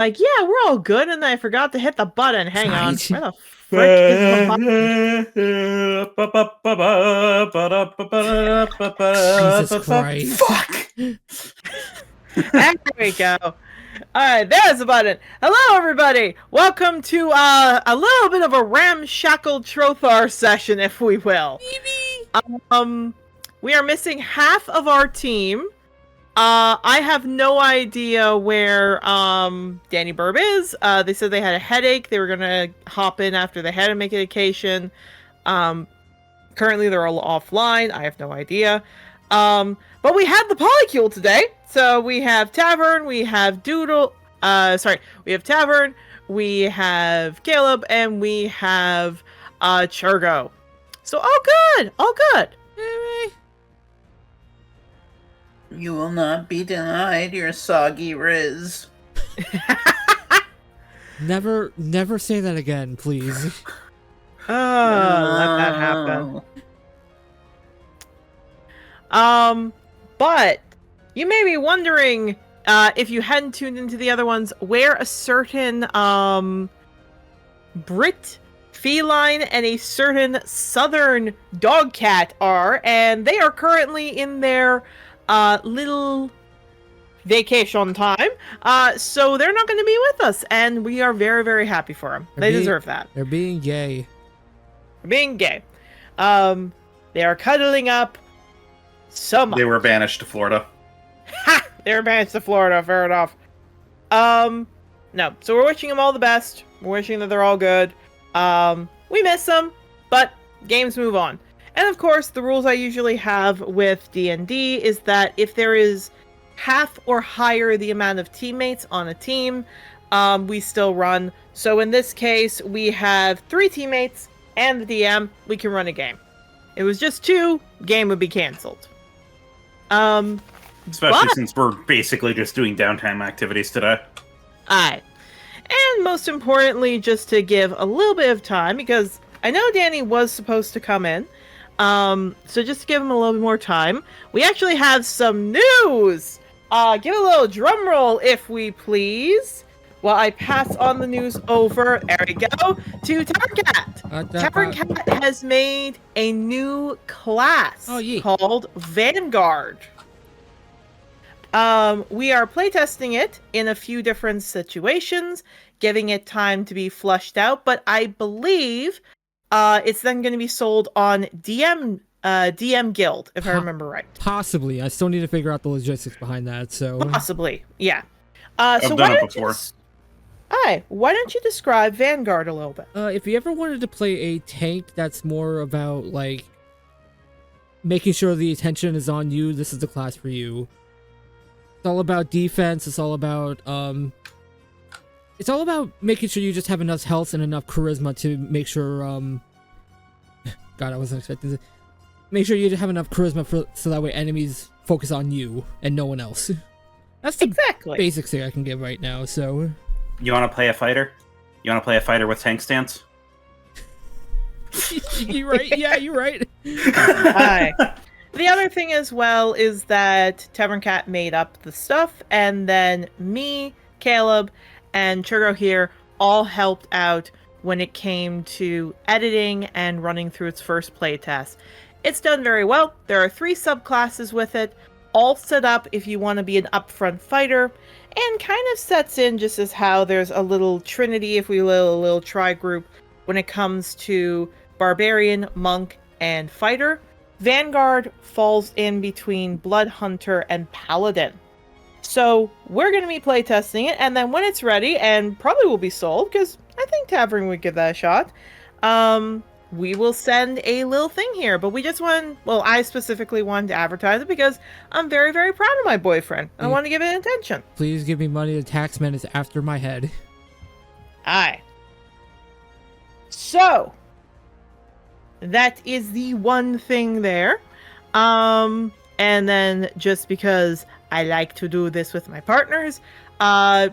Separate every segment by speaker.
Speaker 1: like, yeah, we're all good, and I forgot to hit the button. Hang on.
Speaker 2: Right.
Speaker 1: Where the frick is the button?
Speaker 2: Jesus Christ.
Speaker 3: Fuck!
Speaker 1: There we go. Alright, there's the button. Hello, everybody! Welcome to a little bit of a ramshackle Trothar session, if we will. We are missing half of our team. I have no idea where Danny Burb is. They said they had a headache. They were gonna hop in after they had a medication. Currently they're all offline. I have no idea. But we have the polycule today. So we have Tavern, we have Doodle, we have Tavern, we have Caleb, and we have Churgo. So all good, all good.
Speaker 3: You will not be denied your soggy Riz.
Speaker 2: Never say that again, please.
Speaker 1: Let that happen. But you may be wondering, if you hadn't tuned into the other ones, where a certain Brit feline and a certain southern dog cat are, and they are currently in their little vacation time. So they're not going to be with us, and we are very, very happy for them. They deserve that.
Speaker 2: They're being gay.
Speaker 1: Being gay. They are cuddling up so much.
Speaker 3: They were banished to Florida.
Speaker 1: Ha! They were banished to Florida, fair enough. No. So we're wishing them all the best. We're wishing that they're all good. We miss them, but games move on. And of course, the rules I usually have with D&D is that if there is half or higher the amount of teammates on a team, we still run. So in this case, we have 3 teammates and the DM. We can run a game. It was just 2, game would be canceled.
Speaker 3: Especially since we're basically just doing downtime activities today.
Speaker 1: Alright. And most importantly, just to give a little bit of time, because I know Danny was supposed to come in. So just to give him a little bit more time, we actually have some news! Give a little drum roll, if we please. While I pass on the news over, there we go, to Tavern Cat. Tavern Cat has made a new class called Vanguard. We are playtesting it in a few different situations, giving it time to be flushed out, but I believe it's then going to be sold on DM Guild, if I remember right.
Speaker 2: Possibly. I still need to figure out the logistics behind that, so...
Speaker 1: Possibly, yeah.
Speaker 3: I've
Speaker 1: so
Speaker 3: done it before.
Speaker 1: Why don't you describe Vanguard a little bit?
Speaker 2: If you ever wanted to play a tank that's more about, like, making sure the attention is on you, this is the class for you. It's all about defense, it's all about making sure you just have enough health and enough charisma to make sure, God, I wasn't expecting this. Make sure you have enough charisma so that way enemies focus on you and no one else. That's the basic thing I can give right now, so...
Speaker 3: You want to play a fighter? You want to play a fighter with tank stance?
Speaker 2: You're right. Yeah, you're right.
Speaker 1: Hi. The other thing as well is that Tavern Cat made up the stuff, and then me, Caleb, and Churro here all helped out when it came to editing and running through its first playtest. It's done very well. There are 3 subclasses with it, all set up if you want to be an upfront fighter, and kind of sets in just as how there's a little trinity, if we will, a little tri-group when it comes to barbarian, monk, and fighter. Vanguard falls in between Blood Hunter and Paladin. So we're going to be playtesting it, and then when it's ready, and probably will be sold, because I think Tavern would give that a shot, we will send a little thing here. But we just I specifically wanted to advertise it because I'm very, very proud of my boyfriend. I want to give it attention.
Speaker 2: Please give me money. The taxman is after my head.
Speaker 1: Aye. So, that is the one thing there. And then just because I like to do this with my partners,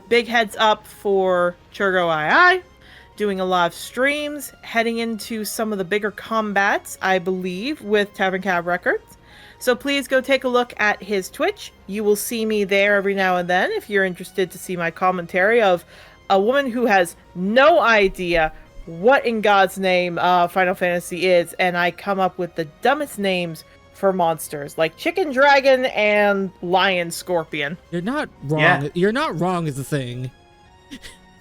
Speaker 1: big heads up for Churgo II. Doing a lot of streams, heading into some of the bigger combats, I believe, with Tavern Cab Records. So please go take a look at his Twitch. You will see me there every now and then if you're interested to see my commentary of a woman who has no idea what in God's name Final Fantasy is, and I come up with the dumbest names for monsters, like Chicken Dragon and Lion Scorpion.
Speaker 2: You're not wrong.
Speaker 4: Yeah.
Speaker 2: You're not wrong is the thing.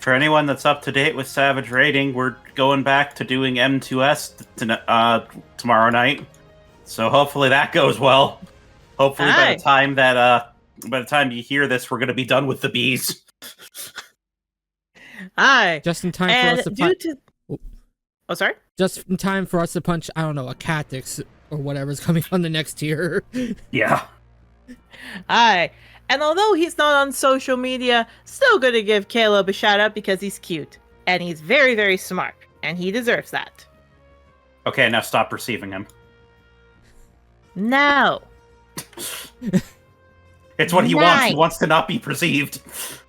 Speaker 4: For anyone that's up to date with Savage Rating, we're going back to doing M2S tomorrow night. So hopefully that goes well. Hopefully by the time you hear this, we're going to be done with the bees.
Speaker 1: Aye.
Speaker 2: Just in time for us to punch.
Speaker 1: Oh, sorry?
Speaker 2: Just in time for us to punch, I don't know, a Catix or whatever's coming on the next tier.
Speaker 4: Yeah.
Speaker 1: Aye. And although he's not on social media, still gonna give Caleb a shout out because he's cute. And he's very, very smart. And he deserves that.
Speaker 4: Okay, now stop perceiving him.
Speaker 1: No.
Speaker 4: It's what he wants. He wants to not be perceived.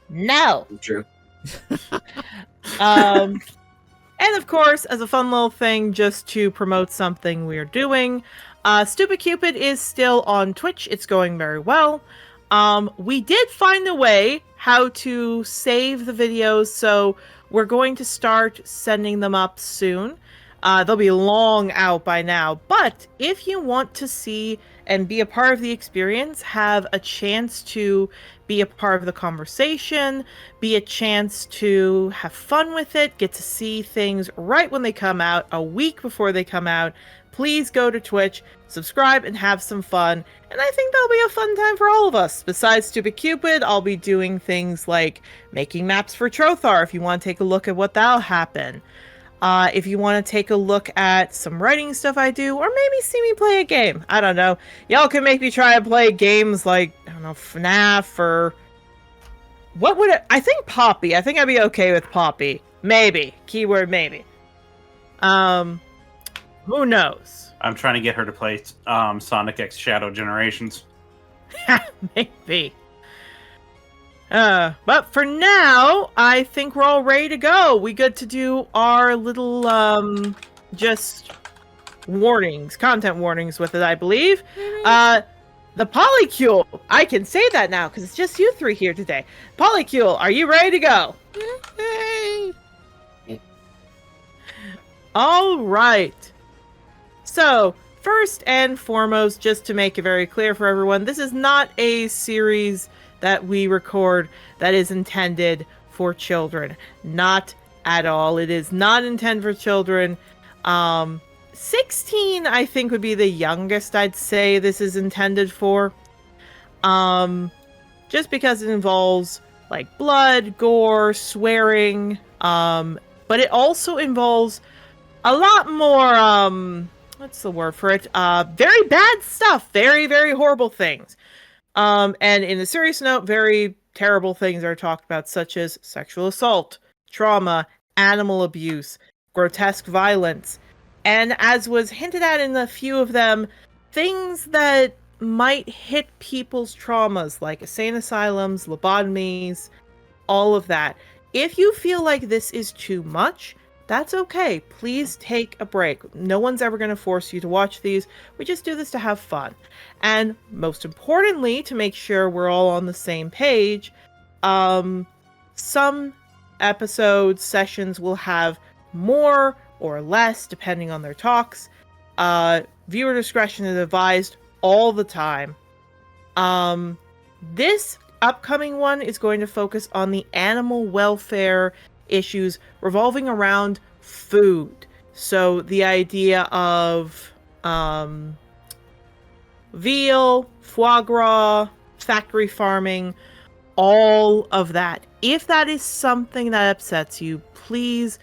Speaker 1: No.
Speaker 5: True.
Speaker 1: And of course, as a fun little thing, just to promote something we're doing, Stupid Cupid is still on Twitch. It's going very well. We did find a way how to save the videos, so we're going to start sending them up soon. They'll be long out by now, but if you want to see and be a part of the experience, have a chance to be a part of the conversation, be a chance to have fun with it, get to see things right when they come out, a week before they come out, please go to Twitch, subscribe, and have some fun. And I think that'll be a fun time for all of us. Besides Stupid Cupid, I'll be doing things like making maps for Trothar if you want to take a look at what that'll happen. If you want to take a look at some writing stuff I do, or maybe see me play a game. I don't know. Y'all can make me try and play games like, I don't know, FNAF or... What would it... I think Poppy. I think I'd be okay with Poppy. Maybe. Keyword maybe. Who knows?
Speaker 4: I'm trying to get her to play Sonic X Shadow Generations.
Speaker 1: Maybe. But for now, I think we're all ready to go. We good to do our little, just warnings, content warnings with it, I believe. The Polycule. I can say that now, because it's just you three here today. Polycule, are you ready to go?
Speaker 2: Hey.
Speaker 1: All right. So, first and foremost, just to make it very clear for everyone, this is not a series that we record that is intended for children. Not at all. It is not intended for children. 16, I think, would be the youngest I'd say this is intended for. Just because it involves, like, blood, gore, swearing, but it also involves a lot more, what's the word for it? Very bad stuff. Very, very horrible things. And in a serious note, very terrible things are talked about, such as sexual assault, trauma, animal abuse, grotesque violence, and as was hinted at in a few of them, things that might hit people's traumas, like insane asylums, lobotomies, all of that. If you feel like this is too much, that's okay. Please take a break. No one's ever going to force you to watch these. We just do this to have fun. And most importantly, to make sure we're all on the same page, some episodes, sessions will have more or less, depending on their talks. Viewer discretion is advised all the time. This upcoming one is going to focus on the animal welfare issues revolving around food. So the idea of veal, foie gras, factory farming, all of that. If that is something that upsets you, please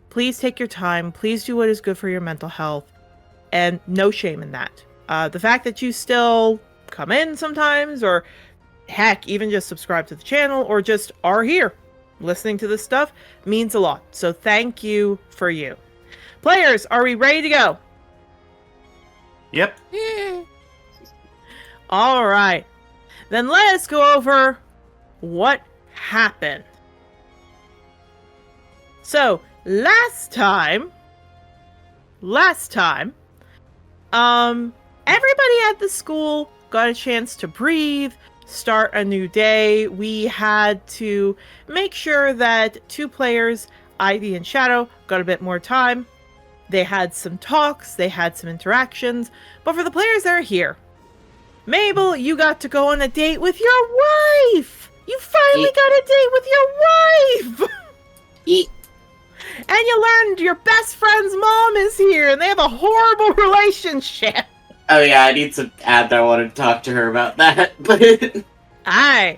Speaker 1: take your time. Please do what is good for your mental health. And no shame in that. The fact that you still come in sometimes, or heck, even just subscribe to the channel, or just are here listening to this stuff, means a lot. So thank you for you. Players, are we ready to go?
Speaker 4: Yep.
Speaker 2: Yeah.
Speaker 1: All right. Then let us go over what happened. So, last time, everybody at the school got a chance to breathe, start a new day. We had to make sure that 2 players, Ivy and Shadow, got a bit more time. They had some talks, they had some interactions, but for the players that are here, Mabel, you got to go on a date with your wife! You finally got a date with your wife! And you learned your best friend's mom is here, and they have a horrible relationship.
Speaker 5: Oh yeah, I need to add that I wanted to talk to her about that, but...
Speaker 1: Aye.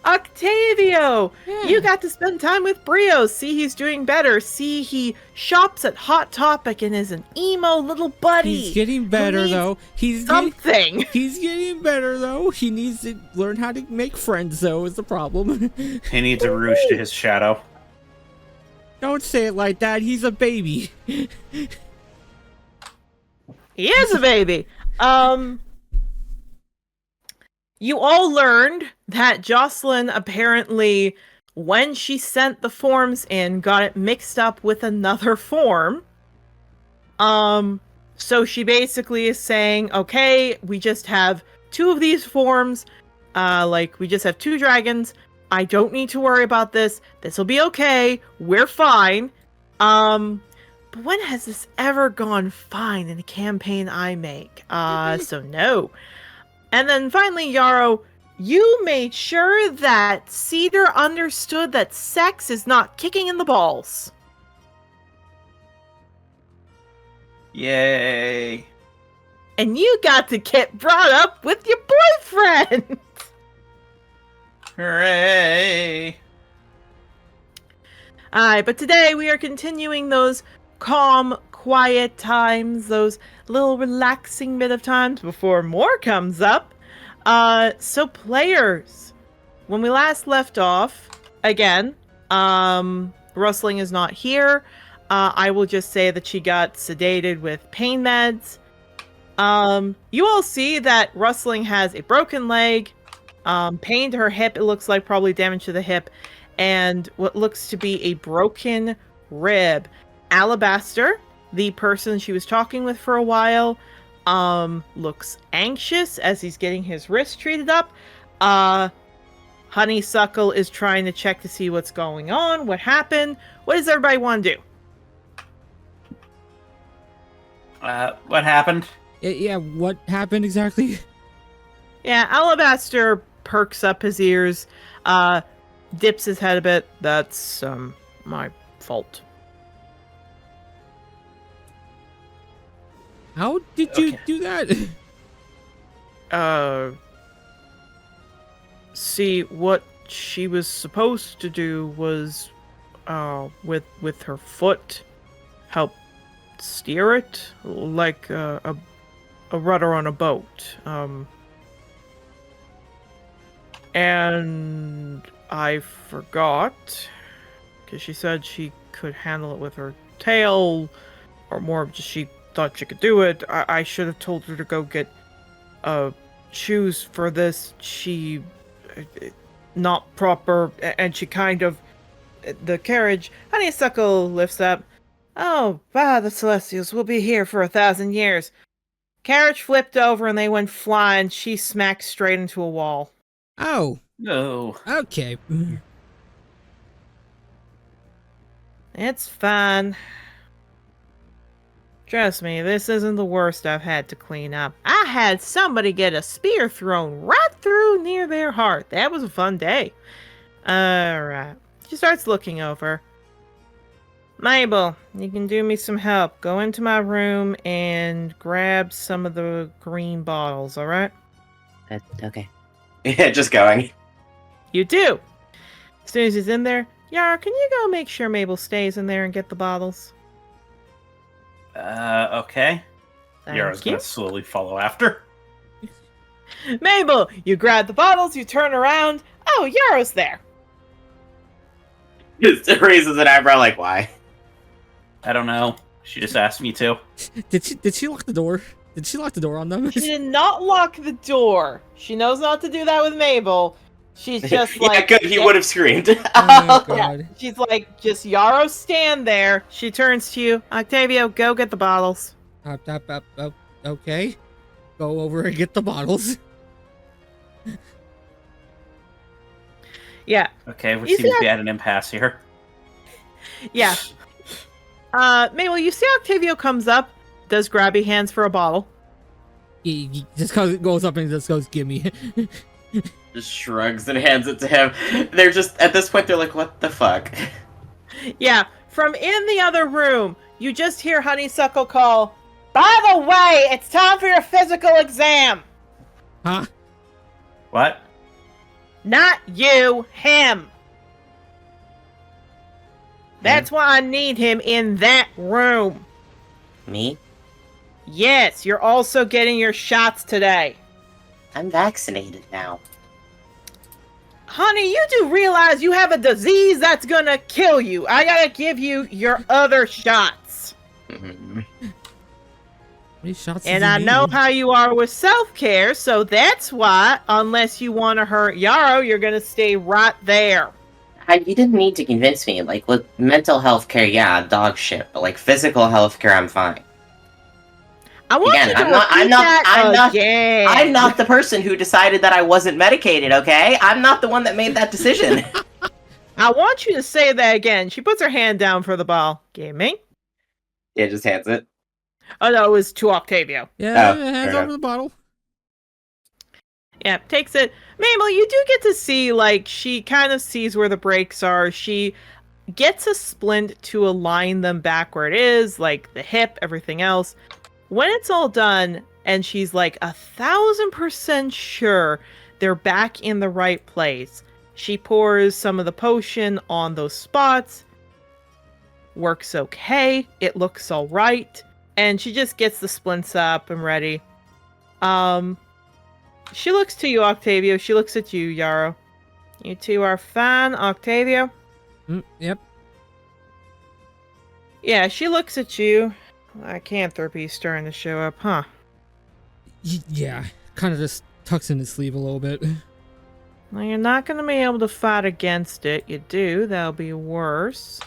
Speaker 1: Octavio, you got to spend time with Brio. See, he's doing better. See, he shops at Hot Topic and is an emo little buddy.
Speaker 2: He's getting better, though. He's getting better, though. He needs to learn how to make friends, though, is the problem.
Speaker 4: He needs a rouge to his shadow.
Speaker 2: Don't say it like that. He's a baby.
Speaker 1: He is a baby. You all learned that Jocelyn apparently, when she sent the forms in, got it mixed up with another form. So she basically is saying, okay, we just have 2 of these forms. We just have 2 dragons. I don't need to worry about this. This will be okay. We're fine. But when has this ever gone fine in a campaign I make? So no. And then finally, Yarrow, you made sure that Cedar understood that sex is not kicking in the balls.
Speaker 4: Yay.
Speaker 1: And you got to get brought up with your boyfriend.
Speaker 4: Hooray.
Speaker 1: Aye, but today we are continuing those calm, quiet times, those little relaxing bit of times before more comes up. So players, when we last left off, again, Rustling is not here. I will just say that she got sedated with pain meds. You all see that Rustling has a broken leg, pain to her hip, it looks like probably damage to the hip, and what looks to be a broken rib. Alabaster, the person she was talking with for a while, looks anxious as he's getting his wrist treated up. Honeysuckle is trying to check to see what's going on, what happened. What does everybody want to do?
Speaker 4: What happened?
Speaker 2: Yeah, what happened exactly?
Speaker 1: Yeah, Alabaster perks up his ears, dips his head a bit. That's, my fault.
Speaker 2: How did you do that?
Speaker 1: See, what she was supposed to do was, with her foot, help steer it, like, a rudder on a boat. And I forgot, because she said she could handle it with her tail, or more just she thought she could do it. I should have told her to go get shoes for this. She not proper, and she kind of the carriage. Honeysuckle lifts up. Oh, wow, the Celestials will be here for 1,000 years. Carriage flipped over and they went flying. She smacked straight into a wall.
Speaker 2: Oh.
Speaker 4: No.
Speaker 2: Okay.
Speaker 1: It's fine. Trust me, this isn't the worst I've had to clean up. I had somebody get a spear thrown right through near their heart. That was a fun day. Alright. She starts looking over. Mabel, you can do me some help. Go into my room and grab some of the green bottles, alright?
Speaker 5: Okay. Yeah, just going.
Speaker 1: You do! As soon as he's in there, Yara, can you go make sure Mabel stays in there and get the bottles?
Speaker 4: Okay.
Speaker 1: Thank
Speaker 4: Yara's
Speaker 1: you.
Speaker 4: gonna slowly follow after.
Speaker 1: Mabel, you grab the bottles, you turn around. Oh, Yara's there.
Speaker 5: Just raises an eyebrow like, why?
Speaker 4: I don't know. She just asked me to.
Speaker 2: Did she lock the door? Did she lock the door on them?
Speaker 1: She did not lock the door. She knows not to do that with Mabel. She's just
Speaker 5: Yeah,
Speaker 1: like...
Speaker 5: good, he would have screamed.
Speaker 2: Oh, God.
Speaker 1: Yeah, she's like, just Yarrow, stand there. She turns to you. Octavio, go get the bottles.
Speaker 2: Okay. go over and get the bottles.
Speaker 1: Yeah.
Speaker 4: Okay, we
Speaker 1: You
Speaker 4: seem to
Speaker 1: see
Speaker 4: be at an impasse here.
Speaker 1: Yeah. Mabel, you see Octavio comes up, does grabby hands for a bottle.
Speaker 2: He just goes up and just goes, "Gimme."
Speaker 5: Just shrugs and hands it to him. They're just, at this point, they're like, what the fuck?
Speaker 1: Yeah, from in the other room, you just hear Honeysuckle call, "By the way, it's time for your physical exam."
Speaker 2: Huh?
Speaker 4: What?
Speaker 1: Not you, him. That's why I need him in that room.
Speaker 5: Me?
Speaker 1: Yes, you're also getting your shots today.
Speaker 5: I'm vaccinated now.
Speaker 1: Honey, you do realize you have a disease that's gonna kill you. I gotta give you your other shots.
Speaker 5: Mhm.
Speaker 2: How many shots
Speaker 1: And
Speaker 2: does he
Speaker 1: I know
Speaker 2: need?
Speaker 1: how you are with self-care, so that's why, unless you want to hurt Yarrow, you're gonna stay right there.
Speaker 5: You didn't need to convince me. Like, with mental health care, yeah, dog shit. But, like, physical health care, I'm fine.
Speaker 1: I want
Speaker 5: Again,
Speaker 1: you to
Speaker 5: I'm not-
Speaker 1: repeat
Speaker 5: I'm not-
Speaker 1: that
Speaker 5: I'm not-
Speaker 1: again.
Speaker 5: I'm not the person who decided that I wasn't medicated, okay? I'm not the one that made that decision.
Speaker 1: I want you to say that again. She puts her hand down for the ball. Give me.
Speaker 5: Yeah, just hands it.
Speaker 1: Oh no, it was to Octavio.
Speaker 2: Yeah,
Speaker 5: Oh, fair
Speaker 2: hands
Speaker 5: enough.
Speaker 2: over the bottle.
Speaker 1: Yeah, takes it. Mabel, you do get to see, like, she kind of sees where the breaks are. She gets a splint to align them back where it is, like the hip, everything else. When it's all done, and she's like 1,000% sure they're back in the right place, she pours some of the potion on those spots. Works okay. It looks all right. And she just gets the splints up and ready. She looks to you, Octavio. She looks at you, Yarrow. You two are fine, Octavio.
Speaker 2: Yep.
Speaker 1: Yeah, she looks at you. Lycanthropy's starting to show up, huh?
Speaker 2: Yeah. Kind of just tucks in his sleeve a little bit.
Speaker 1: Well, you're not going to be able to fight against it. You do, that'll be worse.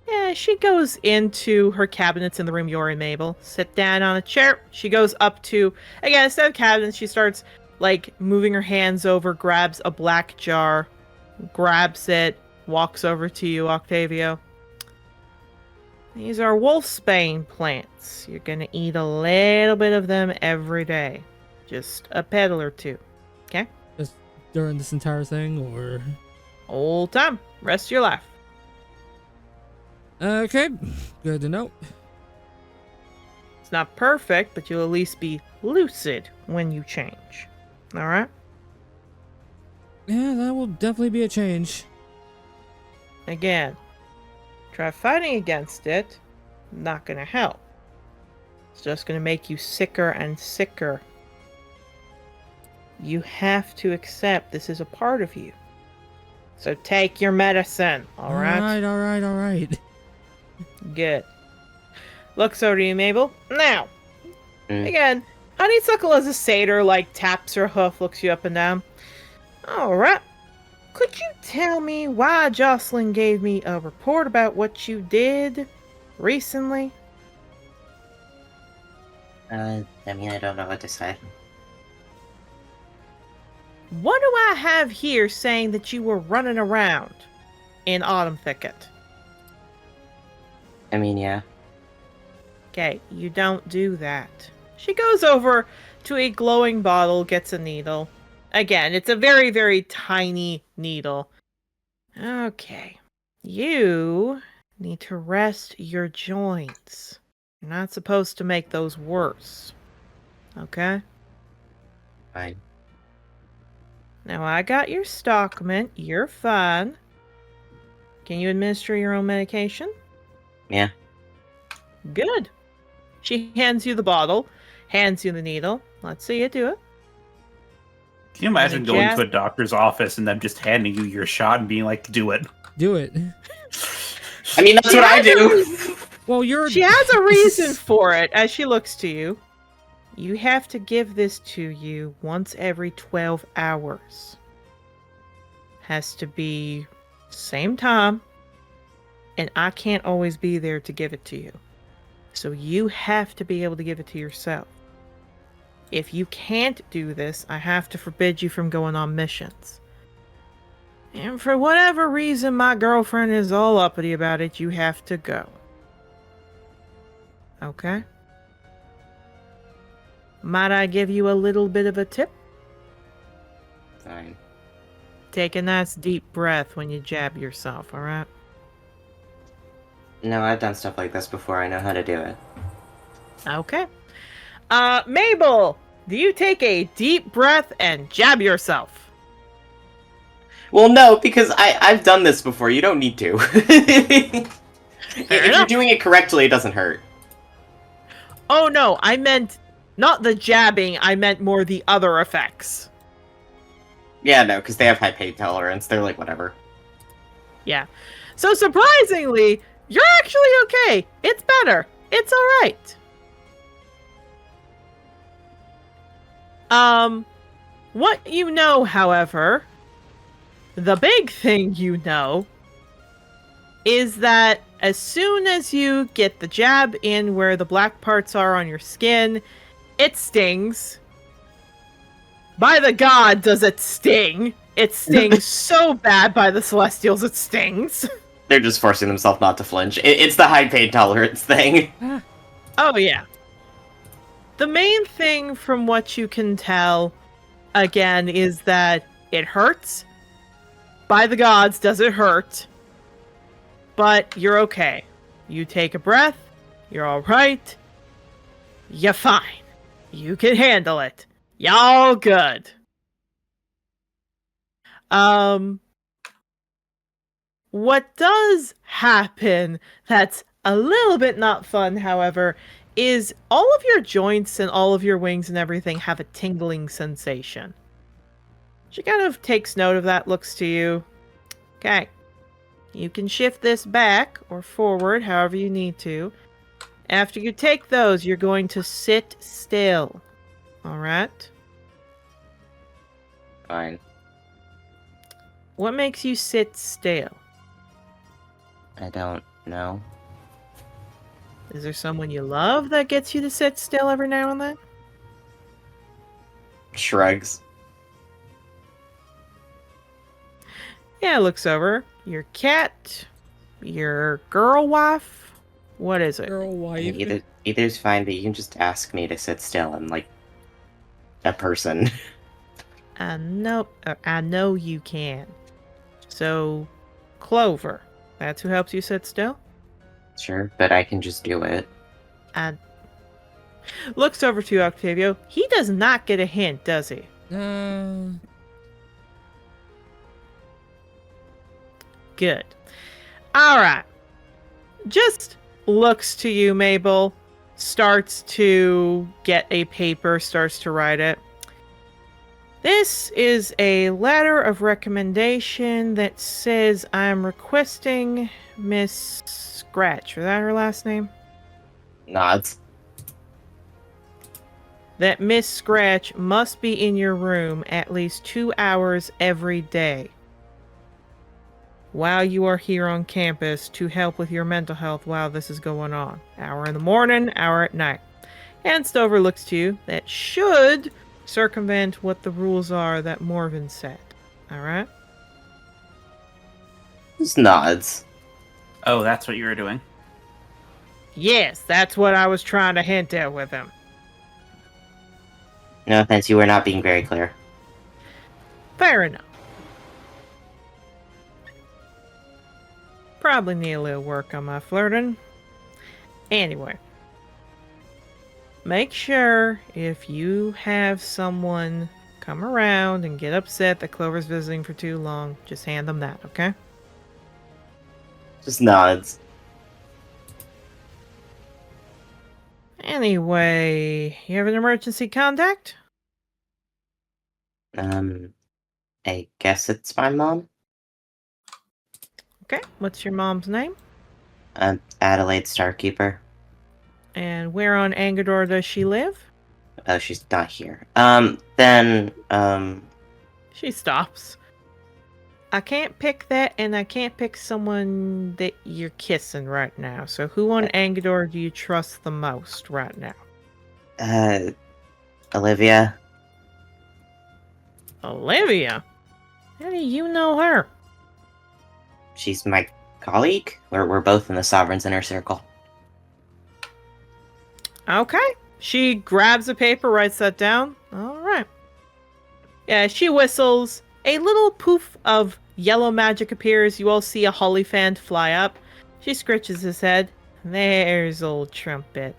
Speaker 1: Yeah, she goes into her cabinets in the room you're in, Mabel. Sit down on a chair. She goes up to, again, instead of cabinets, she starts, like, moving her hands over, grabs a black jar, grabs it, walks over to you, Octavio. These are wolfsbane plants. You're gonna eat a little bit of them every day. Just a petal or two. Okay?
Speaker 2: Just during this entire thing, or...
Speaker 1: Whole time. Rest of your life.
Speaker 2: Okay, good to know.
Speaker 1: It's not perfect, but you'll at least be lucid when you change. Alright?
Speaker 2: Yeah, that will definitely be a change.
Speaker 1: Again, try fighting against it. Not gonna help. It's just gonna make you sicker and sicker. You have to accept this is a part of you. So take your medicine, alright?
Speaker 2: Alright.
Speaker 1: Good. Looks over to you, Mabel. Now,
Speaker 5: Mm.
Speaker 1: again, Honeysuckle as a satyr, like, taps her hoof, looks you up and down. Alright. Could you tell me why Jocelyn gave me a report about what you did recently?
Speaker 5: I mean, I don't know what to say.
Speaker 1: What do I have here saying that you were running around in Autumn Thicket?
Speaker 5: I mean, yeah.
Speaker 1: Okay, you don't do that. She goes over to a glowing bottle, gets a needle. Again, it's a very, very tiny needle. Okay. You need to rest your joints. You're not supposed to make those worse. Okay?
Speaker 5: Fine.
Speaker 1: Now, I got your stockment. You're fine. Can you administer your own medication?
Speaker 5: Yeah.
Speaker 1: Good. She hands you the bottle, hands you the needle. Let's see you do it.
Speaker 4: Can you imagine
Speaker 1: And
Speaker 4: going
Speaker 1: Jazz-
Speaker 4: to a doctor's office and them just handing you your shot and being like, do it?
Speaker 2: Do it.
Speaker 5: I mean, that's
Speaker 1: She
Speaker 5: what I
Speaker 1: has a
Speaker 5: do.
Speaker 1: reason-
Speaker 2: Well, you're...
Speaker 1: She has a reason for it as she looks to you. You have to give this to you once every 12 hours. Has to be same time. And I can't always be there to give it to you. So you have to be able to give it to yourself. If you can't do this, I have to forbid you from going on missions. And for whatever reason my girlfriend is all uppity about it, you have to go. Okay? Might I give you a little bit of a tip?
Speaker 5: Fine.
Speaker 1: Take a nice deep breath when you jab yourself, alright?
Speaker 5: No, I've done stuff like this before. I know how to do it.
Speaker 1: Okay. Mabel, do you take a deep breath and jab yourself?
Speaker 5: Well, no, because I've done this before. You don't need to. If you're
Speaker 1: enough.
Speaker 5: doing it correctly, it doesn't hurt.
Speaker 1: Oh no, I meant not the jabbing, I meant more the other effects.
Speaker 5: Yeah, no, because they have high pain tolerance. They're like, whatever.
Speaker 1: Yeah. So surprisingly, you're actually okay. It's better. It's alright. What you know, however, the big thing you know, is that as soon as you get the jab in where the black parts are on your skin, it stings. By the god, does it sting? It stings so bad by the Celestials, it stings.
Speaker 5: They're just forcing themselves not to flinch. It's the high pain tolerance thing.
Speaker 1: Oh, yeah. The main thing from what you can tell, again, is that it hurts. By the gods, does it hurt? But you're okay. You take a breath, you're alright, you're fine. You can handle it. Y'all good. What does happen that's a little bit not fun, however, is all of your joints and all of your wings and everything have a tingling sensation. She kind of takes note of that, looks to you. Okay. You can shift this back or forward, however you need to. After you take those, you're going to sit still. Alright?
Speaker 5: Fine.
Speaker 1: What makes you sit still?
Speaker 5: I don't know.
Speaker 1: Is there someone you love that gets you to sit still every now and then?
Speaker 5: Shrugs.
Speaker 1: Yeah, looks over. Your cat? Your girl wife? What is it?
Speaker 2: Girl, wife.
Speaker 5: Either's fine, but you can just ask me to sit still. I'm like a person.
Speaker 1: I know you can. So, Clover. That's who helps you sit still?
Speaker 5: Sure, but I can just do it.
Speaker 1: Looks over to Octavio. He does not get a hint, does he? Good. Alright. Just looks to you, Mabel. Starts to get a paper, starts to write it. This is a letter of recommendation that says I'm requesting Miss Scratch. Was that her last name?
Speaker 5: Nods.
Speaker 1: That Miss Scratch must be in your room at least 2 hours every day while you are here on campus to help with your mental health while this is going on. Hour in the morning, hour at night. And Stover looks to you. That should circumvent what the rules are that Morven said. Alright?
Speaker 5: Just nods.
Speaker 4: Oh, that's what you were doing.
Speaker 1: Yes, that's what I was trying to hint at with him.
Speaker 5: No offense, you were not being very clear.
Speaker 1: Fair enough. Probably need a little work on my flirting. Anyway. Make sure if you have someone come around and get upset that Clover's visiting for too long, just hand them that, okay?
Speaker 5: Just nods.
Speaker 1: Anyway, you have an emergency contact?
Speaker 5: I guess it's my mom?
Speaker 1: Okay, what's your mom's name?
Speaker 5: Adelaide Starkeeper.
Speaker 1: And where on Angador does she live?
Speaker 5: Oh, she's not here.
Speaker 1: She stops. I can't pick that, and I can't pick someone that you're kissing right now. So who on Angador do you trust the most right now?
Speaker 5: Olivia.
Speaker 1: Olivia? How do you know her?
Speaker 5: She's my colleague. We're both in the Sovereign's inner circle.
Speaker 1: Okay. She grabs a paper, writes that down. All right. Yeah, she whistles. A little poof of yellow magic appears. You all see a Hollyphant fly up. She scritches his head. There's old Trumpet.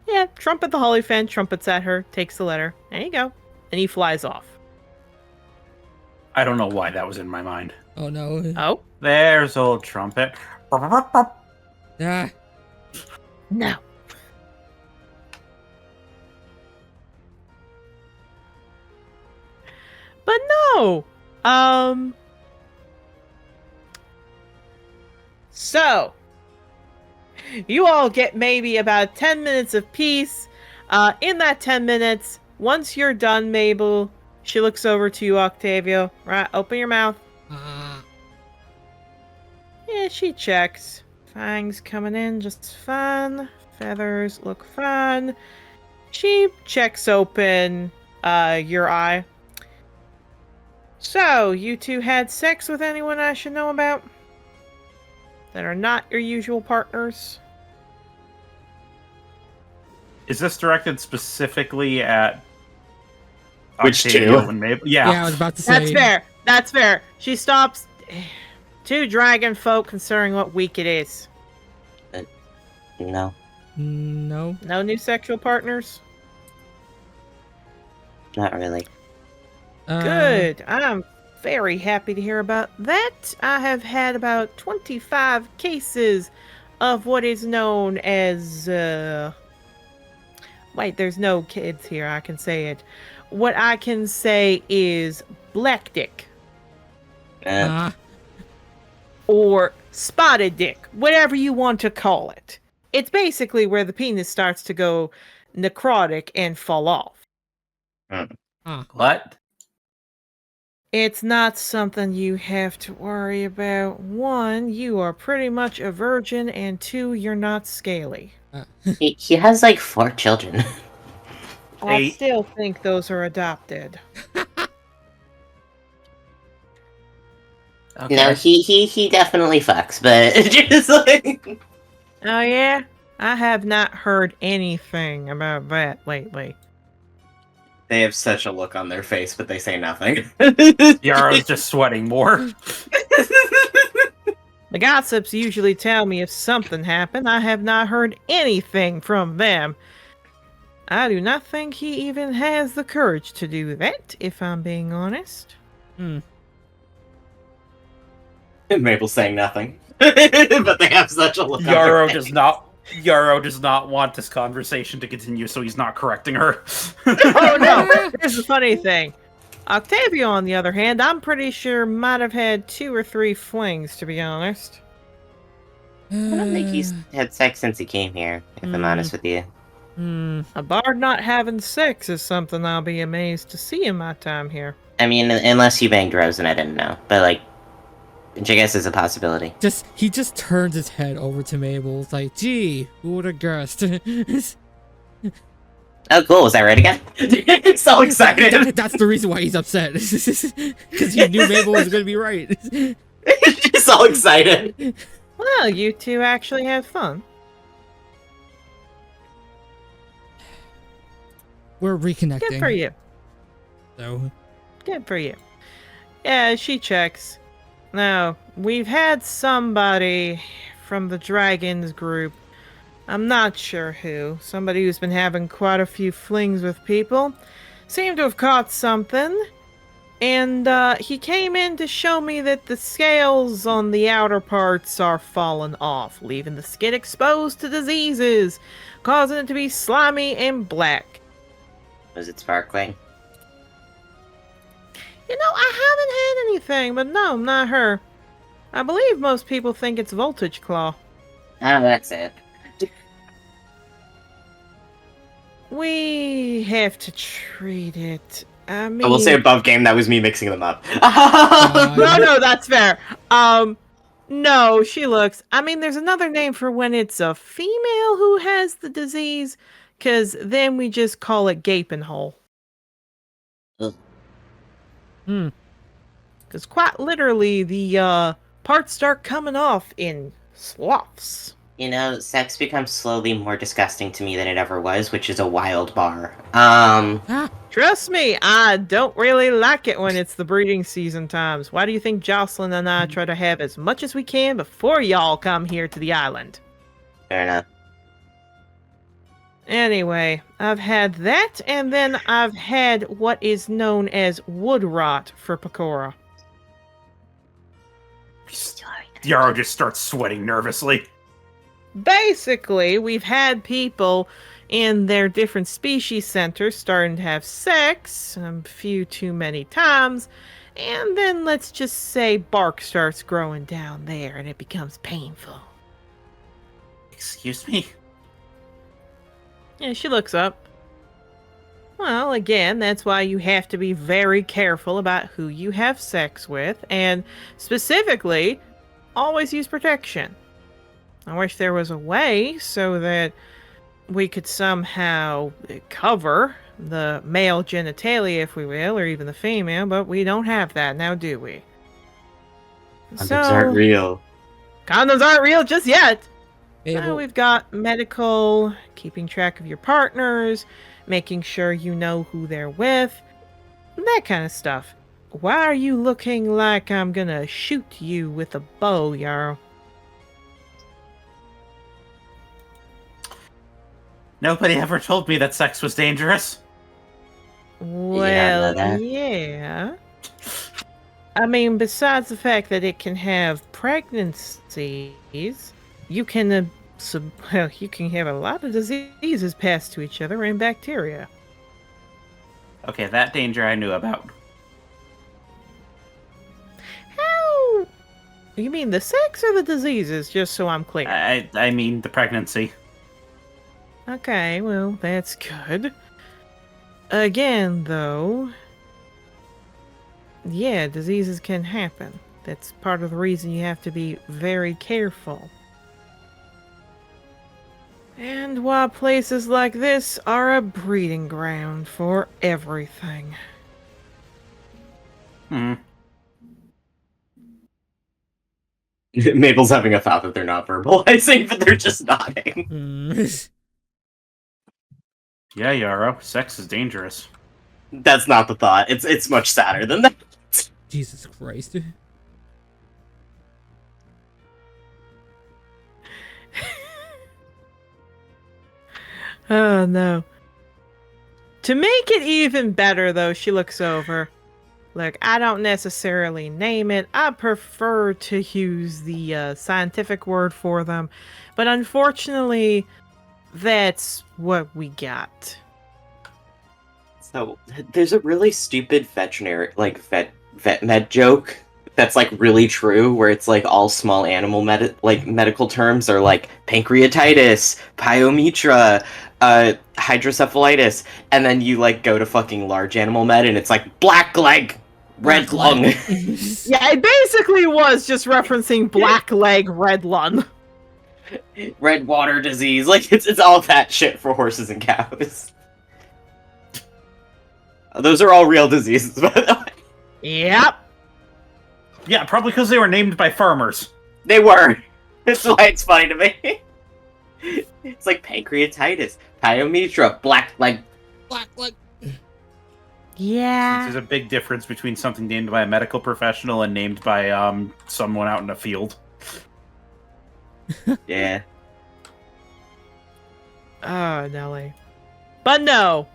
Speaker 1: Yeah, Trumpet the Hollyphant trumpets at her, takes the letter. There you go. And he flies off.
Speaker 4: I don't know why that was in my mind.
Speaker 2: Oh no.
Speaker 1: Oh?
Speaker 4: There's old Trumpet.
Speaker 2: Ah.
Speaker 1: No. But no. So you all get maybe about 10 minutes of peace. In that 10 minutes, once you're done, Mabel, she looks over to you, Octavio. Right, open your mouth. Yeah, she checks. Fangs coming in just fine. Feathers look fine. She checks open your eye. So, you two had sex with anyone I should know about? That are not your usual partners?
Speaker 4: Is this directed specifically at
Speaker 5: Which
Speaker 4: Octavio
Speaker 5: two?
Speaker 4: and Mabel?
Speaker 2: Yeah,
Speaker 4: Yeah.
Speaker 2: I was about to say.
Speaker 1: That's fair. That's fair. She stops. Two dragon folk, considering what week it is.
Speaker 5: No.
Speaker 2: No.
Speaker 1: No new sexual partners?
Speaker 5: Not really.
Speaker 1: Good. I'm very happy to hear about that. I have had about 25 cases of what is known as, wait, there's no kids here, I can say it. What I can say is black dick. Or spotted dick, whatever you want to call it. It's basically where the penis starts to go necrotic and fall off.
Speaker 4: What?
Speaker 1: It's not something you have to worry about. One, you are pretty much a virgin, and two, you're not scaly.
Speaker 5: He has like 4 children.
Speaker 1: I
Speaker 4: 8.
Speaker 1: still think those are adopted.
Speaker 4: Okay.
Speaker 5: No, he definitely fucks, but just like
Speaker 1: Oh yeah? I have not heard anything about that lately.
Speaker 5: they have such a look on their face, but they say nothing.
Speaker 4: Yarrow's just sweating more.
Speaker 1: The gossips usually tell me if something happened. I have not heard anything from them. I do not think he even has the courage to do that, if I'm being honest.
Speaker 5: Mabel's saying nothing, but they have such a look.
Speaker 4: Yarrow
Speaker 5: on their
Speaker 4: does not. Yarrow does not want this conversation to continue, so he's not correcting her.
Speaker 1: Oh no! Here's the funny thing. Octavio, on the other hand, I'm pretty sure might have had 2 or 3 flings, to be honest.
Speaker 5: I don't think he's had sex since he came here, if I'm honest with you.
Speaker 1: A bard not having sex is something I'll be amazed to see in my time here.
Speaker 5: I mean, unless you banged Rose and I didn't know, but like, which I guess is a possibility.
Speaker 2: He just turns his head over to Mabel. It's like, gee, who would have guessed?
Speaker 5: Oh, cool. Was that right again? So excited.
Speaker 2: That's the reason why he's upset. Because he knew Mabel was going to be right.
Speaker 5: Just so excited.
Speaker 1: Well, you two actually had fun.
Speaker 2: We're reconnecting.
Speaker 1: Good for you.
Speaker 2: So,
Speaker 1: Good for you. Yeah, she checks. Now, we've had somebody from the Dragons group. I'm not sure who. Somebody who's been having quite a few flings with people. Seemed to have caught something. And he came in to show me that the scales on the outer parts are falling off, leaving the skin exposed to diseases, causing it to be slimy and black.
Speaker 5: Was it sparkling?
Speaker 1: You know, I haven't had anything, but no, not her. I believe most people think it's Voltage Claw.
Speaker 5: Oh, that's it.
Speaker 1: We have to treat it I mean,
Speaker 5: I will say above game, that was me mixing them up.
Speaker 1: no, that's fair. No, she looks. I mean, there's another name for when it's a female who has the disease, because then we just call it gaping hole.
Speaker 2: Hmm.
Speaker 1: Because quite literally, the parts start coming off in sloughs.
Speaker 5: You know, sex becomes slowly more disgusting to me than it ever was, which is a wild bar.
Speaker 1: Trust me, I don't really like it when it's the breeding season times. Why do you think Jocelyn and I try to have as much as we can before y'all come here to the island?
Speaker 5: Fair enough.
Speaker 1: Anyway, I've had that, and then I've had what is known as wood rot for Pecora.
Speaker 4: Yarrow just starts sweating nervously.
Speaker 1: Basically, we've had people in their different species centers starting to have sex a few too many times, and then let's just say bark starts growing down there and it becomes painful.
Speaker 4: Excuse me?
Speaker 1: Yeah, she looks up. Well, again, that's why you have to be very careful about who you have sex with, and specifically, always use protection. I wish there was a way so that we could somehow cover the male genitalia, if we will, or even the female, but we don't have that now, do we?
Speaker 5: Condoms aren't real.
Speaker 1: Condoms aren't real just yet!
Speaker 2: Hey,
Speaker 1: So we've got medical, keeping track of your partners, making sure you know who they're with, that kind of stuff. Why are you looking like I'm gonna shoot you with a bow, Yarrow?
Speaker 4: Nobody ever told me that sex was dangerous.
Speaker 1: Well,
Speaker 5: that.
Speaker 1: yeah. I mean, besides the fact that it can have pregnancies, you can you can have a lot of diseases passed to each other and bacteria.
Speaker 4: Okay, that danger I knew about.
Speaker 1: How? You mean the sex or the diseases? Just so I'm clear.
Speaker 4: I mean the pregnancy.
Speaker 1: Okay, well, that's good. Again, though, yeah, diseases can happen. That's part of the reason you have to be very careful. And while places like this are a breeding ground for everything.
Speaker 5: Mabel's having a thought that they're not verbalizing, but they're just nodding.
Speaker 4: Yeah, Yarrow, sex is dangerous.
Speaker 5: That's not the thought. It's much sadder than that.
Speaker 2: Jesus Christ.
Speaker 1: Oh, no. To make it even better, though, she looks over. Look, I don't necessarily name it. I prefer to use the scientific word for them. But unfortunately, that's what we got.
Speaker 5: So, there's a really stupid veterinary, vet med joke that's, really true, where it's, all small animal medical terms are, pancreatitis, pyometra, hydrocephalitis, and then you, go to fucking large animal med, and it's, black leg, red lung.
Speaker 1: Yeah, it basically was just referencing black leg, red lung.
Speaker 5: Red water disease, it's all that shit for horses and cows. Those are all real diseases, by the way.
Speaker 1: Yep.
Speaker 4: Yeah, probably because they were named by farmers.
Speaker 5: They were. That's why it's funny to me. It's like pancreatitis, pyometra, black leg.
Speaker 1: Yeah.
Speaker 4: There's a big difference between something named by a medical professional and named by someone out in a field.
Speaker 5: Yeah.
Speaker 1: Oh, Nelly. But no.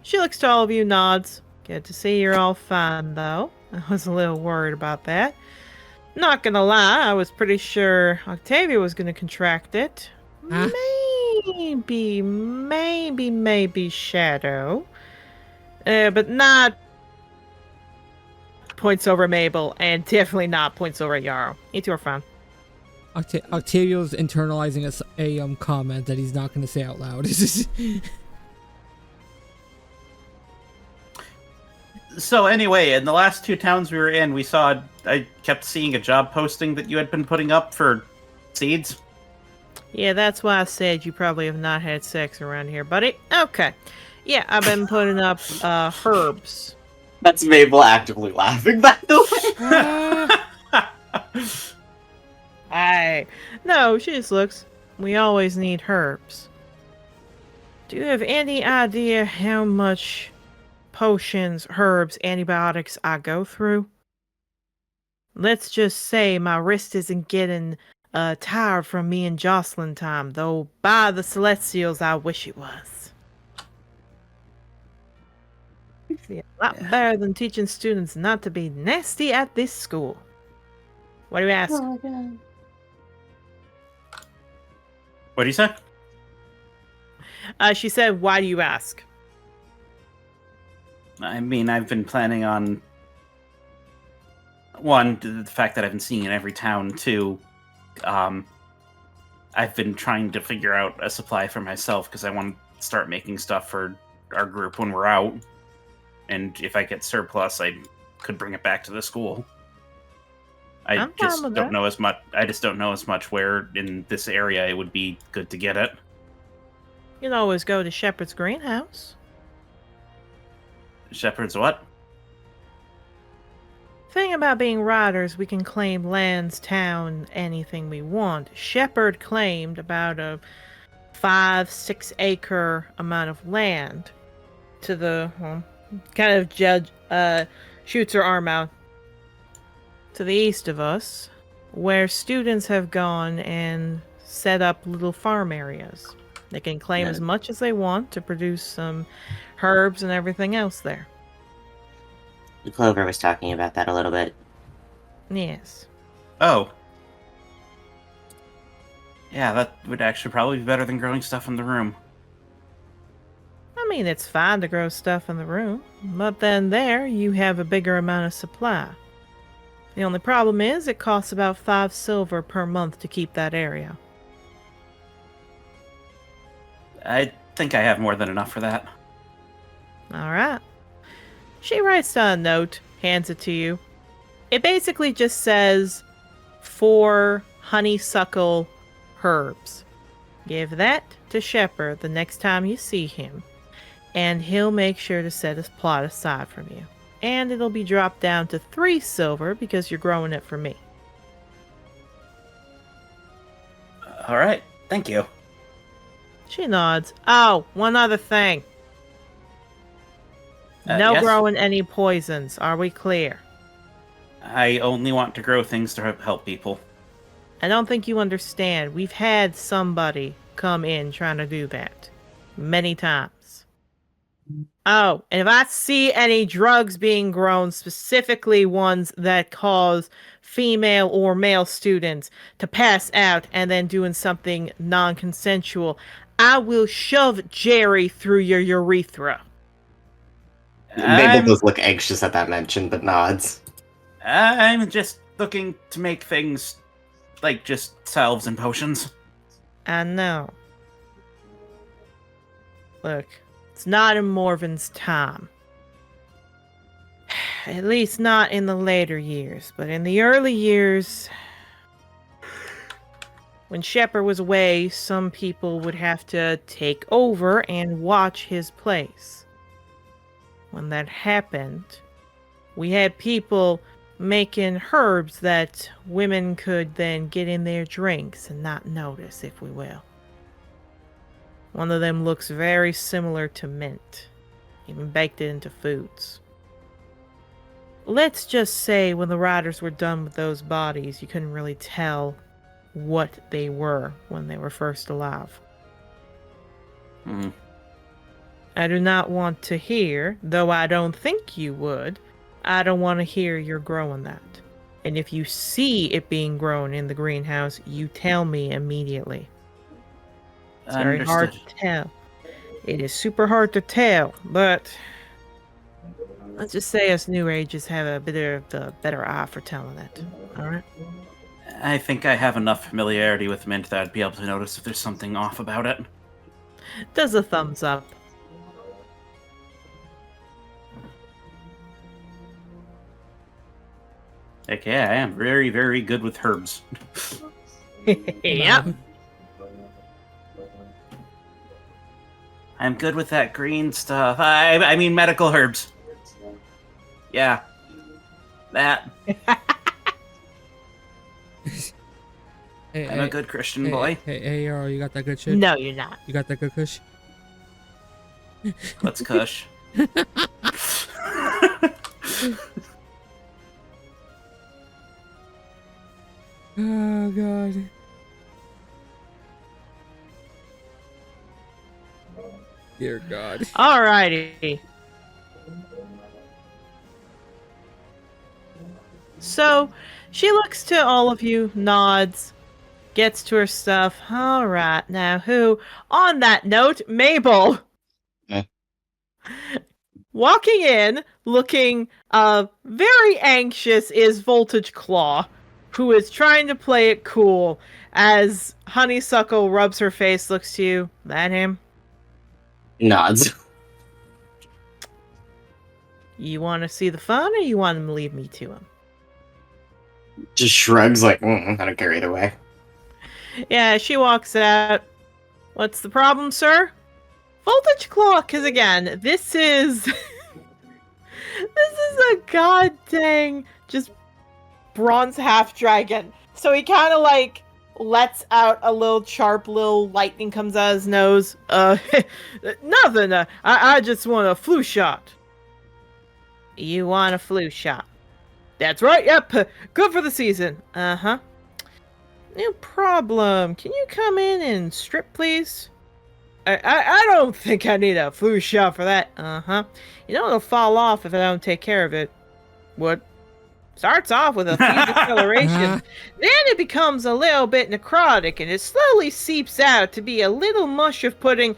Speaker 1: She looks to all of you, nods. Good to see you're all fine, though. I was a little worried about that. Not gonna lie, I was pretty sure Octavia was gonna contract it.
Speaker 2: Huh?
Speaker 1: Maybe Shadow. But not points over Mabel, and definitely not points over Yarrow. You two are fine.
Speaker 2: Octavio's internalizing a comment that he's not going to say out loud.
Speaker 4: So anyway, in the last 2 towns we were in, I kept seeing a job posting that you had been putting up for seeds.
Speaker 1: Yeah, that's why I said you probably have not had sex around here, buddy. Okay. Yeah, I've been putting up herbs.
Speaker 5: That's Mabel actively laughing, by the way.
Speaker 1: No, she just looks. We always need herbs. Do you have any idea how much potions, herbs, antibiotics I go through? Let's just say my wrist isn't getting tired from me and Jocelyn time, though by the Celestials I wish it was. Yeah, a lot better than teaching students not to be nasty at this school. What do you ask?
Speaker 5: Oh my god.
Speaker 4: What do you say?
Speaker 1: She said, why do you ask?
Speaker 4: I mean, I've been planning on... One, the fact that I've been seeing in every town. 2, I've been trying to figure out a supply for myself because I want to start making stuff for our group when we're out. And if I get surplus, I could bring it back to the school. I just don't know as much. I just don't know as much where in this area it would be good to get it.
Speaker 1: You can always go to Shepherd's Greenhouse.
Speaker 4: Shepherd's what?
Speaker 1: Thing about being riders, we can claim lands, town, anything we want. Shepherd claimed about a 5-6 acre amount of land to the kind of shoots her arm out to the east of us, where students have gone and set up little farm areas. They can claim as much as they want to produce some herbs and everything else there.
Speaker 5: Clover was talking about that a little bit.
Speaker 1: Yes.
Speaker 4: Oh. Yeah, that would actually probably be better than growing stuff in the room.
Speaker 1: I mean, it's fine to grow stuff in the room, but then there you have a bigger amount of supply. The only problem is it costs about 5 silver per month to keep that area.
Speaker 4: I think I have more than enough for that.
Speaker 1: Alright. She writes down a note, hands it to you. It basically just says 4 honeysuckle herbs. Give that to Shepherd the next time you see him, and he'll make sure to set his plot aside from you. And it'll be dropped down to 3 silver because you're growing it for me.
Speaker 4: Alright, thank you.
Speaker 1: She nods. Oh, one other thing. No
Speaker 4: yes?
Speaker 1: growing any poisons. Are we clear?
Speaker 4: I only want to grow things to help people.
Speaker 1: I don't think you understand. We've had somebody come in trying to do that. Many times. Oh, and if I see any drugs being grown, specifically ones that cause female or male students to pass out and then doing something non-consensual, I will shove Jerry through your urethra.
Speaker 5: Mabel does look anxious at that mention, but nods.
Speaker 4: I'm just looking to make things like just salves and potions.
Speaker 1: I know. Look, it's not in Morven's time. At least not in the later years, but in the early years, when Shepherd was away, some people would have to take over and watch his place. When that happened, we had people making herbs that women could then get in their drinks and not notice, if we will. One of them looks very similar to mint, even baked it into foods. Let's just say when the riders were done with those bodies, you couldn't really tell what they were when they were first alive. I do not want to hear, though I don't think you would, I don't want to hear you're growing that. And if you see it being grown in the greenhouse, you tell me immediately. It's very hard to tell. It is super hard to tell, but let's just say us New Ages have a bit of the better eye for telling it. Alright?
Speaker 4: I think I have enough familiarity with mint that I'd be able to notice if there's something off about it.
Speaker 1: Does a thumbs up.
Speaker 4: Heck yeah, I am very, very good with herbs.
Speaker 1: Yep.
Speaker 4: I'm good with that green stuff. I mean medical herbs. Yeah. That.
Speaker 2: Hey,
Speaker 4: I'm a good Christian boy.
Speaker 2: Hey, Yarrow, you got that good shit?
Speaker 1: No, you're not.
Speaker 2: You got that good kush?
Speaker 4: Let's cush.
Speaker 2: Oh, God. Dear God.
Speaker 1: Alrighty. So, she looks to all of you, nods, gets to her stuff. Alright, now who? On that note, Mabel.
Speaker 5: Eh.
Speaker 1: Walking in, looking very anxious, is Voltage Claw, who is trying to play it cool as Honeysuckle rubs her face, looks to you. That him?
Speaker 5: Nods.
Speaker 1: You want to see the fun, or you want him to leave me to him?
Speaker 5: Just shrugs like, I don't care either way.
Speaker 1: Yeah, she walks out. What's the problem, sir? Voltage Claw, because again, this is... this is a god dang just bronze half-dragon. So he kind of like lets out a little sharp little lightning comes out his nose. Nothing. I just want a flu shot. You want a flu shot? That's right, yep. Good for the season. Uh-huh. No problem. Can you come in and strip, please? I don't think I need a flu shot for that. Uh-huh. You know it'll fall off if I don't take care of it. What? Starts off with a few discoloration. Then it becomes a little bit necrotic, and it slowly seeps out to be a little mush of pudding.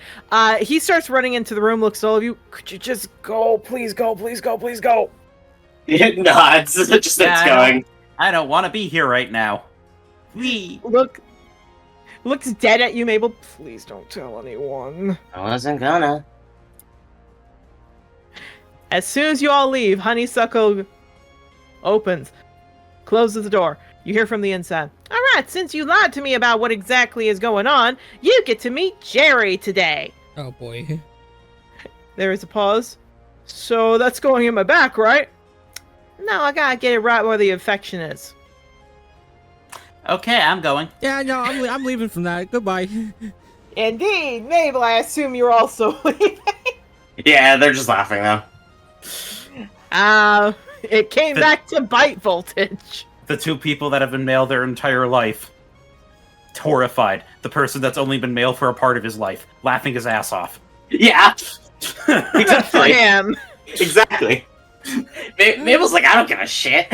Speaker 1: He starts running into the room, looks at all of you. Could you just go? Please go, please go, please go.
Speaker 5: It nods. It just starts going.
Speaker 4: I don't want to be here right now.
Speaker 1: Looks dead at you, Mabel. Please don't tell anyone.
Speaker 5: I wasn't gonna.
Speaker 1: As soon as you all leave, Honeysuckle opens, closes the door. You hear from the inside. Alright, since you lied to me about what exactly is going on, you get to meet Jerry today.
Speaker 2: Oh, boy.
Speaker 1: There is a pause. So that's going in my back, right? No, I gotta get it right where the infection is.
Speaker 4: Okay, I'm going.
Speaker 2: Yeah, no, I'm leaving from that. Goodbye.
Speaker 1: Indeed, Mabel, I assume you're also leaving.
Speaker 5: Yeah, they're just laughing though.
Speaker 1: It came back to bite Voltage.
Speaker 4: The two people that have been male their entire life. Horrified. The person that's only been male for a part of his life. Laughing his ass off.
Speaker 5: Yeah.
Speaker 1: Good for him.
Speaker 5: Exactly. Mabel's like, I don't give a shit.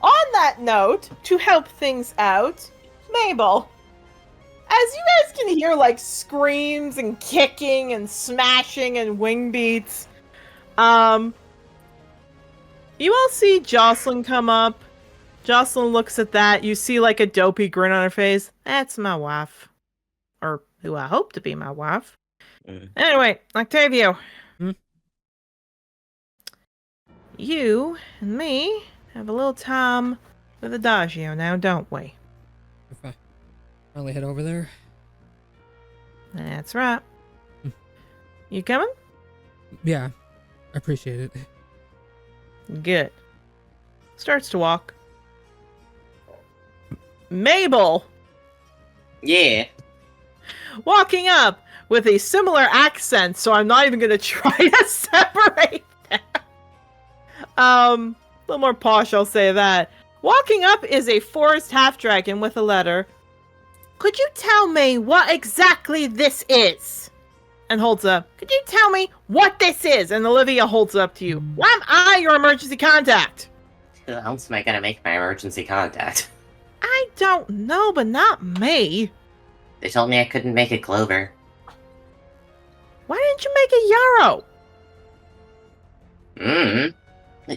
Speaker 1: On that note, to help things out, Mabel, as you guys can hear, like, screams and kicking and smashing and wing beats, you all see Jocelyn come up. Jocelyn looks at that. You see, like, a dopey grin on her face. That's my wife. Or who I hope to be my wife. Anyway, Octavio. You and me have a little time with Adagio now, don't we?
Speaker 2: If I finally head over there.
Speaker 1: That's right. You coming?
Speaker 2: Yeah, I appreciate it.
Speaker 1: Good. Starts to walk. Mabel!
Speaker 5: Yeah.
Speaker 1: Walking up with a similar accent, so I'm not even going to try to separate them. A little more posh, I'll say that. Walking up is a forest half-dragon with a letter. Could you tell me what exactly this is? And holds up. Could you tell me what this is? And Olivia holds it up to you. Why am I your emergency contact?
Speaker 5: Who else am I gonna make my emergency contact?
Speaker 1: I don't know, but not me.
Speaker 5: They told me I couldn't make a Clover.
Speaker 1: Why didn't you make a Yarrow?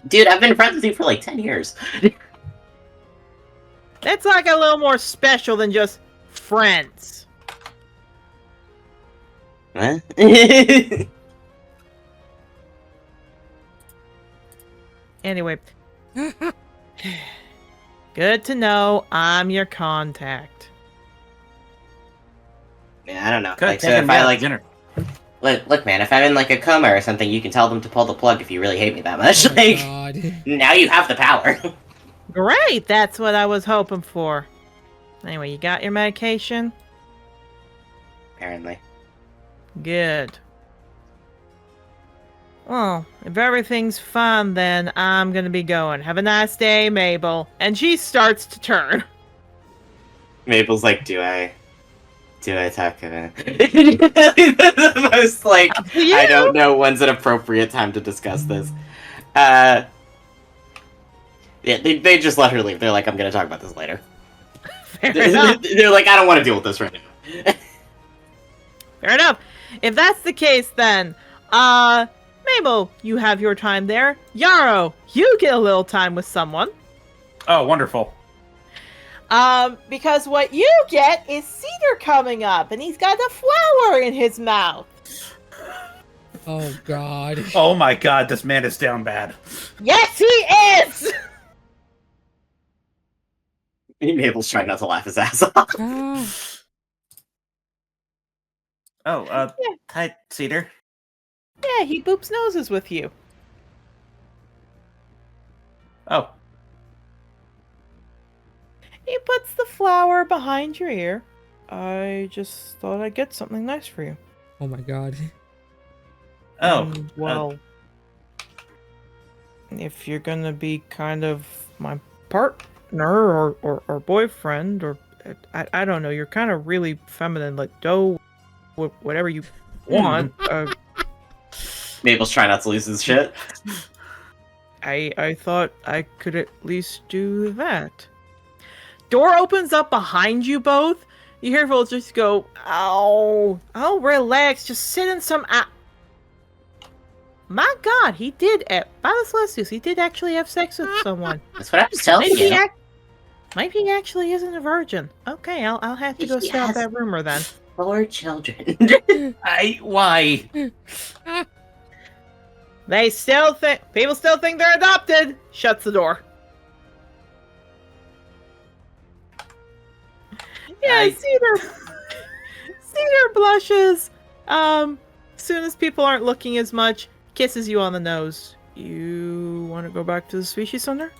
Speaker 5: Dude, I've been friends with you for like 10 years.
Speaker 1: That's like a little more special than just friends.
Speaker 5: Huh?
Speaker 1: Anyway. Good to know I'm your contact.
Speaker 5: Yeah, I don't know.
Speaker 4: Good.
Speaker 5: Like, so
Speaker 4: Taking
Speaker 5: if
Speaker 4: me
Speaker 5: I
Speaker 4: out
Speaker 5: like,
Speaker 4: to dinner.
Speaker 5: look, man, if I'm in like a coma or something, you can tell them to pull the plug if you really hate me that much.
Speaker 2: Oh my
Speaker 5: Like,
Speaker 2: god.
Speaker 5: now you have the power.
Speaker 1: Great, that's what I was hoping for. Anyway, you got your medication?
Speaker 5: Apparently.
Speaker 1: Good. Well, if everything's fine, then I'm gonna be going. Have a nice day, Mabel. And she starts to turn.
Speaker 5: Mabel's like, do I talk about the most like
Speaker 1: Up to you.
Speaker 5: I don't know when's an appropriate time to discuss this. Yeah, they just let her leave. They're like, I'm gonna talk about this later.
Speaker 1: Fair enough.
Speaker 5: They're like, I don't want to deal with this right now.
Speaker 1: Fair enough. If that's the case, then, Mabel, you have your time there. Yarrow, you get a little time with someone.
Speaker 4: Oh, wonderful.
Speaker 1: Because what you get is Cedar coming up, and he's got a flower in his mouth.
Speaker 2: Oh god.
Speaker 4: Oh my god, this man is down bad.
Speaker 1: Yes, he is!
Speaker 5: Mabel's trying not to laugh his ass off.
Speaker 2: Ah.
Speaker 4: Oh,
Speaker 1: Yeah.
Speaker 4: hi, Cedar.
Speaker 1: Yeah, he boops noses with you.
Speaker 4: Oh,
Speaker 1: He puts the flower behind your ear. I just thought I'd get something nice for you.
Speaker 2: Oh my god.
Speaker 4: oh,
Speaker 1: Well, if you're gonna be kind of my partner or boyfriend, or I don't know, you're kind of really feminine, like whatever you want.
Speaker 5: Mabel's trying not to lose his shit.
Speaker 1: I thought I could at least do that. Door opens up behind you both. You hear Vultures go, "Ow, oh, relax, just sit in some." My God, he did. By the Celestials, he did actually have sex with someone.
Speaker 5: That's what I was telling
Speaker 1: Maybe
Speaker 5: you.
Speaker 1: maybe he actually isn't a virgin. Okay, I'll have to go
Speaker 5: He
Speaker 1: stop
Speaker 5: has-
Speaker 1: that rumor then.
Speaker 5: 4 children.
Speaker 4: why?
Speaker 1: They still think people still think they're adopted. Shuts the door. Yeah, Cedar blushes. Soon as people aren't looking as much, kisses you on the nose. You want to go back to the Species Center?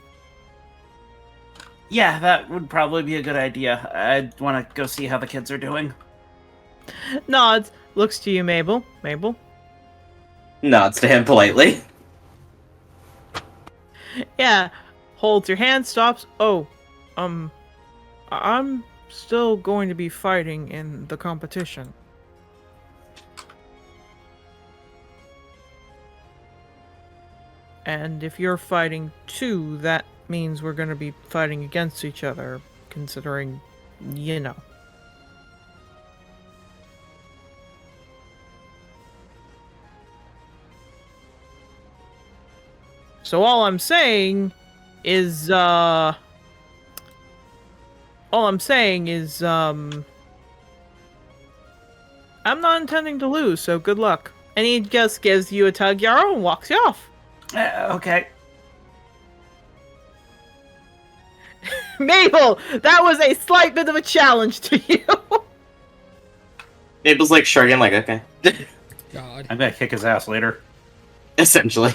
Speaker 4: Yeah, that would probably be a good idea. I'd want to go see how the kids are doing.
Speaker 1: Nods. Looks to you, Mabel. Mabel.
Speaker 5: Nods to him politely.
Speaker 1: Yeah. Holds your hand. Stops. Oh, I'm still going to be fighting in the competition. And if you're fighting too, that means we're going to be fighting against each other, considering, you know. So all I'm saying is, I'm not intending to lose, so good luck. And he just gives you a tug, Yarrow, and walks you off.
Speaker 4: Okay.
Speaker 1: Mabel, that was a slight bit of a challenge to you.
Speaker 5: Mabel's like shrugging, like, okay.
Speaker 2: God.
Speaker 4: I'm gonna kick his ass later.
Speaker 5: Essentially.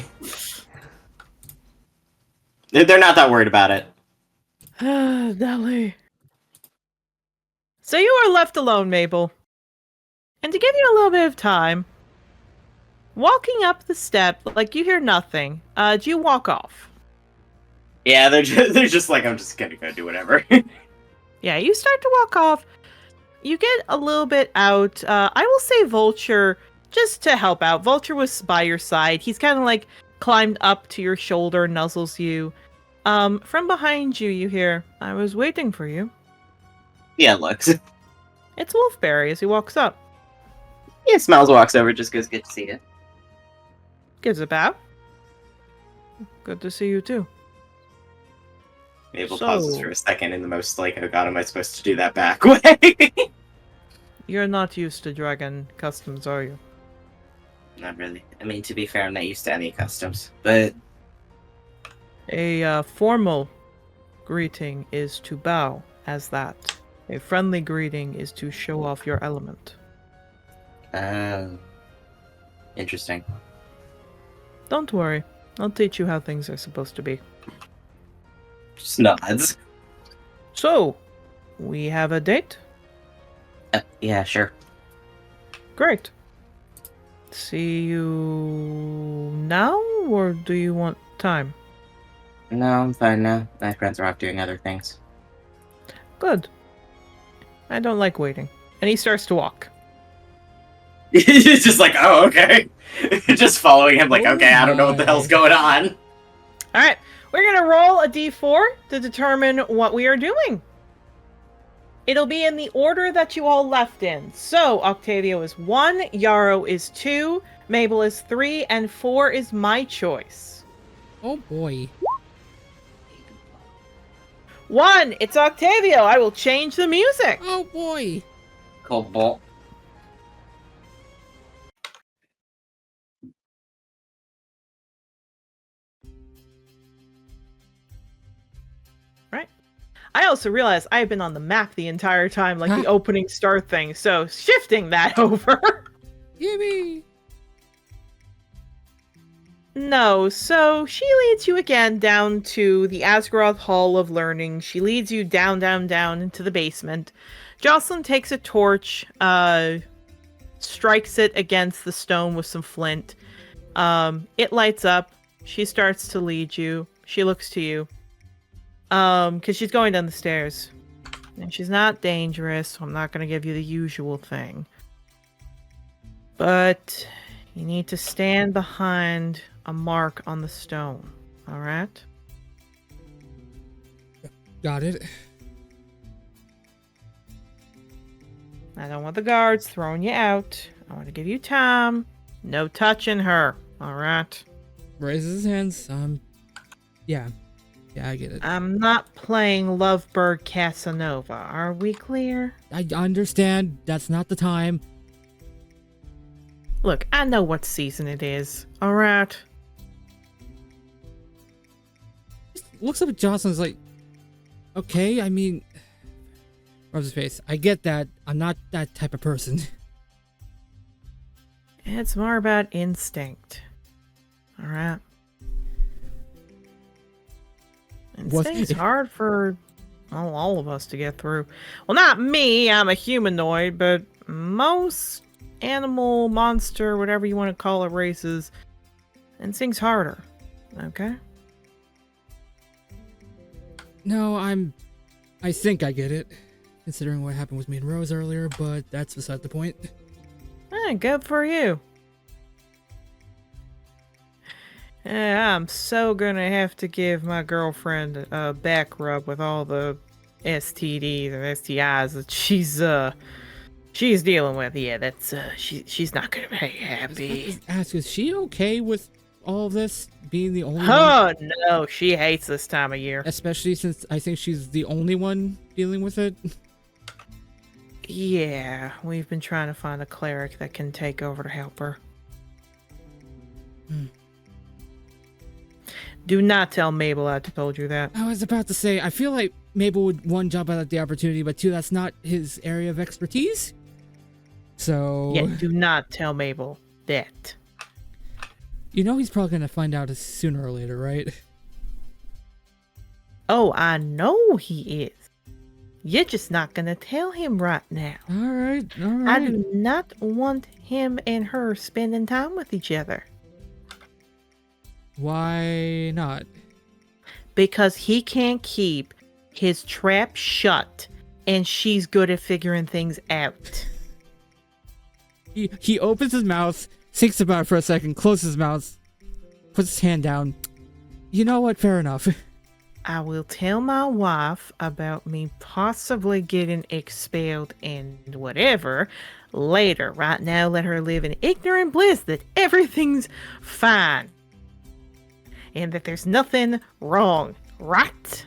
Speaker 5: They're not that worried about it.
Speaker 1: Nelly. So you are left alone, Mabel. And to give you a little bit of time, walking up the step, like you hear nothing, do you walk off?
Speaker 5: Yeah, they're just like, I'm just gonna go do whatever.
Speaker 1: Yeah, you start to walk off. You get a little bit out. I will say Vulture, just to help out. Vulture was by your side. He's kind of like climbed up to your shoulder, nuzzles you. From behind you, you hear, I was waiting for you.
Speaker 5: Yeah, looks.
Speaker 1: It's Wolfberry as he walks up.
Speaker 5: Yeah, smiles, walks over, just goes, good to see you.
Speaker 1: Gives a bow. Good to see you too.
Speaker 5: Mabel
Speaker 1: So-
Speaker 5: pauses for a second in the most like, oh god, am I supposed to do that back way?
Speaker 1: You're not used to dragon customs, are you?
Speaker 5: Not really. I mean, to be fair, I'm not used to any customs. But
Speaker 1: A formal greeting is to bow as that. A friendly greeting is to show off your element.
Speaker 5: Interesting.
Speaker 1: Don't worry. I'll teach you how things are supposed to be.
Speaker 5: Just nods.
Speaker 1: So, we have a date?
Speaker 5: Yeah, sure.
Speaker 1: Great. See you now, or do you want time?
Speaker 5: No, I'm fine now. My friends are off doing other things.
Speaker 1: Good. I don't like waiting. And he starts to walk.
Speaker 5: He's just like, oh, okay. Just following him like,
Speaker 2: Oh
Speaker 5: okay, I don't know what the
Speaker 2: my.
Speaker 5: hell's going on.
Speaker 1: Alright, we're gonna roll a d4 to determine what we are doing. It'll be in the order that you all left in. So, Octavio is 1, Yarrow is 2, Mabel is 3, and 4 is my choice.
Speaker 2: Oh boy.
Speaker 1: 1, it's Octavio. I will change the music.
Speaker 2: Oh boy.
Speaker 5: Cobalt.
Speaker 1: I also realized I've been on the map the entire time, like the opening start thing, so shifting that over.
Speaker 2: Yippee.
Speaker 1: No, so she leads you again down to the Asgaroth Hall of Learning. She leads you down, down, down into the basement. Jocelyn takes a torch, strikes it against the stone with some flint. It lights up. She starts to lead you. She looks to you. Because she's going down the stairs. And she's not dangerous, so I'm not going to give you the usual thing. But you need to stand behind a mark on the stone. Alright?
Speaker 2: Got it.
Speaker 1: I don't want the guards throwing you out. I want to give you time. No touching her. Alright?
Speaker 2: Raises his hands. Yeah. Yeah, I get it.
Speaker 1: I'm not playing Lovebird Casanova. Are we clear?
Speaker 2: I understand. That's not the time.
Speaker 1: Look, I know what season it is. Alright?
Speaker 2: Looks up at Jocelyn's like, okay, I mean, rubs his face. I get that. I'm not that type of person.
Speaker 1: It's more about instinct. Alright? Instinct's hard for all of us to get through. Well, not me. I'm a humanoid, but most animal, monster, whatever you want to call it, races, instinct's harder. Okay?
Speaker 2: No, I think I get it, considering what happened with me and Rose earlier, but that's beside the point.
Speaker 1: Good for you. I'm so gonna have to give my girlfriend a back rub with all the STDs and STIs that she's dealing with. Yeah, that's she's not gonna be happy.
Speaker 2: Ask, is she okay with all this being the only one?
Speaker 1: Oh no, she hates this time of year.
Speaker 2: Especially since I think she's the only one dealing with it.
Speaker 1: Yeah, we've been trying to find a cleric that can take over to help her. Do not tell Mabel I told you that.
Speaker 2: I was about to say, I feel like Mabel would, one, jump at the opportunity, but two, that's not his area of expertise. So...
Speaker 1: Yeah, do not tell Mabel that.
Speaker 2: You know he's probably going to find out sooner or later, right?
Speaker 1: Oh, I know he is. You're just not going to tell him right now.
Speaker 2: Alright.
Speaker 1: I do not want him and her spending time with each other.
Speaker 2: Why not?
Speaker 1: Because he can't keep his trap shut, and she's good at figuring things out.
Speaker 2: He opens his mouth, thinks about it for a second, closes his mouth, puts his hand down. You know what? Fair enough.
Speaker 1: I will tell my wife about me possibly getting expelled and whatever later. Right now, let her live in ignorant bliss that everything's fine. And that there's nothing wrong, right?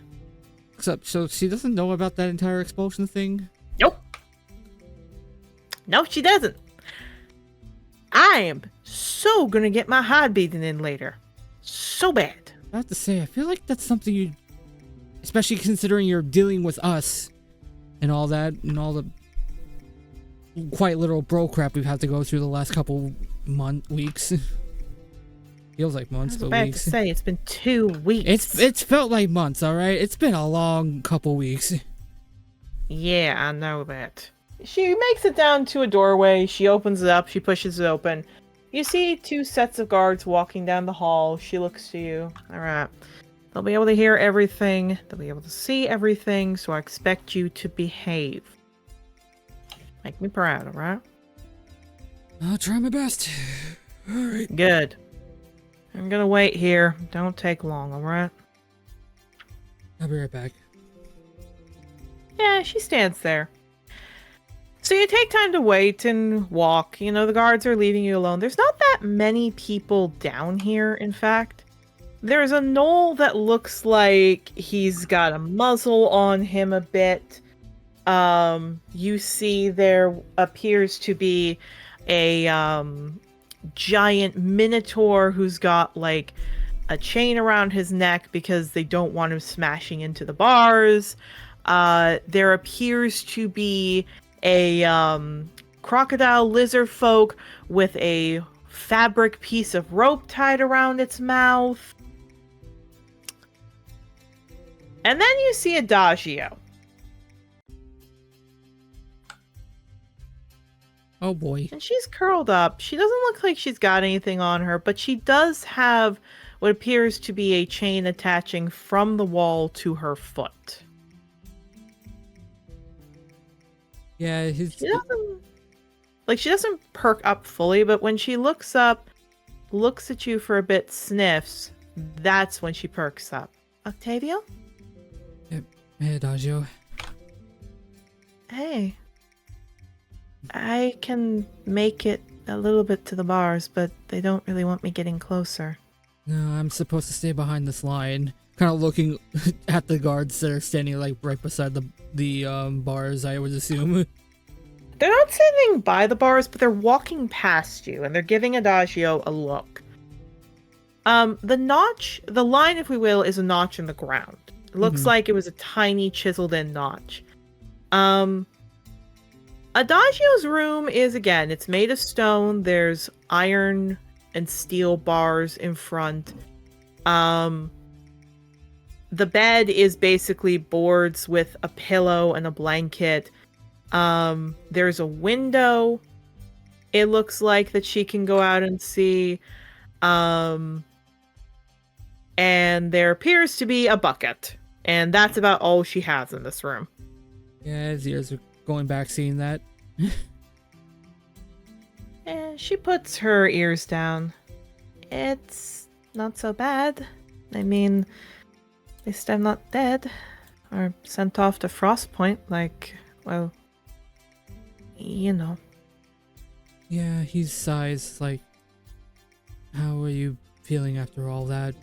Speaker 2: So she doesn't know about that entire expulsion thing?
Speaker 1: Nope. No, she doesn't. I am so gonna get my hide beaten in later. So bad.
Speaker 2: I have to say, I feel like that's something you... especially considering you're dealing with us and all that, and all the quite literal bro crap we've had to go through the last couple weeks. Feels like months,
Speaker 1: I was
Speaker 2: but
Speaker 1: about
Speaker 2: weeks.
Speaker 1: to say, it's been 2 weeks.
Speaker 2: It's felt like months, alright? It's been a long couple weeks.
Speaker 1: Yeah, I know that. She makes it down to a doorway. She opens it up. She pushes it open. You see 2 sets of guards walking down the hall. She looks to you. Alright. They'll be able to hear everything. They'll be able to see everything, so I expect you to behave. Make me proud, alright?
Speaker 2: I'll try my best. Alright.
Speaker 1: Good. I'm gonna wait here. Don't take long, alright?
Speaker 2: I'll be right back.
Speaker 1: Yeah, she stands there. So you take time to wait and walk. You know, the guards are leaving you alone. There's not that many people down here, in fact. There's a knoll that looks like he's got a muzzle on him a bit. You see there appears to be a giant minotaur who's got like a chain around his neck because they don't want him smashing into the bars. There appears to be a crocodile lizard folk with a fabric piece of rope tied around its mouth. And then you see Adagio.
Speaker 2: Oh boy.
Speaker 1: And she's curled up. She doesn't look like she's got anything on her, but she does have what appears to be a chain attaching from the wall to her foot.
Speaker 2: Yeah,
Speaker 1: She doesn't perk up fully, but when she looks up, looks at you for a bit, sniffs, that's when she perks up. Octavio?
Speaker 2: Hey, Adagio.
Speaker 1: Hey. I can make it a little bit to the bars, but they don't really want me getting closer.
Speaker 2: No, I'm supposed to stay behind this line. Kind of looking at the guards that are standing like right beside the bars, I would assume.
Speaker 1: They're not standing by the bars, but they're walking past you, and they're giving Adagio a look. The line, if we will, is a notch in the ground. It looks like it was a tiny chiseled-in notch. Adagio's room is, again, it's made of stone. There's iron and steel bars in front. The bed is basically boards with a pillow and a blanket. There's a window. It looks like that she can go out and see. And there appears to be a bucket. And that's about all she has in this room.
Speaker 2: Yeah, his ears are going back seeing that.
Speaker 1: And she puts her ears down. It's not so bad. I mean, at least I'm not dead. Or sent off to Frostpoint, like, well, you know.
Speaker 2: Yeah, he sighs like, how are you feeling after all that?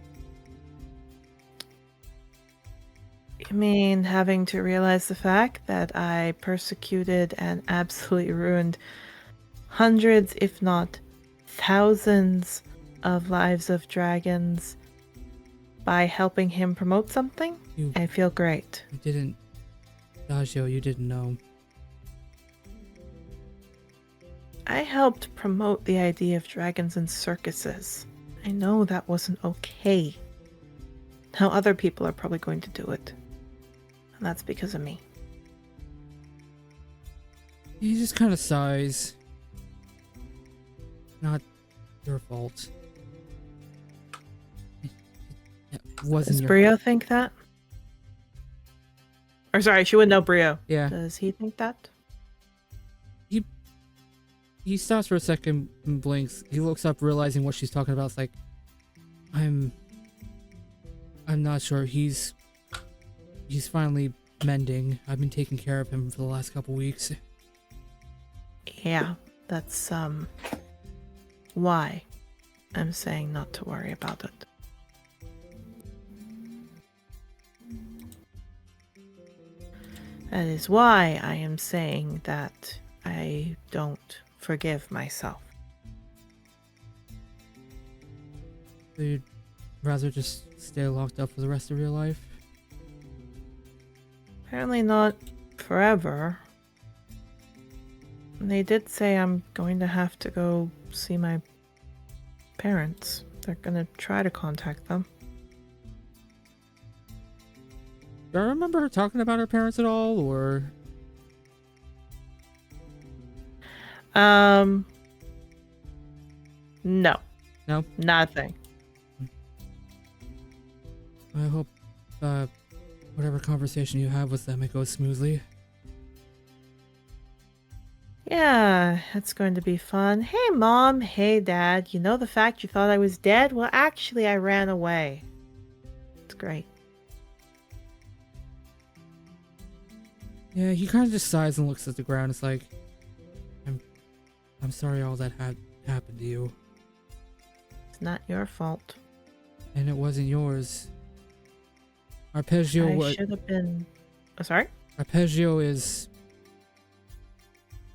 Speaker 1: I mean, having to realize the fact that I persecuted and absolutely ruined hundreds, if not thousands, of lives of dragons by helping him promote something, I feel great.
Speaker 2: You didn't... Adagio, you didn't know.
Speaker 1: I helped promote the idea of dragons in circuses. I know that wasn't okay. Now other people are probably going to do it. And that's because of me.
Speaker 2: He just kind of sighs. Not your fault. It wasn't
Speaker 1: Does
Speaker 2: your
Speaker 1: Brio think that? Or sorry, she would know Brio.
Speaker 2: Yeah.
Speaker 1: Does he think that?
Speaker 2: He stops for a second and blinks. He looks up, realizing what she's talking about. It's like, I'm not sure. He's finally mending. I've been taking care of him for the last couple weeks.
Speaker 1: Yeah, that's why I'm saying not to worry about it. That is why I am saying that I don't forgive myself.
Speaker 2: So you'd rather just stay locked up for the rest of your life?
Speaker 1: Apparently not forever. They did say I'm going to have to go see my parents. They're gonna try to contact them.
Speaker 2: Do I remember her talking about her parents at all, or?
Speaker 1: No.
Speaker 2: No?
Speaker 1: Nothing.
Speaker 2: I hope, whatever conversation you have with them, it goes smoothly.
Speaker 1: Yeah, it's going to be fun. Hey, Mom. Hey, Dad. You know the fact you thought I was dead? Well, actually, I ran away. It's great.
Speaker 2: Yeah, he kind of just sighs and looks at the ground. It's like, I'm sorry all that happened to you.
Speaker 1: It's not your fault.
Speaker 2: And it wasn't yours. Arpeggio
Speaker 1: I should have been... Oh, sorry?
Speaker 2: Arpeggio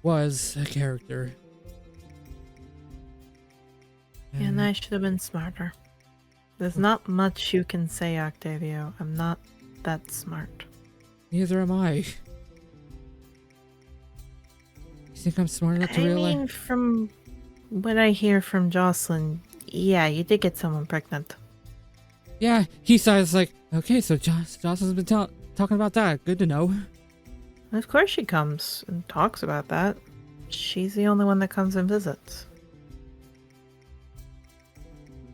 Speaker 2: was a character.
Speaker 1: And I should have been smarter. There's not much you can say, Octavio. I'm not that smart.
Speaker 2: Neither am I. You think I'm smart enough to realize?
Speaker 1: I mean, from what I hear from Jocelyn, yeah, you did get someone pregnant.
Speaker 2: Yeah, he sighs like, okay, so Jocelyn's been talking about that. Good to know.
Speaker 1: Of course she comes and talks about that. She's the only one that comes and visits.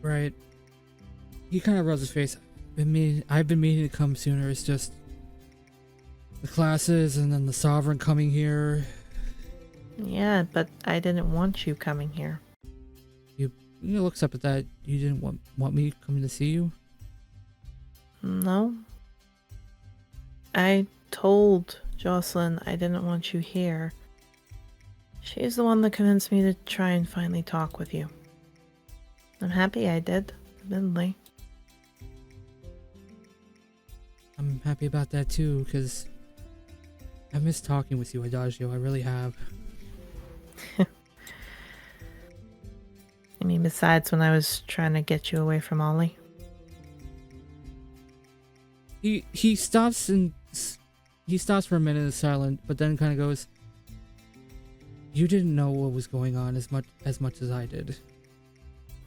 Speaker 2: Right. He kind of rubs his face. I've been meaning to come sooner. It's just the classes and then the Sovereign coming here.
Speaker 1: Yeah, but I didn't want you coming here.
Speaker 2: He looks up at that. You didn't want me coming to see you?
Speaker 1: No. I told Jocelyn I didn't want you here. She's the one that convinced me to try and finally talk with you. I'm happy I did, admittedly.
Speaker 2: I'm happy about that too, because I miss talking with you, Adagio. I really have.
Speaker 1: I mean, besides when I was trying to get you away from Ollie.
Speaker 2: He stops for a minute and is silent, but then kind of goes, "You didn't know what was going on as much as I did."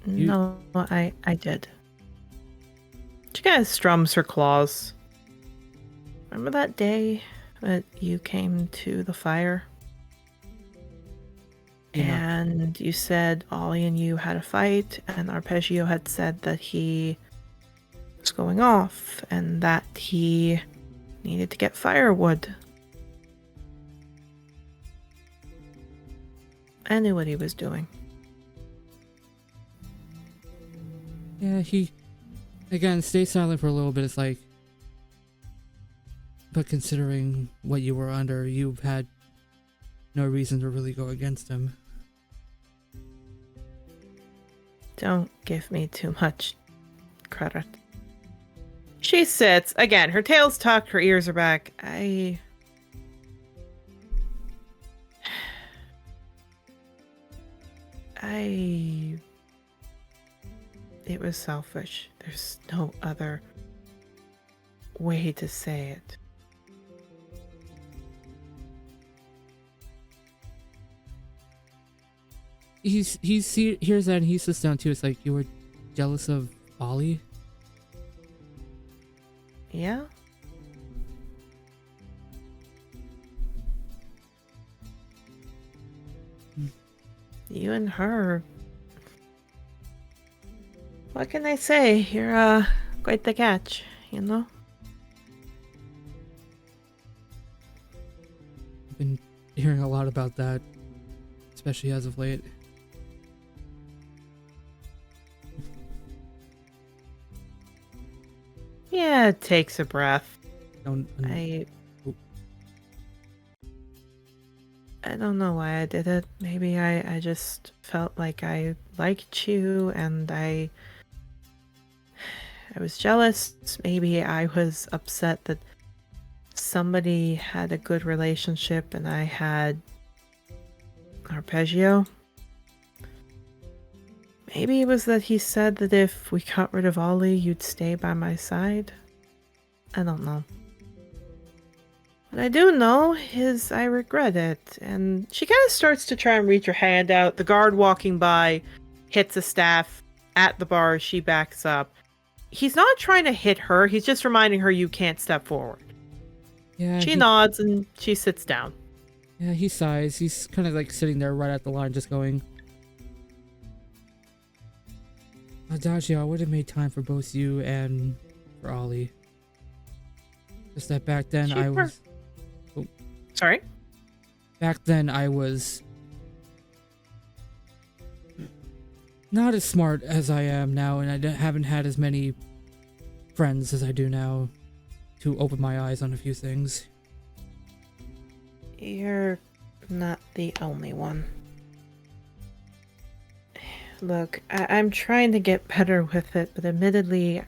Speaker 1: No, I did. She kind of strums her claws. Remember that day that you came to the fire?
Speaker 2: Yeah.
Speaker 1: And you said Ollie and you had a fight, and Arpeggio had said that he was going off, and that he needed to get firewood. I knew what he was doing.
Speaker 2: Yeah, he again stays silent for a little bit. It's like, but considering what you were under, you've had no reason to really go against him.
Speaker 1: Don't give me too much credit. She sits. Again, her tail's tucked, her ears are back. It was selfish. There's no other way to say it.
Speaker 2: He hears that and he sits down too. It's like, you were jealous of Ollie?
Speaker 1: Yeah? You and her. What can I say? You're quite the catch, you know?
Speaker 2: I've been hearing a lot about that, especially as of late.
Speaker 1: Yeah, it takes a breath.
Speaker 2: Oop.
Speaker 1: I don't know why I did it. Maybe I just felt like I liked you and I was jealous. Maybe I was upset that somebody had a good relationship and I had Arpeggio. Maybe it was that he said that if we got rid of Ollie, you'd stay by my side. I don't know. What I do know is I regret it. And she kind of starts to try and reach her hand out. The guard walking by hits a staff at the bar as she backs up. He's not trying to hit her. He's just reminding her you can't step forward.
Speaker 2: Yeah.
Speaker 1: She nods and she sits down.
Speaker 2: Yeah, he sighs. He's kind of like sitting there right at the line, just going, Adagio, I would have made time for both you and for Ollie. Just that back then I was...
Speaker 1: Sorry?
Speaker 2: Back then I was... not as smart as I am now, and I haven't had as many friends as I do now to open my eyes on a few things.
Speaker 1: You're not the only one. Look, I'm trying to get better with it, but admittedly,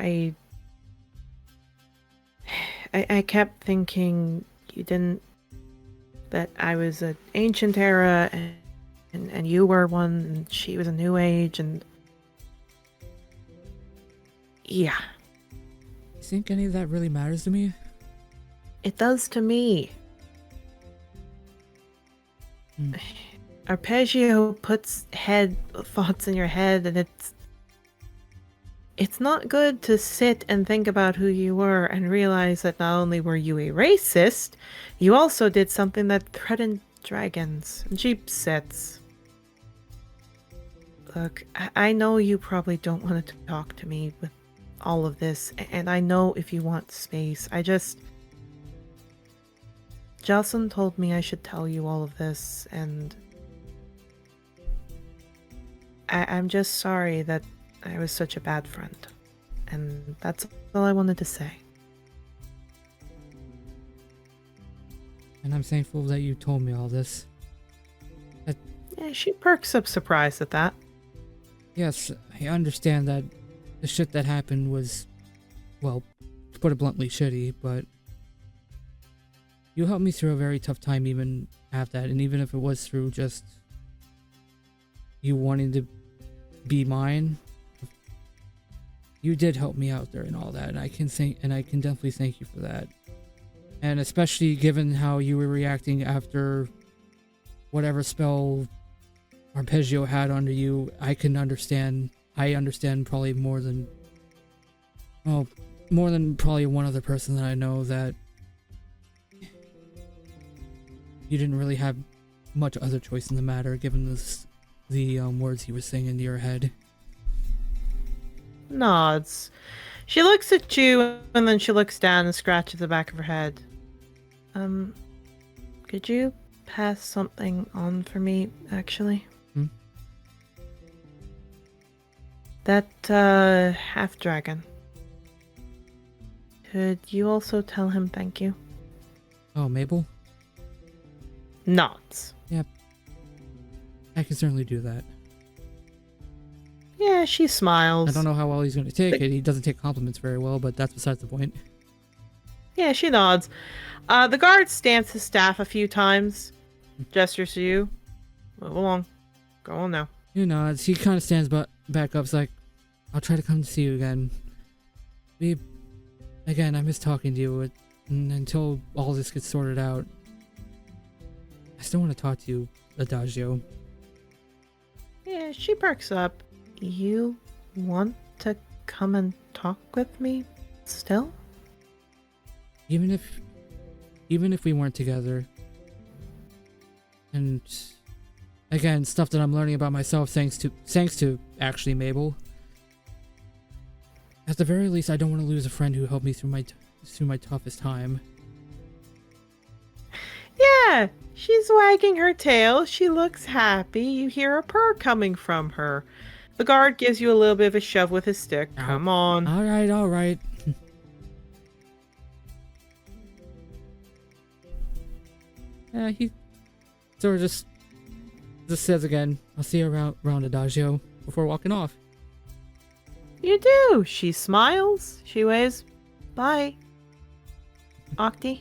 Speaker 1: I kept thinking you didn't... that I was an ancient era, and you were one, and she was a new age, and... yeah.
Speaker 2: You think any of that really matters to me?
Speaker 1: It does to me.
Speaker 2: Hmm.
Speaker 1: Arpeggio puts thoughts in your head, and it's not good to sit and think about who you were and realize that not only were you a racist, you also did something that threatened dragons. And she sits. Look, I know you probably don't want to talk to me with all of this, and I know if you want space. Jocelyn told me I should tell you all of this, and I'm just sorry that I was such a bad friend. And that's all I wanted to say.
Speaker 2: And I'm thankful that you told me all this.
Speaker 1: Yeah, she perks up surprised at that.
Speaker 2: Yes, I understand that the shit that happened was, well, to put it bluntly, shitty, but you helped me through a very tough time even after that, and even if it was through just you wanting to be mine, you did help me out there and all that, and I can definitely thank you for that. And especially given how you were reacting after whatever spell Arpeggio had under you, I understand probably more than probably one other person that I know that you didn't really have much other choice in the matter, given the words he was saying into your head.
Speaker 1: Nods. She looks at you, and then she looks down and scratches the back of her head. Could you pass something on for me, actually?
Speaker 2: Hmm?
Speaker 1: That, half-dragon. Could you also tell him thank you?
Speaker 2: Oh, Mabel?
Speaker 1: Nods.
Speaker 2: Yep. I can certainly do that.
Speaker 1: Yeah, she smiles.
Speaker 2: I don't know how well he's going to take it. He doesn't take compliments very well, but that's besides the point.
Speaker 1: Yeah, she nods. The guard stamps his staff a few times. Gestures to you. Move along. Go on now.
Speaker 2: He nods. He kind of stands back up. It's like, I'll try to come to see you again. Again, I miss talking to you. And until all this gets sorted out, I still want to talk to you, Adagio.
Speaker 1: Yeah, she perks up. You want to come and talk with me still?
Speaker 2: Even if we weren't together. And again, stuff that I'm learning about myself thanks to actually Mabel. At the very least, I don't want to lose a friend who helped me through my toughest time.
Speaker 1: Yeah, she's wagging her tail. She looks happy. You hear a purr coming from her. The guard gives you a little bit of a shove with his stick. Come on.
Speaker 2: All right. Yeah, he sort of just says again, I'll see you around Adagio, before walking off.
Speaker 1: You do. She smiles. She waves. Bye. Octi.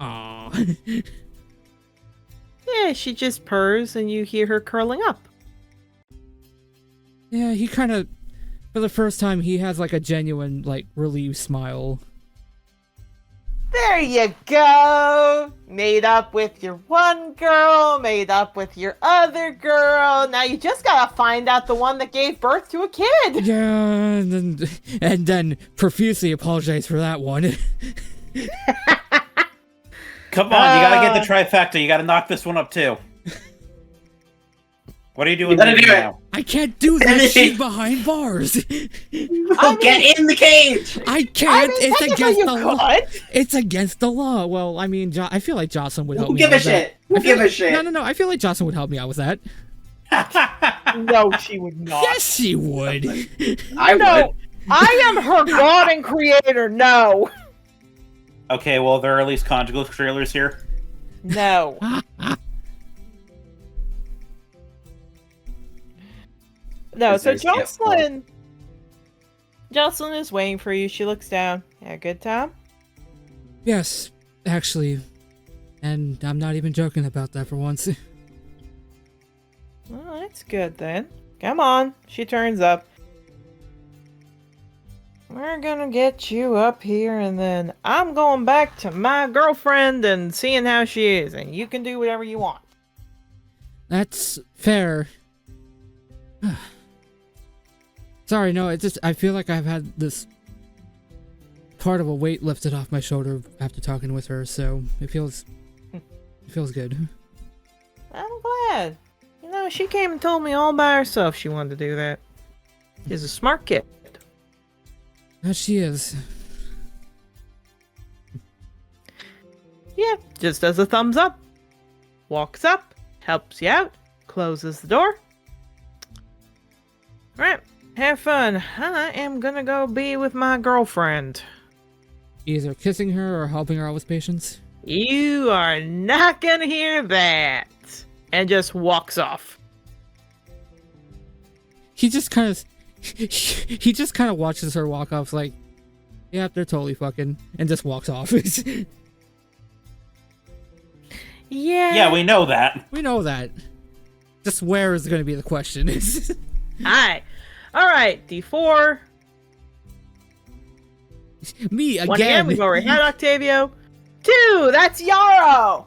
Speaker 2: Aww.
Speaker 1: Yeah, she just purrs and you hear her curling up.
Speaker 2: Yeah, he kind of, for the first time, he has like a genuine, like, relieved smile.
Speaker 1: There you go. Made up with your one girl, made up with your other girl. Now you just gotta find out the one that gave birth to a kid.
Speaker 2: Yeah, and then profusely apologize for that one.
Speaker 4: Come on, you gotta get the trifecta. You gotta knock this one up too. What are you doing?
Speaker 5: You gotta do
Speaker 4: now?
Speaker 2: I can't do that. She's behind bars.
Speaker 5: Get in the cage.
Speaker 2: I can't. It's against the law.
Speaker 1: Could.
Speaker 2: It's against the law. Well, I mean, I feel like Jocelyn would help
Speaker 5: Who
Speaker 2: me
Speaker 5: give
Speaker 2: out
Speaker 5: a
Speaker 2: with that.
Speaker 5: shit? Who give a shit?
Speaker 2: No. I feel like Jocelyn would help me out with that.
Speaker 1: No, she would not.
Speaker 2: Yes, she would.
Speaker 5: I
Speaker 1: No,
Speaker 5: would.
Speaker 1: I am her god and creator. No.
Speaker 4: Okay, well, there are at least conjugal trailers here.
Speaker 1: No. No, so Jocelyn is waiting for you. She looks down. Yeah, good time?
Speaker 2: Yes, actually. And I'm not even joking about that for once.
Speaker 1: Well, that's good then. Come on. She turns up. We're gonna get you up here, and then I'm going back to my girlfriend and seeing how she is, and you can do whatever you want.
Speaker 2: That's fair. Sorry, no, it's just, I feel like I've had this part of a weight lifted off my shoulder after talking with her, so it feels good.
Speaker 1: I'm glad. You know, she came and told me all by herself she wanted to do that. She's a smart kid.
Speaker 2: That she is.
Speaker 1: Yeah, just does a thumbs up. Walks up, helps you out, closes the door. Alright, have fun. I am gonna go be with my girlfriend.
Speaker 2: Either kissing her or helping her out with patients.
Speaker 1: You are not gonna hear that. And just walks off.
Speaker 2: He just kind of watches her walk off like, yeah, they're totally fucking, and just walks off.
Speaker 1: Yeah,
Speaker 4: we know that.
Speaker 2: We know that. Just where is going to be the question.
Speaker 1: Alright, D4.
Speaker 2: Me again.
Speaker 1: One again, we've already had Octavio. 2, that's Yarrow!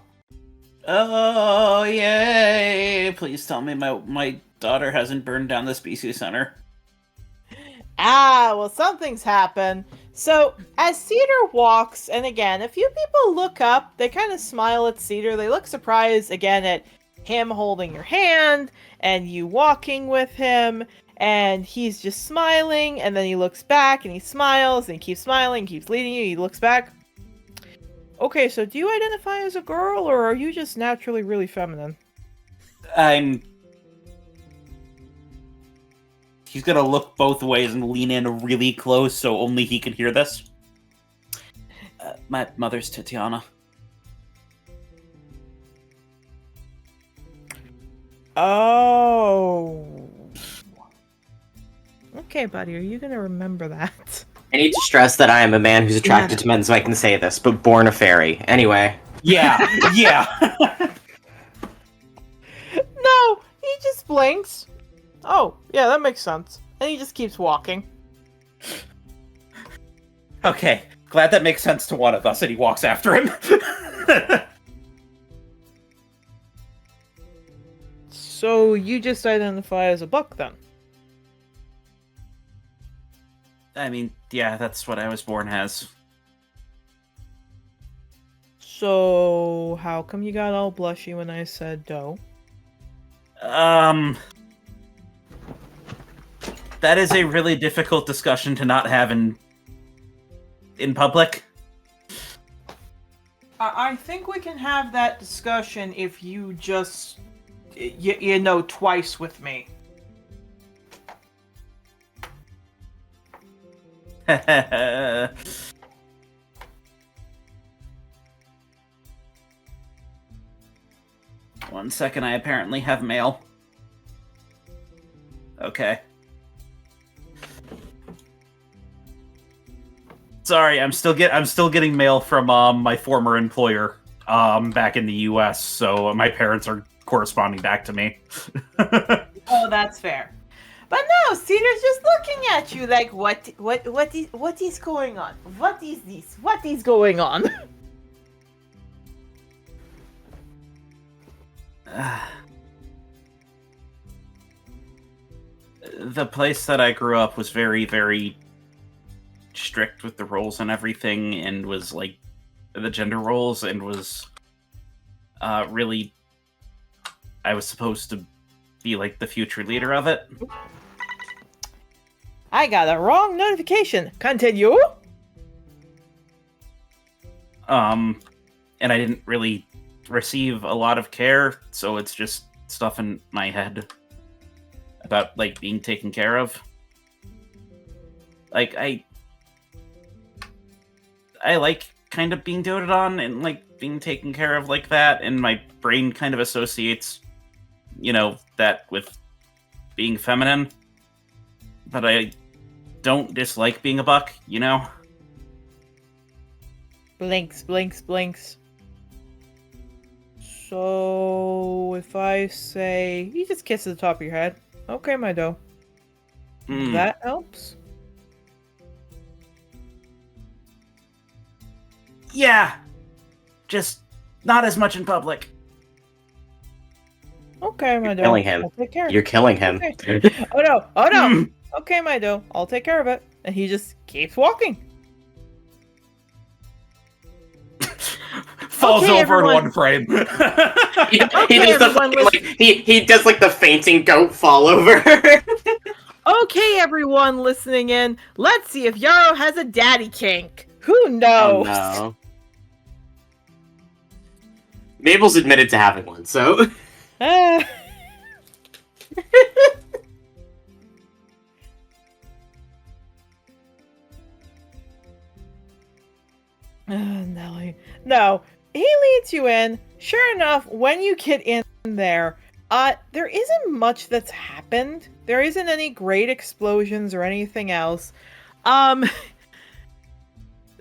Speaker 4: Oh, yay! Please tell me my daughter hasn't burned down the species center.
Speaker 1: Ah, well, something's happened. So, as Cedar walks, and again, a few people look up, they kind of smile at Cedar, they look surprised again at him holding your hand, and you walking with him, and he's just smiling, and then he looks back, and he smiles, and he keeps smiling, keeps leading you, he looks back. Okay, so do you identify as a girl, or are you just naturally really feminine?
Speaker 4: He's gonna look both ways and lean in really close so only he can hear this. My mother's Tatiana.
Speaker 1: Oh. Okay, buddy, are you gonna remember that?
Speaker 5: I need to stress that I am a man who's attracted to men, so I can say this, but born a fairy. Anyway.
Speaker 4: Yeah, yeah.
Speaker 1: No, he just blinks. Oh, yeah, that makes sense. And he just keeps walking.
Speaker 4: Okay, glad that makes sense to one of us, and he walks after him.
Speaker 1: So you just identify as a buck then?
Speaker 4: I mean, yeah, that's what I was born as.
Speaker 1: So how come you got all blushy when I said doe?
Speaker 4: That is a really difficult discussion to not have in public.
Speaker 1: I think we can have that discussion if you just, you know, twice with me.
Speaker 4: One second, I apparently have mail. Okay. Sorry, I'm still getting mail from my former employer back in the U.S. So my parents are corresponding back to me.
Speaker 1: Oh, that's fair. But no, Cedar's just looking at you like, what is going on? What is this? What is going on?
Speaker 4: The place that I grew up was very, very strict with the roles and everything, and was like the gender roles, and was really. I was supposed to be like the future leader of it.
Speaker 1: I got a wrong notification. Continue.
Speaker 4: And I didn't really receive a lot of care, so it's just stuff in my head about like being taken care of. Like I like kind of being doted on and like being taken care of like that, and my brain kind of associates, that with being feminine. But I don't dislike being a buck,
Speaker 1: Blinks, blinks, blinks. So, if I say... You just kiss the top of your head. Okay, my doe. That helps?
Speaker 4: Yeah! Just not as much in public.
Speaker 1: Okay, my doe.
Speaker 5: Killing him.
Speaker 1: I'll take care.
Speaker 5: You're killing him.
Speaker 1: Okay. Oh no! Oh no! Okay, my doe. I'll take care of it. And he just keeps walking.
Speaker 4: Falls
Speaker 1: Okay,
Speaker 4: over
Speaker 1: everyone.
Speaker 4: in one frame.
Speaker 5: he
Speaker 1: Okay,
Speaker 5: does the
Speaker 1: everyone,
Speaker 5: fucking, he does like the fainting goat fall over.
Speaker 1: Okay, everyone listening in, let's see if Yarrow has a daddy kink. Who
Speaker 5: Oh
Speaker 1: knows?
Speaker 5: no. Mabel's admitted to having one, so.
Speaker 1: Ah. Nelly. No, he leads you in. Sure enough, when you get in there, there isn't much that's happened. There isn't any great explosions or anything else.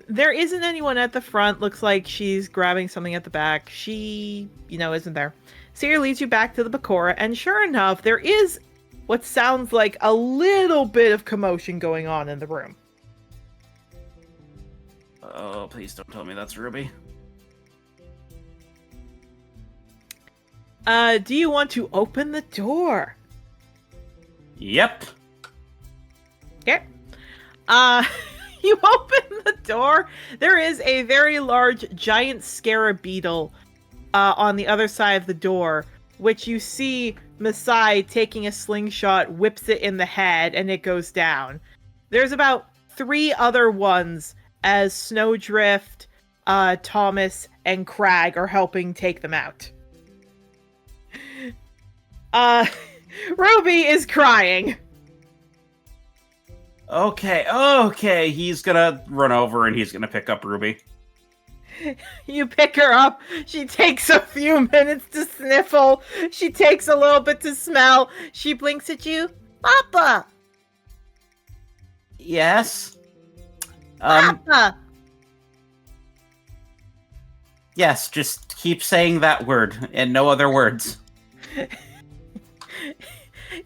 Speaker 1: There isn't anyone at the front. Looks like she's grabbing something at the back. She, isn't there. Seer leads you back to the Bakura, and sure enough, there is what sounds like a little bit of commotion going on in the room.
Speaker 4: Oh, please don't tell me that's Ruby.
Speaker 1: Do you want to open the door?
Speaker 4: Yep.
Speaker 1: Okay. You open the door. There is a very large giant scarab beetle on the other side of the door, which you see Masai taking a slingshot, whips it in the head, and it goes down. There's about 3 other ones as Snowdrift, Thomas, and Crag are helping take them out. Ruby is crying.
Speaker 4: Okay, he's gonna run over and he's gonna pick up Ruby.
Speaker 1: You pick her up. She takes a few minutes to sniffle. She takes a little bit to smell. She blinks at you. Papa!
Speaker 4: Yes?
Speaker 1: Papa!
Speaker 4: Yes, just keep saying that word and no other words.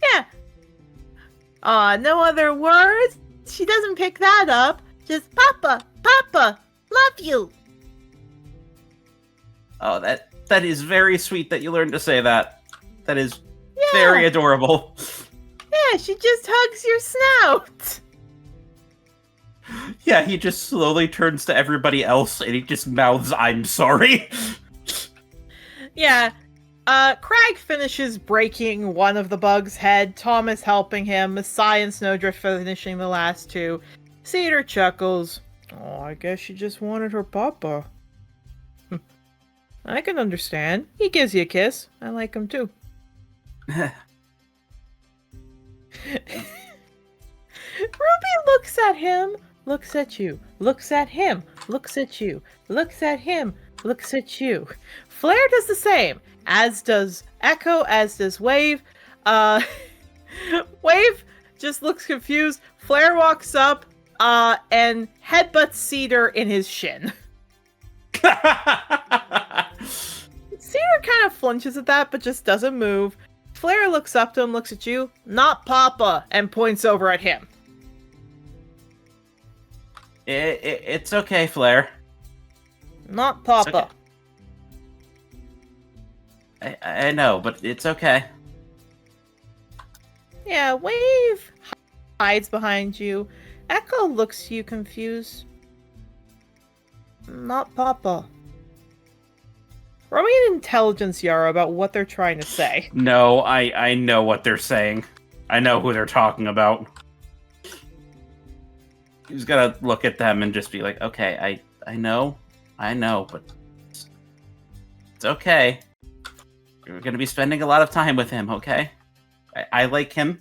Speaker 1: Yeah. No other words? She doesn't pick that up. Just Papa, Papa, love you.
Speaker 4: Oh, that is very sweet that you learned to say that. That is
Speaker 1: Yeah.
Speaker 4: very adorable.
Speaker 1: Yeah, she just hugs your snout.
Speaker 4: Yeah, he just slowly turns to everybody else and he just mouths, "I'm sorry."
Speaker 1: Yeah. Crag finishes breaking one of the bug's head. Thomas helping him. Masai and Snowdrift finishing the last 2. Cedar chuckles. Oh, I guess she just wanted her papa. I can understand. He gives you a kiss. I like him too. Ruby looks at him, looks at you, looks at him, looks at you, looks at him, looks at you. Flare does the same, as does Echo, as does Wave. Wave just looks confused. Flare walks up and headbutts Cedar in his shin. Cedar kind of flinches at that, but just doesn't move. Flare looks up to him, looks at you, not Papa, and points over at him.
Speaker 4: It's okay, Flare.
Speaker 1: Not Papa.
Speaker 4: I know, but it's okay.
Speaker 1: Yeah, Wave hides behind you. Echo looks to you confused. Not Papa. Roll me an intelligence, Yara, about what they're trying to say.
Speaker 4: No, I know what they're saying. I know who they're talking about. He's gotta look at them and just be like, okay, I know, but it's okay. You're gonna be spending a lot of time with him, okay? I like him.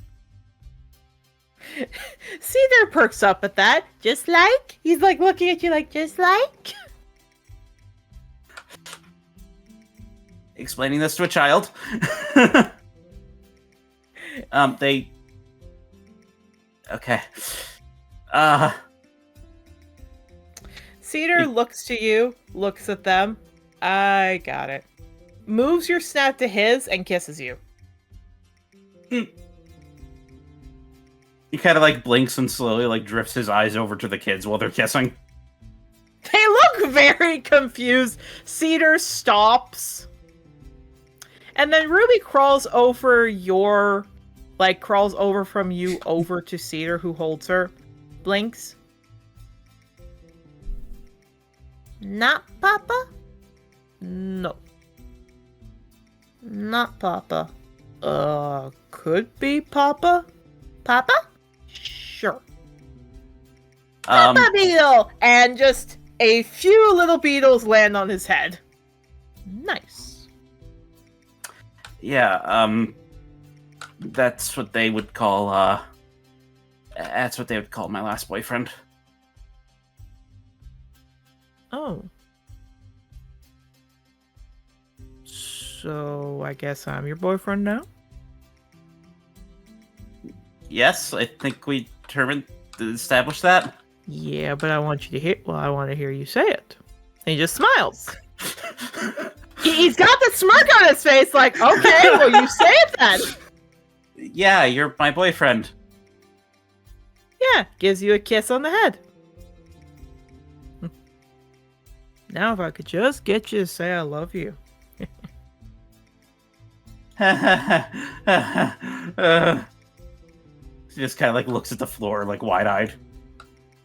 Speaker 1: Cedar perks up at that. Just like? He's like looking at you like, just like?
Speaker 4: Explaining this to a child. They... Okay.
Speaker 1: Cedar looks to you, looks at them. I got it. Moves your snout to his and kisses you.
Speaker 4: He kind of like blinks and slowly like drifts his eyes over to the kids while they're kissing.
Speaker 1: They look very confused. Cedar stops. And then Ruby crawls over crawls over from you over to Cedar, who holds her. Blinks. Not Papa? No. Not Papa. Could be Papa? Papa? Sure. Papa Beetle! And just a few little beetles land on his head. Nice.
Speaker 4: Yeah, that's what they would call my last boyfriend.
Speaker 1: Oh. So, I guess I'm your boyfriend now?
Speaker 4: Yes, I think we established that.
Speaker 1: Yeah, but I want you to I want to hear you say it. And he just smiles. He's got the smirk on his face like, okay, well, you say it then.
Speaker 4: Yeah, you're my boyfriend.
Speaker 1: Yeah, gives you a kiss on the head. Now if I could just get you to say I love you.
Speaker 4: He just kind of like looks at the floor like wide-eyed.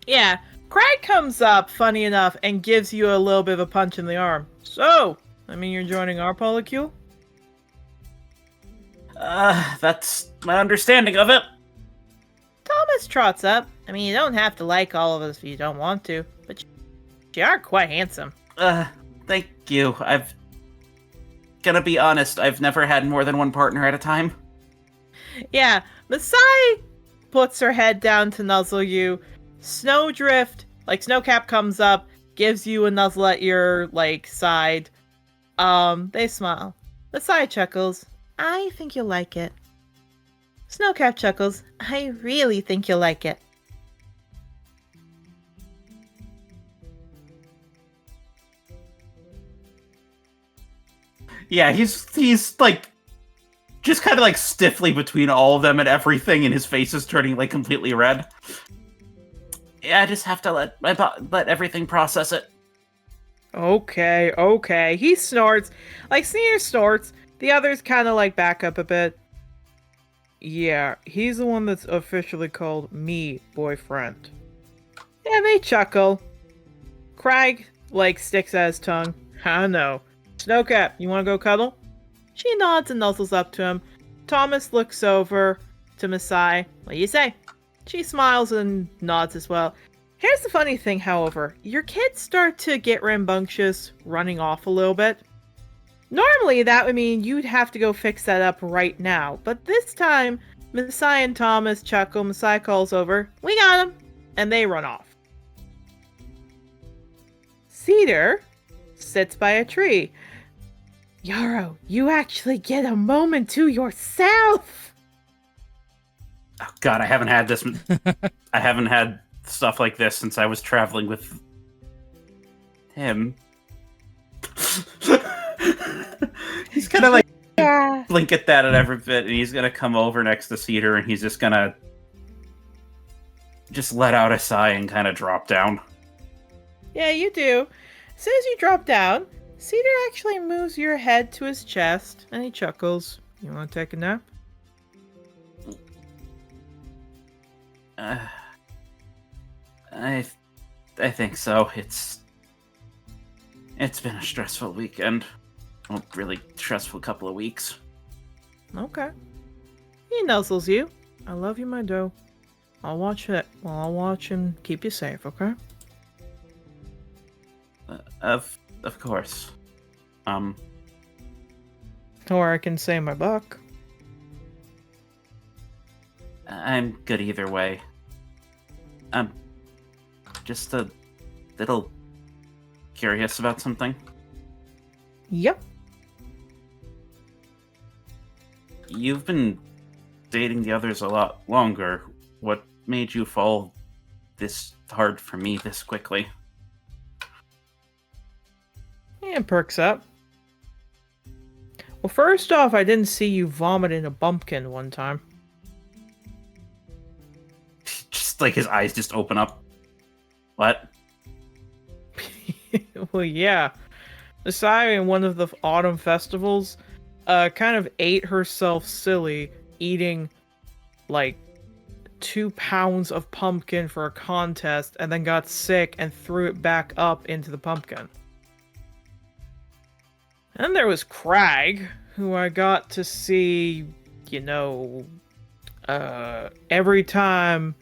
Speaker 1: Yeah, Craig comes up, funny enough, and gives you a little bit of a punch in the arm. So, I mean, you're joining our polycule?
Speaker 4: That's my understanding of it.
Speaker 1: Thomas trots up. I mean, you don't have to like all of us if you don't want to, but you are quite handsome.
Speaker 4: Thank you. Gonna be honest, I've never had more than one partner at a time.
Speaker 1: Yeah, Masai puts her head down to nuzzle you. Snowdrift, Snowcap comes up, gives you a nuzzle at your, side. They smile. Masai chuckles. I think you'll like it. Snowcap chuckles. I really think you'll like it.
Speaker 4: Yeah, he's like just kind of like stiffly between all of them and everything, and his face is turning like completely red. Yeah, I just have to let everything process it.
Speaker 1: Okay. He snorts. Sneer snorts. The others kind of back up a bit. Yeah, he's the one that's officially called me boyfriend. Yeah, they chuckle. Craig, sticks out his tongue. I know. Snowcap, you want to go cuddle? She nods and nuzzles up to him. Thomas looks over to Masai. What do you say? She smiles and nods as well. Here's the funny thing, however. Your kids start to get rambunctious, running off a little bit. Normally, that would mean you'd have to go fix that up right now. But this time, Masai and Thomas chuckle. Masai calls over, "We got him!" And they run off. Cedar sits by a tree. Yarrow, you actually get a moment to yourself!
Speaker 4: Oh god, I haven't had this. I haven't had stuff like this since I was traveling with him. He's gonna blink at that at every bit, and he's gonna come over next to Cedar, and he's just gonna let out a sigh and kind of drop down.
Speaker 1: Yeah, you do. As soon as you drop down, Cedar actually moves your head to his chest, and he chuckles. You want to take a nap?
Speaker 4: I think so. It's been a stressful weekend. Well, really stressful couple of weeks.
Speaker 1: Okay. He nuzzles you. I love you, my doe. I'll watch it. Well, I'll watch and keep you safe, okay?
Speaker 4: Of course.
Speaker 1: Or I can say my buck.
Speaker 4: I'm good either way. I'm just a little curious about something.
Speaker 1: Yep.
Speaker 4: You've been dating the others a lot longer. What made you fall this hard for me this quickly?
Speaker 1: And perks up. Well, first off, I didn't see you vomit in a bumpkin one time.
Speaker 4: Just like his eyes just open up. What?
Speaker 1: Well, yeah. Asai in one of the autumn festivals, kind of ate herself silly eating, like, 2 pounds of pumpkin for a contest and then got sick and threw it back up into the pumpkin. And then there was Crag, who I got to see, you know, every time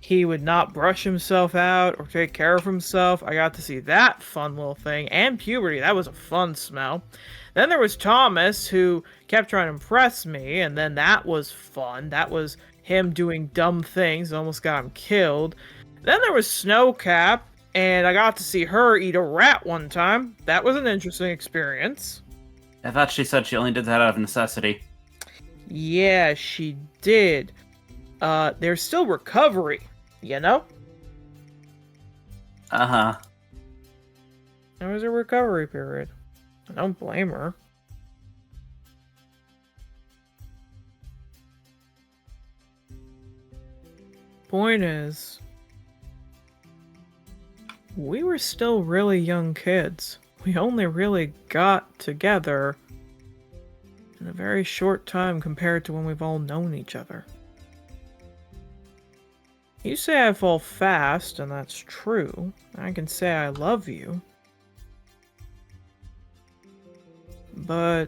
Speaker 1: he would not brush himself out or take care of himself. I got to see that fun little thing. And puberty, that was a fun smell. Then there was Thomas, who kept trying to impress me, and then that was fun. That was him doing dumb things, almost got him killed. Then there was Snowcap, and I got to see her eat a rat one time. That was an interesting experience.
Speaker 4: I thought she said she only did that out of necessity.
Speaker 1: Yeah, she did. There's still recovery, you know?
Speaker 4: Uh-huh.
Speaker 1: There was a recovery period. I don't blame her. Point is, we were still really young kids. We only really got together in a very short time compared to when we've all known each other. You say I fall fast, and that's true. I can say I love you. But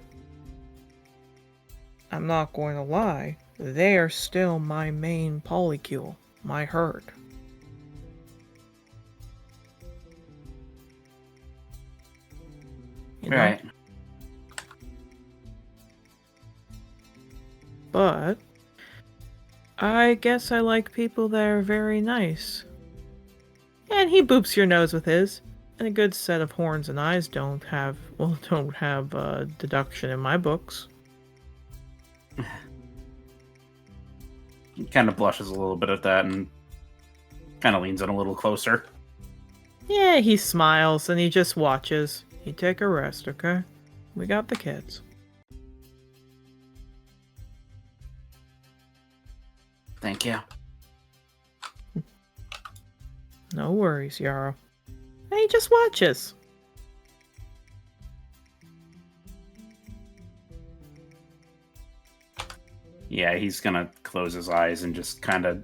Speaker 1: I'm not going to lie. They are still my main polycule, my herd. You know?
Speaker 4: Right.
Speaker 1: But I guess I like people that are very nice. And he boops your nose with his. And a good set of horns and eyes don't have deduction in my books.
Speaker 4: He kind of blushes a little bit at that and kind of leans in a little closer.
Speaker 1: Yeah, he smiles and he just watches. You take a rest, okay? We got the kids.
Speaker 4: Thank you.
Speaker 1: No worries, Yarrow. And he just watches.
Speaker 4: Yeah, he's gonna close his eyes and just kind of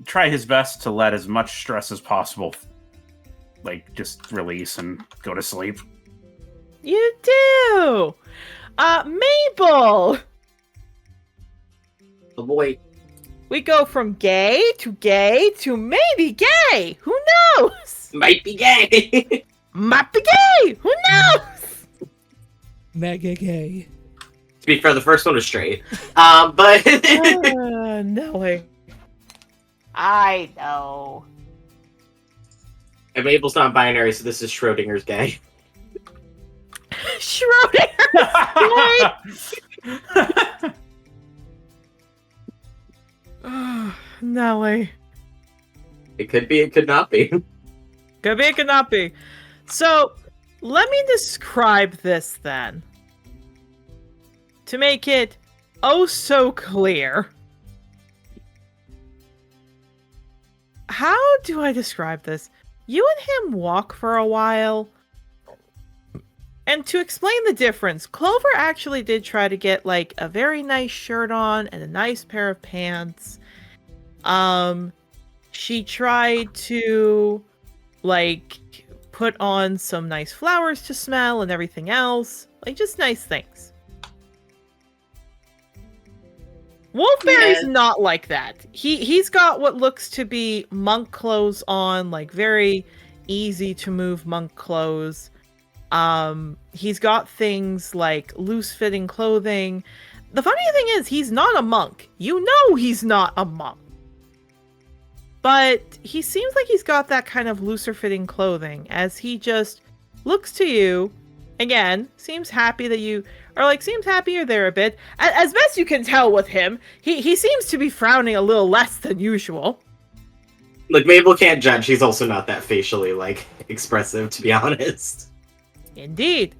Speaker 4: try his best to let as much stress as possible, like, just release and go to sleep.
Speaker 1: You do! Mabel!
Speaker 5: Oh boy.
Speaker 1: We go from gay to maybe gay! Who knows?
Speaker 5: Might be gay.
Speaker 1: Might be gay! Who knows?
Speaker 2: Mega gay.
Speaker 5: To be fair, the first one was straight. But
Speaker 1: Nelly. I know.
Speaker 5: and Mabel's not binary, so this is Schrodinger's gay.
Speaker 1: Schrodinger's gay! Nelly.
Speaker 5: It could be, it could not be.
Speaker 1: Could be, it could not be. So, let me describe this then. To make it oh so clear. How do I describe this? You and him walk for a while, And to explain the difference, Clover actually did try to get like a very nice shirt on and a nice pair of pants. She tried to like put on some nice flowers to smell and everything else. Like just nice things. Wolfberry's not like that. He's got what looks to be monk clothes on, like very easy to move monk clothes. He's got things like loose-fitting clothing. The funny thing is, he's not a monk. You know he's not a monk. But he seems like he's got that kind of looser-fitting clothing, as he just looks to you, again, seems happy that you... Or, like, seems happier there a bit. As best you can tell with him, he seems to be frowning a little less than usual.
Speaker 5: Look, Mabel can't judge. He's also not that facially, like, expressive, to be honest.
Speaker 1: Indeed.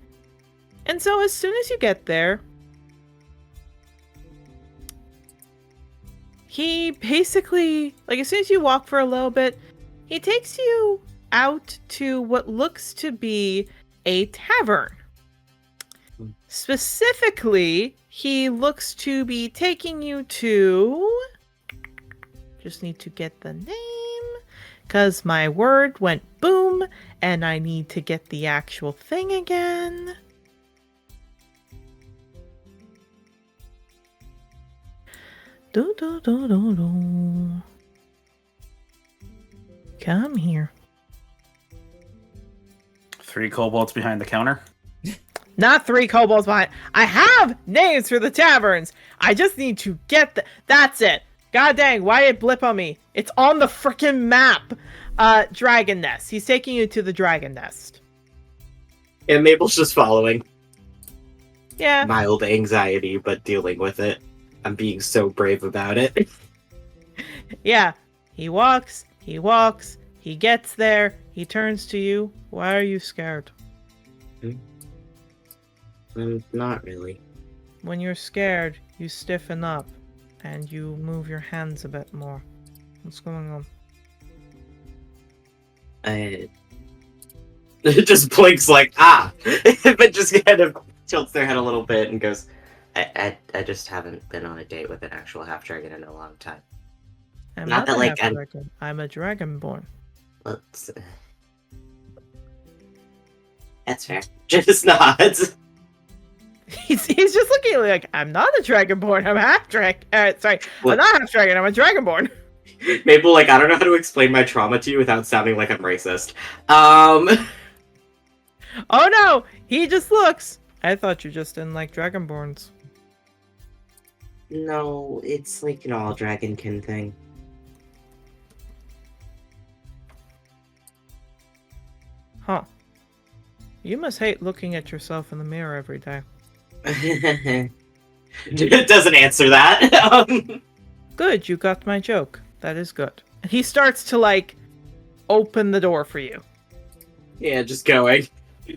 Speaker 1: And so as soon as you get there, he basically, like, as soon as you walk for a little bit, he takes you out to what looks to be a tavern. Specifically, he looks to be taking you to... Just need to get the name, because my word went boom, and I need to get the actual thing again. Do do do do do. Come here.
Speaker 4: 3 kobolds behind the counter.
Speaker 1: Not 3 kobolds behind. I have names for the taverns. I just need to get the... That's it. God dang, why did it blip on me? It's on the frickin' map. Dragon Nest. He's taking you to the Dragon Nest.
Speaker 5: And Mabel's just following.
Speaker 1: Yeah.
Speaker 5: Mild anxiety, but dealing with it. I'm being so brave about it.
Speaker 1: Yeah. He walks, he gets there, he turns to you. Why are you scared?
Speaker 5: Not really.
Speaker 1: When you're scared, you stiffen up and you move your hands a bit more. What's going on?
Speaker 5: It just blinks like, but just kind of tilts their head a little bit and goes, I just haven't been on a date with an actual half-dragon in a long time.
Speaker 1: I'm
Speaker 5: Not that,
Speaker 1: a
Speaker 5: like,
Speaker 1: half-dragon. I'm a dragonborn.
Speaker 5: Let's... That's fair. Just nods.
Speaker 1: He's just looking at me like, I'm not a dragonborn, I'm half-dragon. Sorry,
Speaker 5: What?
Speaker 1: I'm not half-dragon, I'm a dragonborn.
Speaker 5: Mabel, like, I don't know how to explain my trauma to you without sounding like I'm racist.
Speaker 1: Oh no! He just looks. I thought you just didn't like dragonborns.
Speaker 5: No, it's like an all dragonkin thing.
Speaker 1: Huh. You must hate looking at yourself in the mirror every day.
Speaker 5: It doesn't answer that.
Speaker 1: Good, you got my joke. That is good. And he starts to, like, open the door for you.
Speaker 5: Yeah, just going.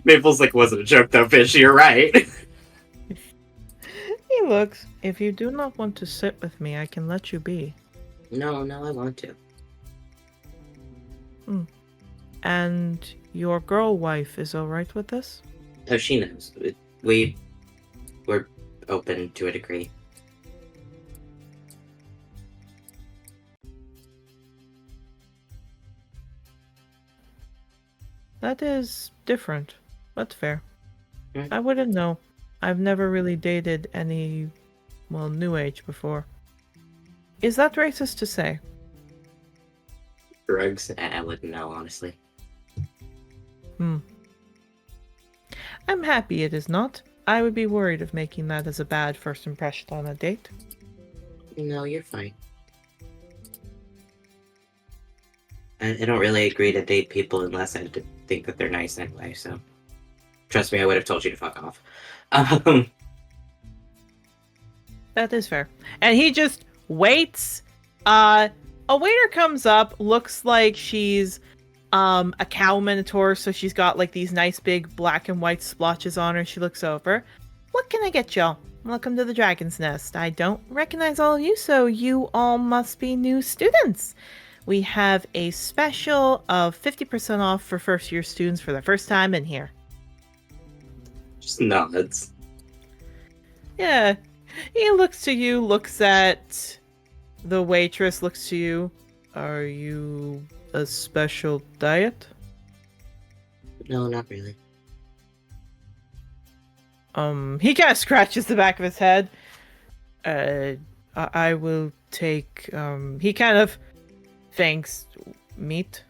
Speaker 5: Maple's like, wasn't a joke though, fish, you're right.
Speaker 1: He looks. If you do not want to sit with me, I can let you be.
Speaker 5: No, I want to.
Speaker 1: And your girl wife is alright with this?
Speaker 5: Oh, she knows. We're open to a degree.
Speaker 1: That is different. That's fair.
Speaker 5: Hmm.
Speaker 1: I wouldn't know. I've never really dated any, well, new age before. Is that racist to say?
Speaker 5: Drugs? I wouldn't know, honestly.
Speaker 1: I'm happy it is not. I would be worried of making that as a bad first impression on a date.
Speaker 5: No, you're fine. I don't really agree to date people unless I think that they're nice anyway, so... Trust me, I would have told you to fuck off.
Speaker 1: That is fair. And he just waits. A waiter comes up, looks like she's a cow minotaur, so she's got like these nice big black and white splotches on her. She looks over. What can I get y'all? Welcome to the Dragon's Nest. I don't recognize all of you, so you all must be new students. We have a special of 50% off for first year students for the first time in here.
Speaker 5: Just nods.
Speaker 1: Yeah. He looks to you, looks at the waitress, looks to you. Are you a special diet?
Speaker 5: No, not really.
Speaker 1: He kind of scratches the back of his head. I will take, he kind of thinks, meat.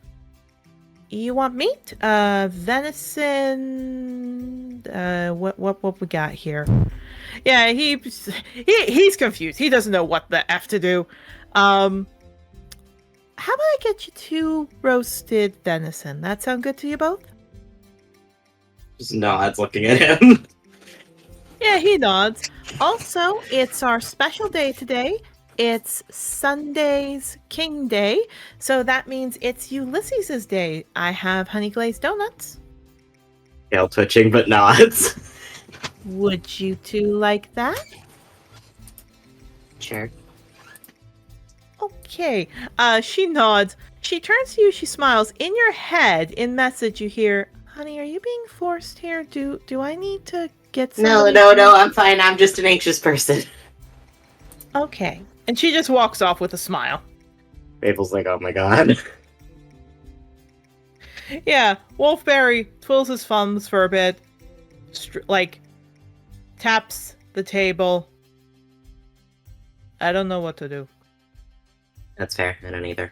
Speaker 1: You want meat? Venison, what we got here? Yeah, he's confused. He doesn't know what the F to do. How about I get you 2 roasted venison? That sound good to you both?
Speaker 5: Just nods, looking at him.
Speaker 1: Yeah, he nods. Also, it's our special day today. It's Sunday's King Day, so that means it's Ulysses' day. I have honey glazed donuts.
Speaker 5: Tail twitching, but nods.
Speaker 1: Would you 2 like that?
Speaker 5: Sure.
Speaker 1: Okay. She nods. She turns to you, she smiles. In your head, in message, you hear, honey, are you being forced here? Do I need to get somebody?
Speaker 5: No, I'm fine. I'm just an anxious person.
Speaker 1: Okay. And she just walks off with a smile.
Speaker 5: Mabel's like, oh my god.
Speaker 1: Yeah, Wolfberry twirls his thumbs for a bit, taps the table. I don't know what to do.
Speaker 5: That's fair. I don't either.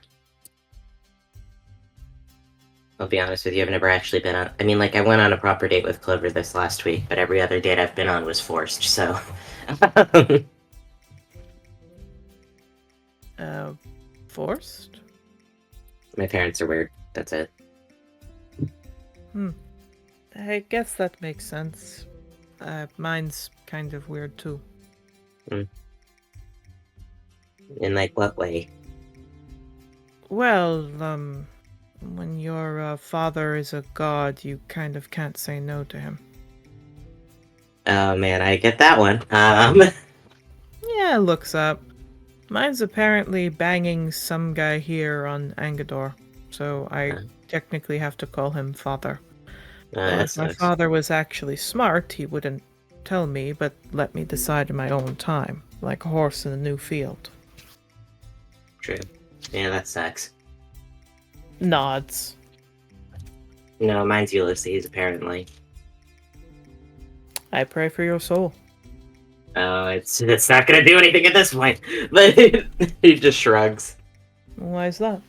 Speaker 5: I'll be honest with you, I've never actually been on... I mean, like, I went on a proper date with Clover this last week, but every other date I've been on was forced, so...
Speaker 1: Forced?
Speaker 5: My parents are weird. That's it.
Speaker 1: I guess that makes sense. Mine's kind of weird, too.
Speaker 5: In, like, what way?
Speaker 1: Well, when your father is a god, you kind of can't say no to him.
Speaker 5: Oh, man, I get that one.
Speaker 1: Yeah, looks up. Mine's apparently banging some guy here on Angador, so I technically have to call him father. If my father was actually smart, he wouldn't tell me, but let me decide in my own time, like a horse in a new field.
Speaker 5: True. Yeah, that sucks.
Speaker 1: Nods.
Speaker 5: No, mine's Ulysses, apparently.
Speaker 1: I pray for your soul.
Speaker 5: Oh, it's not gonna do anything at this point. But he just shrugs.
Speaker 1: Why is that?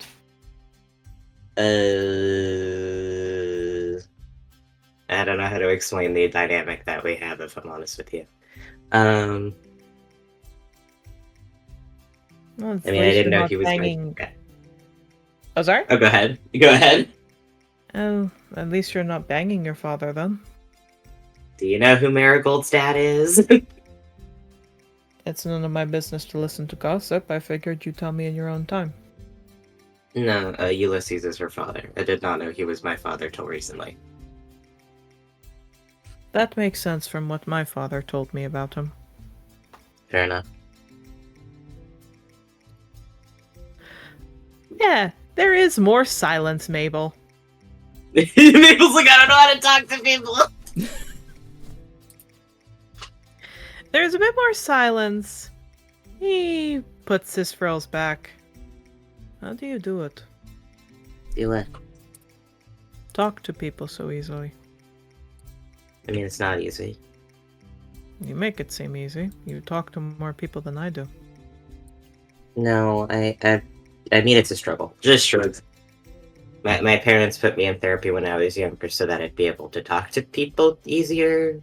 Speaker 5: I don't know how to explain the dynamic that we have, if I'm honest with you. Well, I mean, I didn't know he was banging.
Speaker 1: Oh, sorry?
Speaker 5: Oh, go ahead. Go ahead.
Speaker 1: Oh, at least you're not banging your father, then.
Speaker 5: Do you know who Marigold's dad is?
Speaker 1: It's none of my business to listen to gossip. I figured you'd tell me in your own time.
Speaker 5: No, Ulysses is her father. I did not know he was my father till recently.
Speaker 1: That makes sense from what my father told me about him.
Speaker 5: Fair enough.
Speaker 1: Yeah, there is more silence, Mabel.
Speaker 5: Mabel's like, I don't know how to talk to people.
Speaker 1: There's a bit more silence. He puts his frills back. How do you do it?
Speaker 5: Do it.
Speaker 1: Talk to people so easily.
Speaker 5: I mean, it's not easy.
Speaker 1: You make it seem easy. You talk to more people than I do.
Speaker 5: No, I mean, it's a struggle. Just shrugs. My parents put me in therapy when I was younger so that I'd be able to talk to people easier.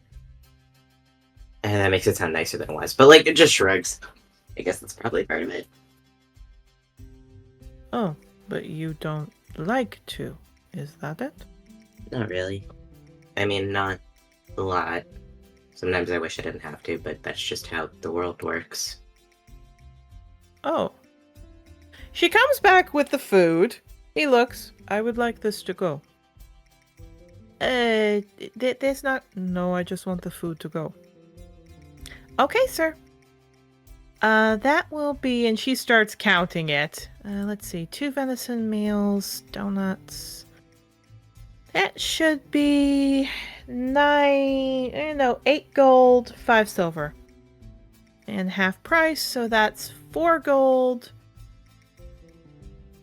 Speaker 5: And that makes it sound nicer than it was. But, like, it just shrugs. I guess that's probably part of it.
Speaker 1: Oh, but you don't like to. Is that it?
Speaker 5: Not really. I mean, not a lot. Sometimes I wish I didn't have to, but that's just how the world works.
Speaker 1: Oh. She comes back with the food. He looks. I would like this to go. There's not... No, I just want the food to go. Okay, sir. That will be... And she starts counting it. Let's see. 2 venison meals, donuts. That should be 8 gold, 5 silver. And half price, so that's 4 gold,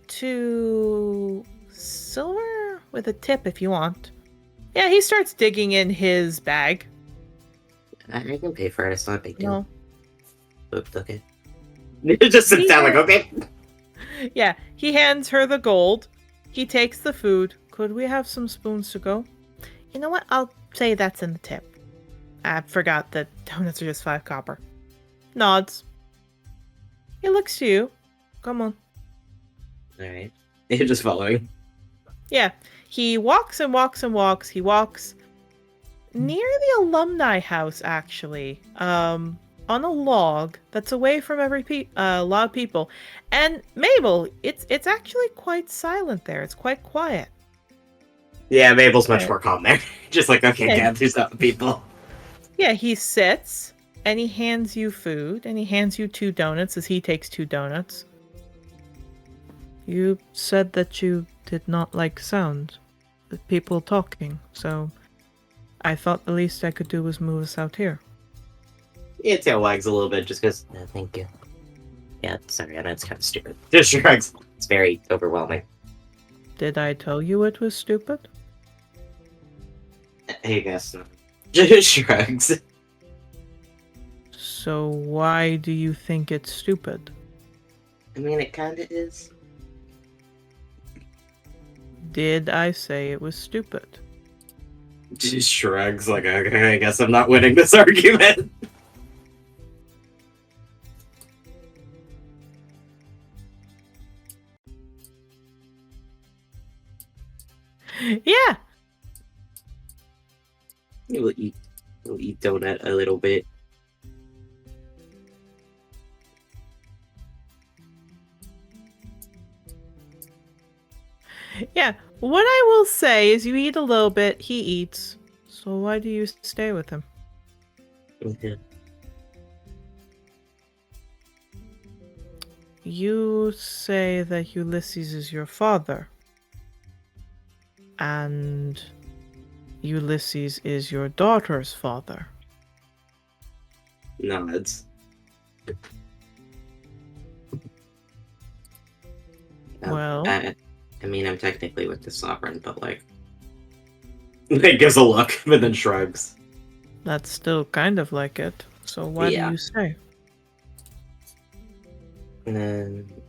Speaker 1: 2 silver with a tip if you want. Yeah, he starts digging in his bag.
Speaker 5: I can pay for it. It's not a big deal.
Speaker 1: No.
Speaker 5: Oops, okay. It just sits down like, okay.
Speaker 1: Yeah, he hands her the gold. He takes the food. Could we have some spoons to go? You know what? I'll say that's in the tip. I forgot that donuts are just 5 copper. Nods. He looks to you. Come on.
Speaker 5: Alright. You're just following.
Speaker 1: Yeah. He walks and walks and walks. He walks near the alumni house, actually. On a log that's away from a lot of people. And Mabel, it's actually quite silent there. It's quite quiet.
Speaker 5: Yeah, Mabel's much more calm there. Just like, okay,
Speaker 1: Yeah.
Speaker 5: gather some people.
Speaker 1: Yeah, he sits and he hands you food and he hands you 2 donuts as he takes 2 donuts. You said that you did not like sound, the people talking, so I thought the least I could do was move us out here.
Speaker 5: Yeah, tail wags a little bit just because. No, thank you. Yeah, sorry, I know it's kind of stupid. Just shrugs. It's very overwhelming.
Speaker 1: Did I tell you it was stupid?
Speaker 5: I guess not. Just shrugs.
Speaker 1: So why do you think it's stupid?
Speaker 5: I mean, it kind of is.
Speaker 1: Did I say it was stupid?
Speaker 5: Just shrugs like, okay, I guess I'm not winning this argument.
Speaker 1: Yeah.
Speaker 5: We'll eat donut a little bit.
Speaker 1: Yeah. What I will say is you eat a little bit, he eats. So why do you stay with him?
Speaker 5: Okay.
Speaker 1: You say that Ulysses is your father. And Ulysses is your daughter's father.
Speaker 5: Nods.
Speaker 1: Well,
Speaker 5: I mean, I'm technically with the sovereign, but like, it gives a look, but then shrugs.
Speaker 1: that's still kind of like it. So why do
Speaker 5: Yeah.
Speaker 1: you stay?
Speaker 5: And then,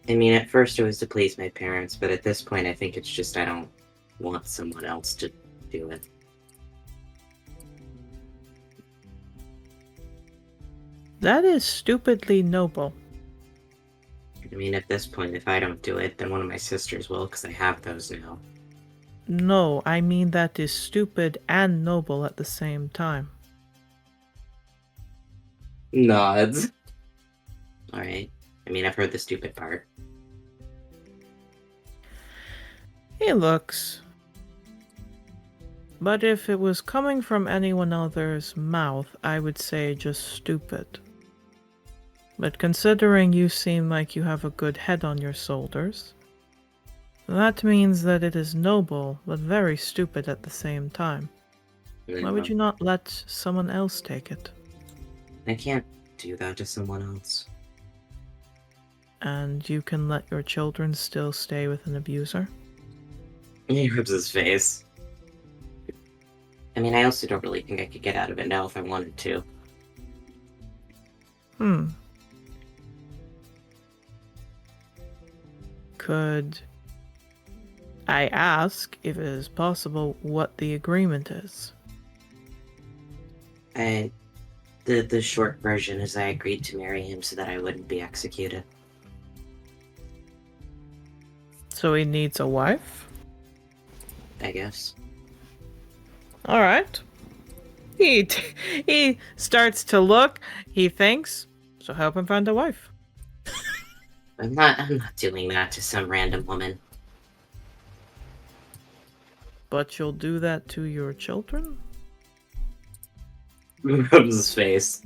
Speaker 5: I mean, at first it was to please my parents, but at this point, I think it's just I don't want someone else to do it.
Speaker 1: That is stupidly noble.
Speaker 5: I mean, at this point, if I don't do it, then one of my sisters will, because I have those now.
Speaker 1: No, I mean that is stupid and noble at the same time.
Speaker 5: Nods. Alright. I mean, I've heard the stupid part.
Speaker 1: He looks. But if it was coming from anyone else's mouth, I would say just stupid. But considering you seem like you have a good head on your shoulders, that means that it is noble, but very stupid at the same time. Why would you not let someone else take it?
Speaker 5: I can't do that to someone else.
Speaker 1: And you can let your children still stay with an abuser?
Speaker 5: He rubs his face. I mean, I also don't really think I could get out of it now if I wanted to.
Speaker 1: Could I ask, if it is possible, what the agreement is?
Speaker 5: The short version is I agreed to marry him so that I wouldn't be executed.
Speaker 1: So he needs a wife?
Speaker 5: I guess.
Speaker 1: Alright. He starts to look, he thinks, so help him find a wife.
Speaker 5: I'm not doing that to some random woman.
Speaker 1: But you'll do that to your children?
Speaker 5: Rubs his face.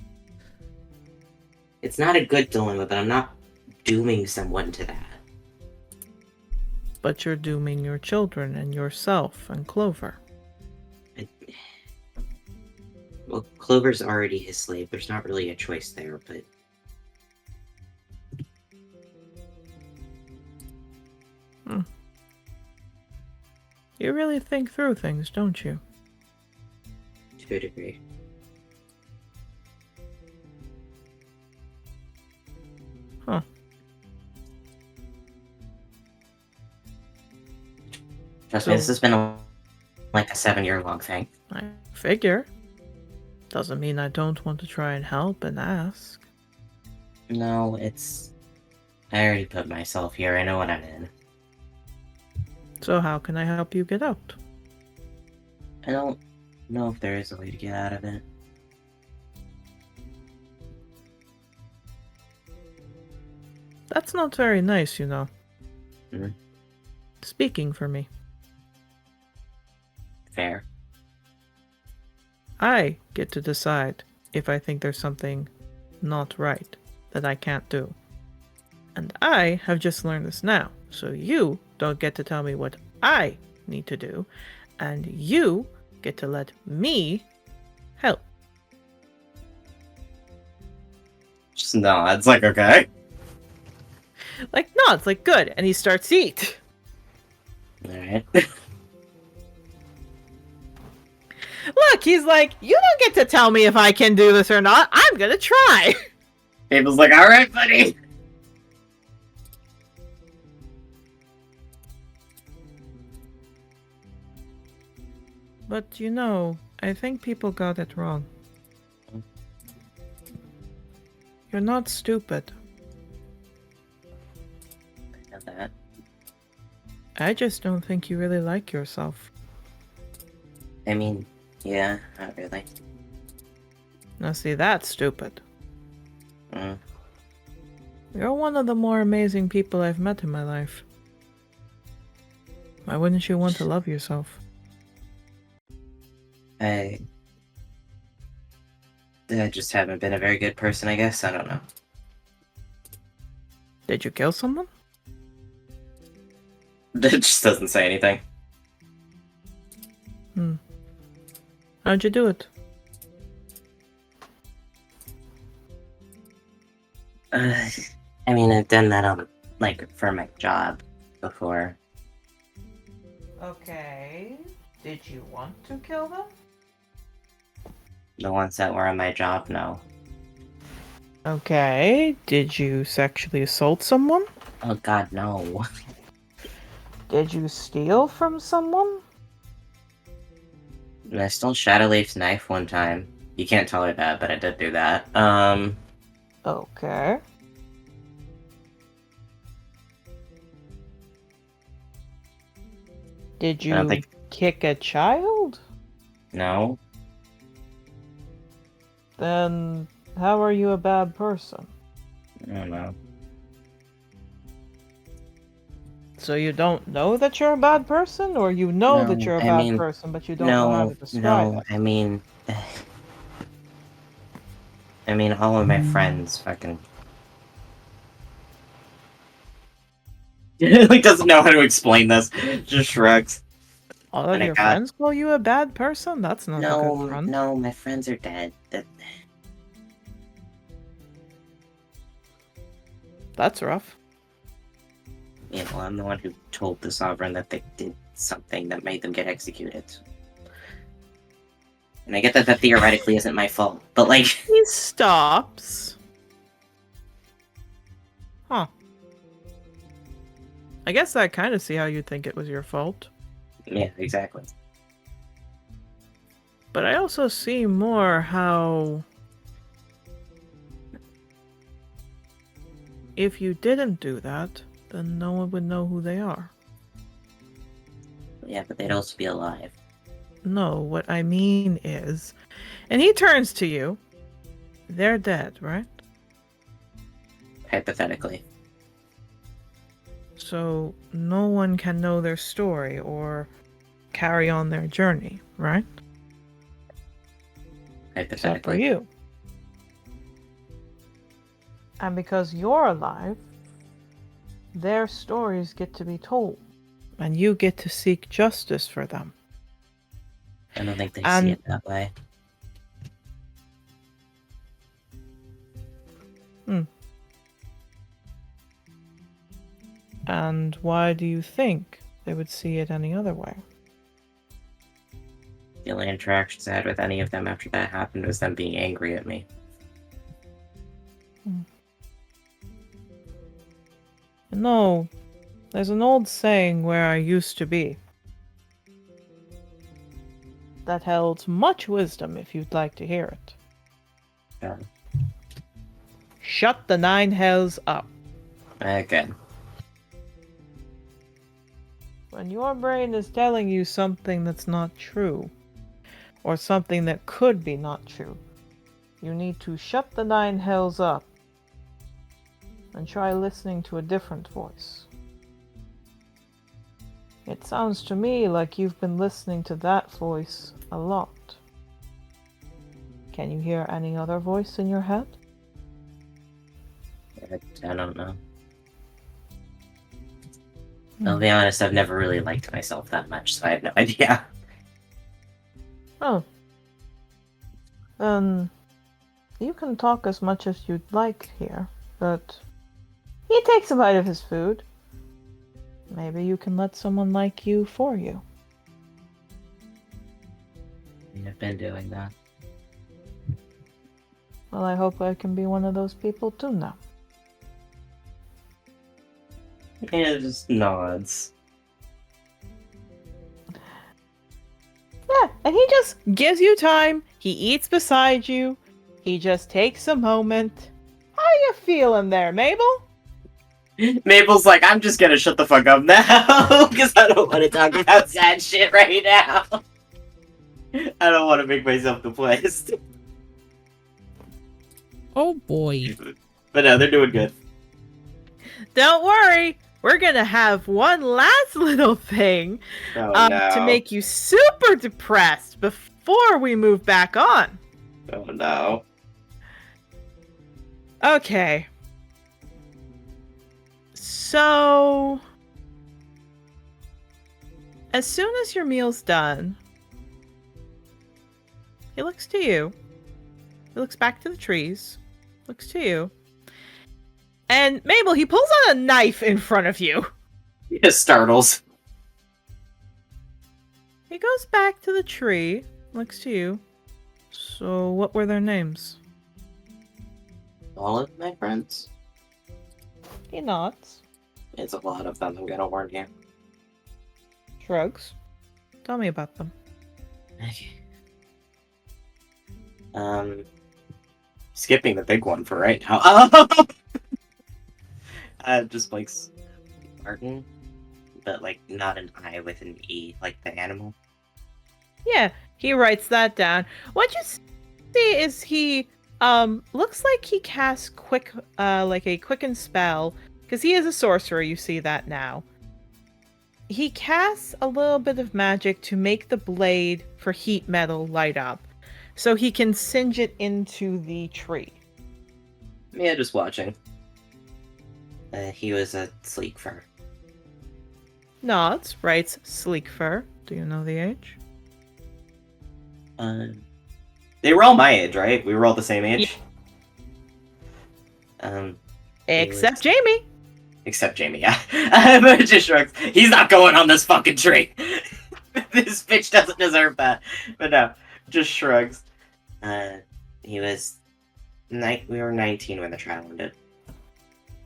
Speaker 5: It's not a good dilemma, but I'm not dooming someone to that.
Speaker 1: But you're dooming your children and yourself and Clover.
Speaker 5: Well, Clover's already his slave. There's not really a choice there, but...
Speaker 1: You really think through things, don't you?
Speaker 5: To a degree.
Speaker 1: Huh.
Speaker 5: Trust me, this has been like a 7-year-long thing.
Speaker 1: I figure. Doesn't mean I don't want to try and help and ask.
Speaker 5: No, it's... I already put myself here. I know what I'm in.
Speaker 1: So how can I help you get out?
Speaker 5: I don't know if there is a way to get out of it.
Speaker 1: That's not very nice, you know.
Speaker 5: Mhm.
Speaker 1: Speaking for me.
Speaker 5: Fair.
Speaker 1: I get to decide if I think there's something not right that I can't do. And I have just learned this now, so you don't get to tell me what I need to do, and you get to let me help.
Speaker 5: Just nods, like, okay.
Speaker 1: Like, no, it's like, good, and he starts to eat.
Speaker 5: Alright.
Speaker 1: Look, he's like, you don't get to tell me if I can do this or not. I'm gonna try.
Speaker 5: Abel's like, alright, buddy.
Speaker 1: But, you know, I think people got it wrong. You're not stupid.
Speaker 5: I know that.
Speaker 1: I just don't think you really like yourself.
Speaker 5: I mean, yeah, not really.
Speaker 1: Now see, that's stupid.
Speaker 5: Mm.
Speaker 1: You're one of the more amazing people I've met in my life. Why wouldn't you want to love yourself?
Speaker 5: I just haven't been a very good person, I guess. I don't know.
Speaker 1: Did you kill someone?
Speaker 5: It just doesn't say anything.
Speaker 1: How'd you do it?
Speaker 5: I mean, I've done that on, like, for my job before.
Speaker 1: Okay. Did you want to kill them?
Speaker 5: The ones that were on my job, no.
Speaker 1: Okay. Did you sexually assault someone?
Speaker 5: Oh god, no.
Speaker 1: Did you steal from someone?
Speaker 5: And I stole Shadowleaf's knife one time. You can't tell her that, but I did do that.
Speaker 1: Okay. Did
Speaker 5: I don't
Speaker 1: you
Speaker 5: think-
Speaker 1: kick a child?
Speaker 5: No.
Speaker 1: Then how are you a bad person?
Speaker 5: I don't know.
Speaker 1: So you don't know that you're a bad person, or you know that
Speaker 5: No,
Speaker 1: you're a
Speaker 5: I
Speaker 1: bad
Speaker 5: mean,
Speaker 1: person, but you don't know how to describe
Speaker 5: no,
Speaker 1: it?
Speaker 5: I mean... I mean, all of my friends fucking... like, doesn't know how to explain this. Just shrugs.
Speaker 1: All of
Speaker 5: and I
Speaker 1: your
Speaker 5: got-
Speaker 1: friends call you a bad person? That's not a good front.
Speaker 5: No, my friends are dead.
Speaker 1: That's rough.
Speaker 5: You know, I'm the one who told the Sovereign that they did something that made them get executed. And I get that that theoretically isn't my fault, but like...
Speaker 1: He stops. Huh. I guess I kind of see how you'd think it was your fault.
Speaker 5: Yeah, exactly.
Speaker 1: But I also see more how... if you didn't do that, then no one would know who they are.
Speaker 5: Yeah, but they'd also be alive.
Speaker 1: No, what I mean is... And he turns to you. They're dead, right?
Speaker 5: Hypothetically.
Speaker 1: So no one can know their story or carry on their journey, right? Except for
Speaker 5: Hypothetically.
Speaker 1: you. And because you're alive, their stories get to be told. And you get to seek justice for them.
Speaker 5: I don't think they
Speaker 1: And-
Speaker 5: see it that way.
Speaker 1: And why do you think they would see it any other way?
Speaker 5: The only interactions I had with any of them after that happened was them being angry at me.
Speaker 1: No, there's an old saying where I used to be that held much wisdom if you'd like to hear it.
Speaker 5: Yeah.
Speaker 1: Shut the 9 hells up.
Speaker 5: Okay.
Speaker 1: When your brain is telling you something that's not true, or something that could be not true, you need to shut the 9 hells up and try listening to a different voice. It sounds to me like you've been listening to that voice a lot. Can you hear any other voice in your head?
Speaker 5: I don't know. I'll be honest, I've never really liked myself that much, so I have no idea.
Speaker 1: Oh. You can talk as much as you'd like here, but he takes a bite of his food. Maybe you can let someone like you for you.
Speaker 5: I've been doing that.
Speaker 1: Well, I hope I can be one of those people too now.
Speaker 5: Yeah, just nods.
Speaker 1: Yeah, and he just gives you time. He eats beside you. He just takes a moment. How you feeling there, Mabel?
Speaker 5: Mabel's like, I'm just gonna shut the fuck up now, because I don't want to talk about sad shit right now. I don't want to make myself depressed.
Speaker 2: Oh boy.
Speaker 5: But no, they're doing good.
Speaker 1: Don't worry. We're gonna have one last little thing
Speaker 5: Oh no.
Speaker 1: to make you super depressed before we move back on.
Speaker 5: Oh no.
Speaker 1: Okay. So, as soon as your meal's done, he looks to you. He looks back to the trees. Looks to you. And Mabel, he pulls out a knife in front of you.
Speaker 5: He just startles.
Speaker 1: He goes back to the tree. Looks to you. So, what were their names?
Speaker 5: All of my friends.
Speaker 1: He nods.
Speaker 5: It's a lot of them, I'm gonna warn you.
Speaker 1: Shrugs. Tell me about them.
Speaker 5: Okay. Skipping the big one for right now. Just like Martin, but like not an I with an E, like the animal.
Speaker 1: Yeah, he writes that down. What you see is he looks like he casts like a quicken spell, because he is a sorcerer. You see that now. He casts a little bit of magic to make the blade for heat metal light up, so he can singe it into the tree.
Speaker 5: Yeah, just watching. He was a sleek fur.
Speaker 1: Nods, writes sleek fur. Do you know the age?
Speaker 5: They were all my age, right? We were all the same age.
Speaker 1: Except Jamie.
Speaker 5: Except Jamie, yeah. But just shrugs. He's not going on this fucking tree. This bitch doesn't deserve that. But no, just shrugs. He was... we were 19 when the trial ended.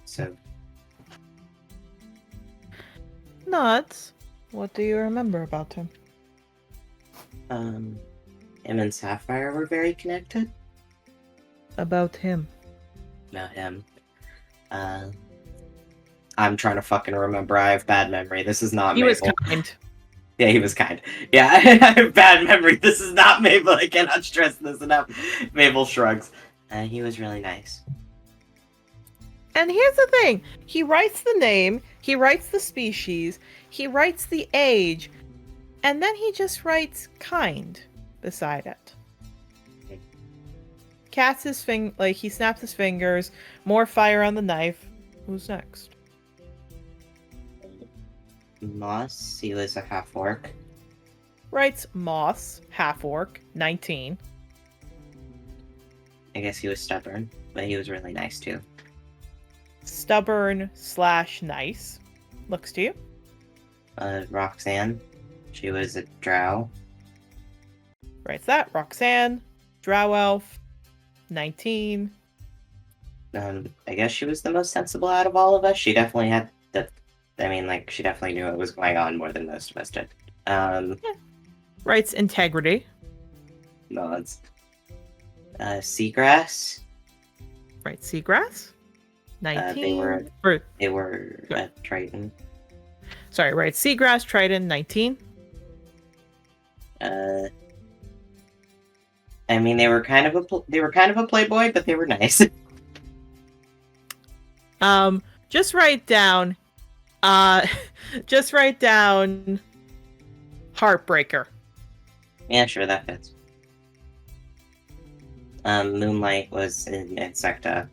Speaker 5: So...
Speaker 1: Nods. What do you remember about him?
Speaker 5: Him and Sapphire were very connected.
Speaker 1: About him.
Speaker 5: About him. I'm trying to fucking remember. I have bad memory. This is not
Speaker 1: He
Speaker 5: Mabel.
Speaker 1: was kind.
Speaker 5: Yeah, he was kind. Yeah, I have bad memory. This is not Mabel. I cannot stress this enough. Mabel shrugs. He was really nice.
Speaker 1: And here's the thing. He writes the name, he writes the species, he writes the age, and then he just writes kind beside it. Casts his he snaps his fingers, more fire on the knife. Who's next?
Speaker 5: Moss, he was a half-orc.
Speaker 1: Writes Moss, half-orc, 19.
Speaker 5: I guess he was stubborn, but he was really nice too.
Speaker 1: Stubborn / nice. Looks to you.
Speaker 5: Roxanne. She was a drow.
Speaker 1: Writes that. Roxanne, Drow Elf, 19.
Speaker 5: I guess she was the most sensible out of all of us. She definitely had the. I mean, like, she definitely knew what was going on more than most of us did.
Speaker 1: Writes integrity.
Speaker 5: Nods. Seagrass.
Speaker 1: Writes seagrass, 19.
Speaker 5: They were a Triton.
Speaker 1: Sorry, writes seagrass, Triton, 19.
Speaker 5: I mean, they were kind of a playboy, but they were nice.
Speaker 1: Just write down, heartbreaker.
Speaker 5: Yeah, sure, that fits. Moonlight was in Insecta.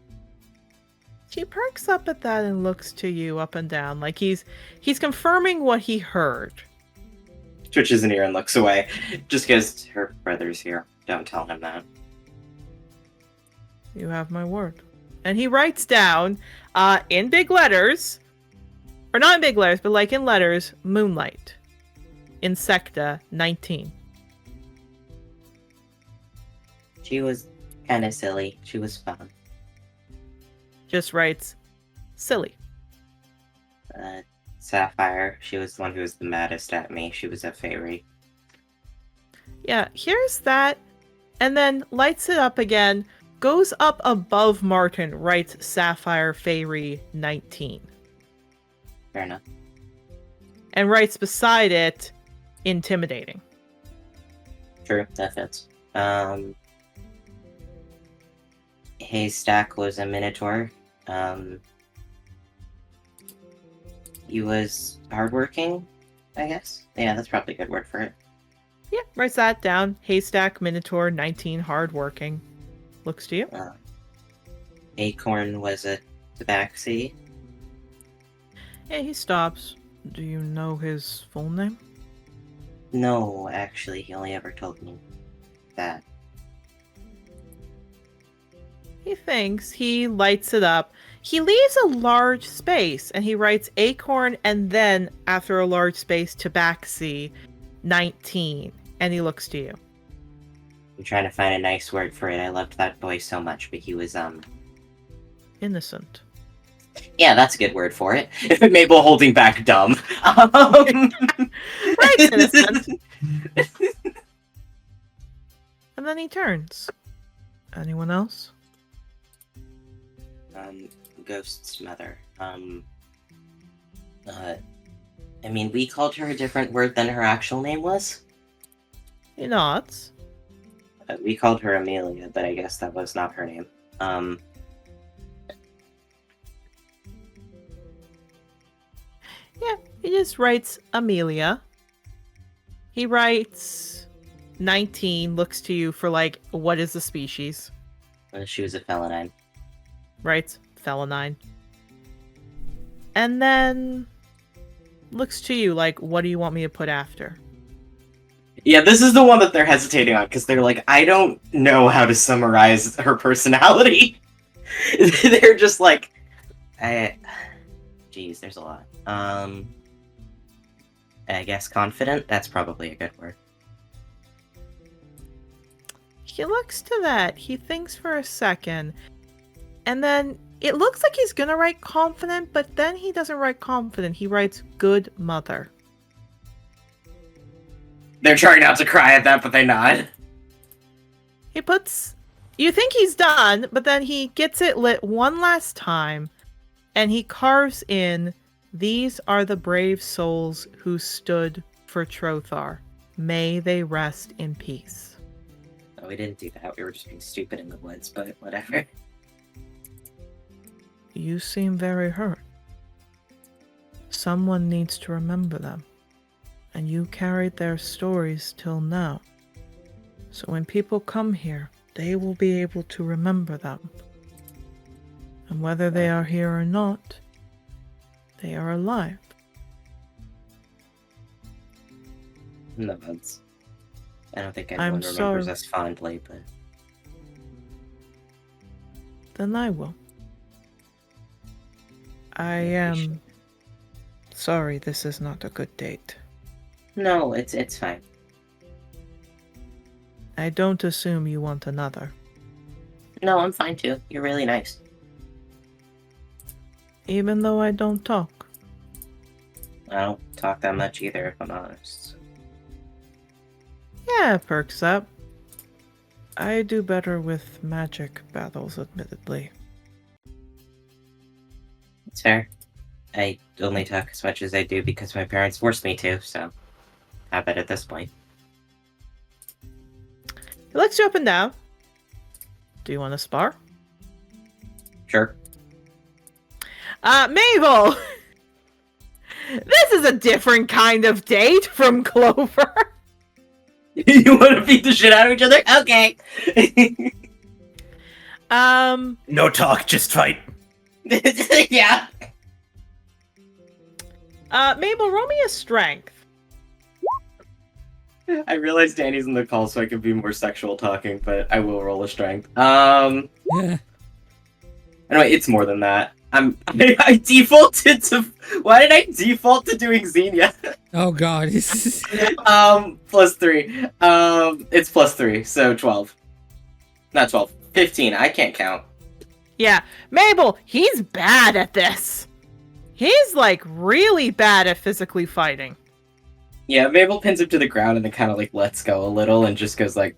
Speaker 1: He perks up at that and looks to you up and down, like he's confirming what he heard.
Speaker 5: Twitches an ear and looks away. Just because her brother's here. Don't tell him that.
Speaker 1: You have my word. And he writes down, in big letters, or not in big letters, but like in letters, Moonlight. Insecta, 19.
Speaker 5: She was kind of silly. She was fun.
Speaker 1: Just writes, silly.
Speaker 5: Sapphire. She was the one who was the maddest at me. She was a fairy.
Speaker 1: Yeah, here's that. And then lights it up again. Goes up above Martin, writes Sapphire Fairy 19.
Speaker 5: Fair enough.
Speaker 1: And writes beside it, intimidating.
Speaker 5: True, that fits. Haystack was a minotaur. He was hardworking, I guess. Yeah, that's probably a good word for it.
Speaker 1: Yeah, writes that down. Haystack, Minotaur, 19, hardworking. Looks to you.
Speaker 5: Acorn was a tabaxi.
Speaker 1: Yeah, he stops. Do you know his full name?
Speaker 5: No, actually, he only ever told me that.
Speaker 1: He thinks. He lights it up. He leaves a large space, and he writes Acorn, and then, after a large space, Tabaxi, 19. And he looks to you.
Speaker 5: I'm trying to find a nice word for it. I loved that boy so much, but he was,
Speaker 1: Innocent.
Speaker 5: Yeah, that's a good word for it. Mabel holding back dumb.
Speaker 1: Right, innocent. And then he turns. Anyone else?
Speaker 5: Ghost's mother. I mean, we called her a different word than her actual name was.
Speaker 1: He nods.
Speaker 5: We called her Amelia, but I guess that was not her name.
Speaker 1: Yeah, he just writes Amelia. He writes 19, looks to you for like, what is the species?
Speaker 5: She was a felinine.
Speaker 1: Writes felinine. And then looks to you like, what do you want me to put after?
Speaker 5: Yeah, this is the one that they're hesitating on, because they're like, I don't know how to summarize her personality. They're just like, Jeez, there's a lot. I guess confident? That's probably a good word.
Speaker 1: He looks to that. He thinks for a second. And then it looks like he's gonna write confident, but then he doesn't write confident. He writes good mother.
Speaker 5: They're trying not to cry at that, but they nod.
Speaker 1: He puts... You think he's done, but then he gets it lit one last time, and he carves in, "These are the brave souls who stood for Trothar. May they rest in peace."
Speaker 5: Oh, we didn't do that. We were just being stupid in the woods, but whatever.
Speaker 1: You seem very hurt. Someone needs to remember them, and you carried their stories till now. So when people come here, they will be able to remember them. And whether they are here or not, they are alive.
Speaker 5: No, that's... I don't think anyone remembers us fondly, but...
Speaker 1: Then I will. I am Sorry, this is not a good date.
Speaker 5: No, it's fine.
Speaker 1: I don't assume you want another.
Speaker 5: No, I'm fine too. You're really nice.
Speaker 1: Even though I don't talk.
Speaker 5: I don't talk that much either, if I'm honest.
Speaker 1: Yeah, perks up. I do better with magic battles, admittedly.
Speaker 5: It's fair. I only talk as much as I do because my parents forced me to, so I bet at this point.
Speaker 1: He looks you up and down. Do you want to spar?
Speaker 5: Sure.
Speaker 1: Mabel! This is a different kind of date from Clover.
Speaker 5: You want to beat the shit out of each other? Okay.
Speaker 4: No talk, just fight.
Speaker 5: Yeah.
Speaker 1: Mabel, roll me a strength.
Speaker 5: I realize Danny's in the call, so I can be more sexual talking, but I will roll a strength.
Speaker 2: Yeah.
Speaker 5: Anyway, it's more than that. I defaulted to. Why did I default to doing Xenia?
Speaker 2: Oh god.
Speaker 5: +3. It's +3, so 12. Not 12. 15. I can't count.
Speaker 1: Yeah, Mabel, he's bad at this. He's like really bad at physically fighting.
Speaker 5: Yeah, Mabel pins him to the ground and then kind of like lets go a little and just goes like,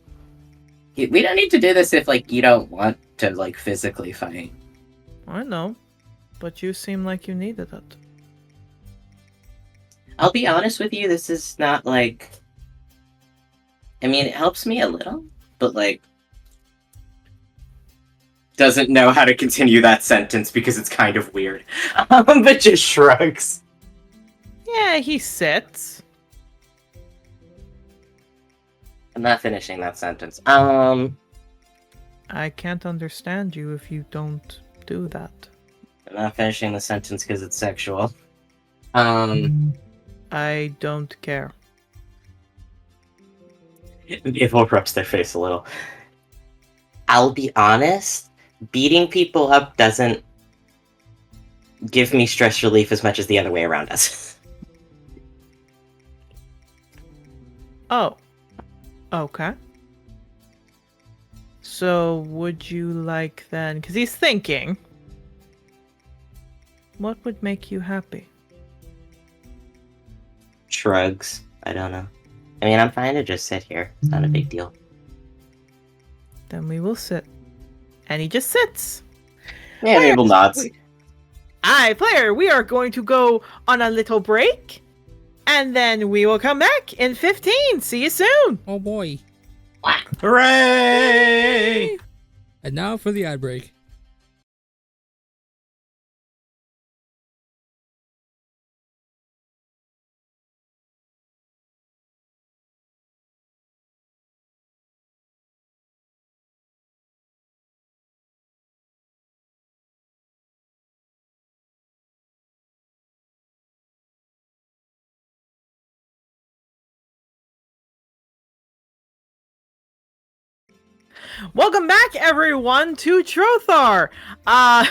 Speaker 5: "We don't need to do this if like you don't want to like physically fight."
Speaker 1: I know, but you seem like you needed it.
Speaker 5: I'll be honest with you, this is not like. I mean, it helps me a little, but like. Doesn't know how to continue that sentence because it's kind of weird. But just shrugs.
Speaker 1: Yeah, he sits.
Speaker 5: I'm not finishing that sentence.
Speaker 1: I can't understand you if you don't do that.
Speaker 5: I'm not finishing the sentence because it's sexual.
Speaker 1: I don't care.
Speaker 5: Evil rubs their face a little. I'll be honest, beating people up doesn't give me stress relief as much as the other way around does.
Speaker 1: Oh. Okay. So, would you like then... Because he's thinking. What would make you happy?
Speaker 5: Shrugs. I don't know. I mean, I'm fine to just sit here. It's not a big deal.
Speaker 1: Then we will sit. And he just sits.
Speaker 5: Yeah, Mabel nods.
Speaker 1: Aye, player, we are going to go on a little break. And then we will come back in 15. See you soon.
Speaker 2: Oh boy.
Speaker 4: Hooray!
Speaker 2: And now for the ad break.
Speaker 1: Welcome back, everyone, to Trothar. I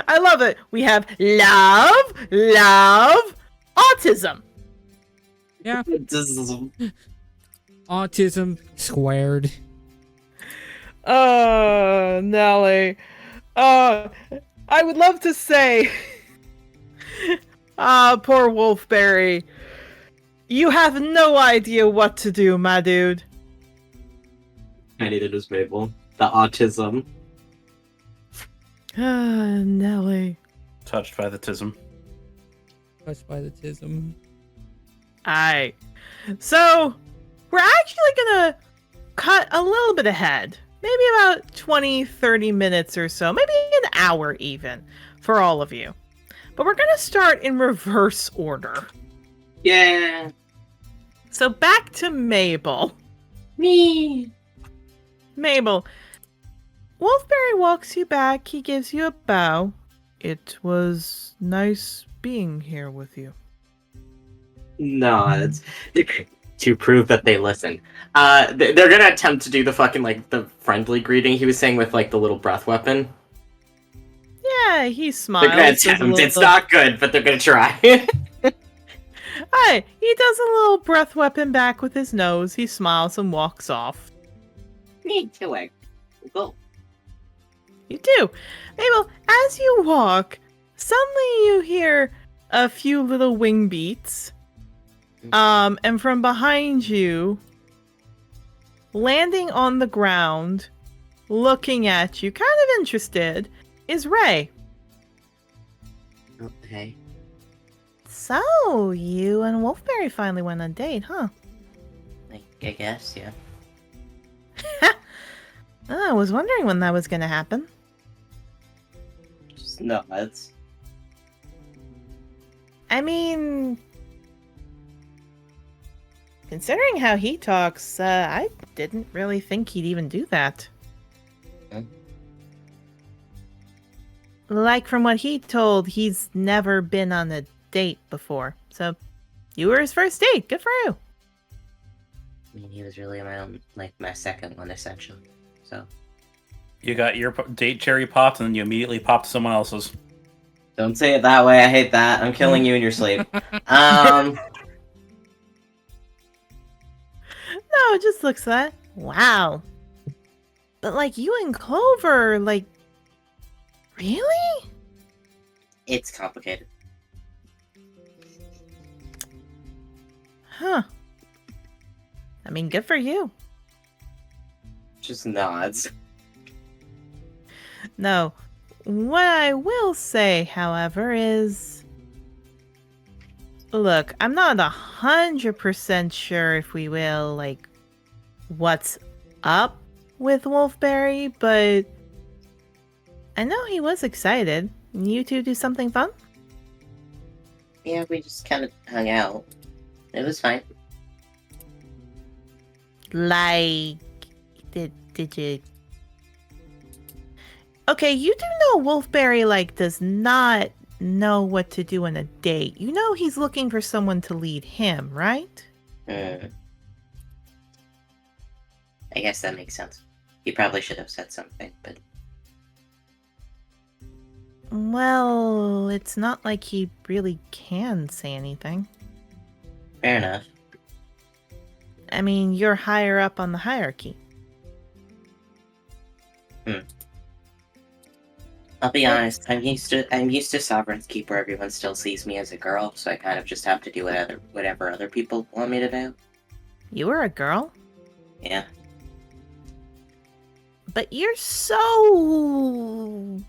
Speaker 1: love it. We have love, autism.
Speaker 2: Yeah. Autism squared.
Speaker 1: Nelly. I would love to say, poor Wolfberry. You have no idea what to do, my dude.
Speaker 5: I needed his Mabel. The autism.
Speaker 1: Nelly.
Speaker 4: Touched by the tism.
Speaker 2: Touched by the tism.
Speaker 1: Aye. So, we're actually gonna cut a little bit ahead. Maybe about 20, 30 minutes or so. Maybe an hour even. For all of you. But we're gonna start in reverse order.
Speaker 5: Yeah.
Speaker 1: So back to Mabel.
Speaker 5: Me.
Speaker 1: Mabel. Wolfberry walks you back. He gives you a bow. It was nice being here with you.
Speaker 5: Nods. To prove that they listen. They're gonna attempt to do the fucking, like, the friendly greeting he was saying with, like, the little breath weapon.
Speaker 1: Yeah, he smiles.
Speaker 5: They're gonna attempt. It's not good, but they're gonna try.
Speaker 1: Hi, he does a little breath weapon back with his nose. He smiles and walks off.
Speaker 5: Me too. Go.
Speaker 1: You do. Mabel, as you walk, suddenly you hear a few little wing beats. And from behind you, landing on the ground, looking at you, kind of interested, is Ray.
Speaker 5: Okay.
Speaker 1: So, you and Wolfberry finally went on a date, huh?
Speaker 5: I guess, yeah.
Speaker 1: I was wondering when that was gonna happen.
Speaker 5: Just nods.
Speaker 1: I mean, considering how he talks, I didn't really think he'd even do that.
Speaker 5: Hmm?
Speaker 1: Like from what he told, he's never been on a date before. So, you were his first date. Good for you.
Speaker 5: I mean, he was really my second one, essentially. So.
Speaker 4: You got your date cherry popped, and then you immediately popped someone else's.
Speaker 5: Don't say it that way. I hate that. I'm killing you in your sleep.
Speaker 1: No, it just looks that. Wow. But like you and Clover, like, really?
Speaker 5: It's complicated.
Speaker 1: Huh. I mean, good for you.
Speaker 5: Just nods.
Speaker 1: No. What I will say, however, is... Look, I'm not 100% sure if we will, like, what's up with Wolfberry, but I know he was excited. You two do something fun?
Speaker 5: Yeah, we just kind of hung out. It was fine.
Speaker 1: Like, did you... Okay, you do know Wolfberry, like, does not know what to do on a date. You know he's looking for someone to lead him, right?
Speaker 5: I guess that makes sense. He probably should have said something, but...
Speaker 1: Well, it's not like he really can say anything.
Speaker 5: Fair enough.
Speaker 1: I mean, you're higher up on the hierarchy.
Speaker 5: I'll be honest, I'm used to Sovereign's Keep where everyone still sees me as a girl, so I kind of just have to do whatever other people want me to do.
Speaker 1: You were a girl?
Speaker 5: Yeah.
Speaker 1: But you're so...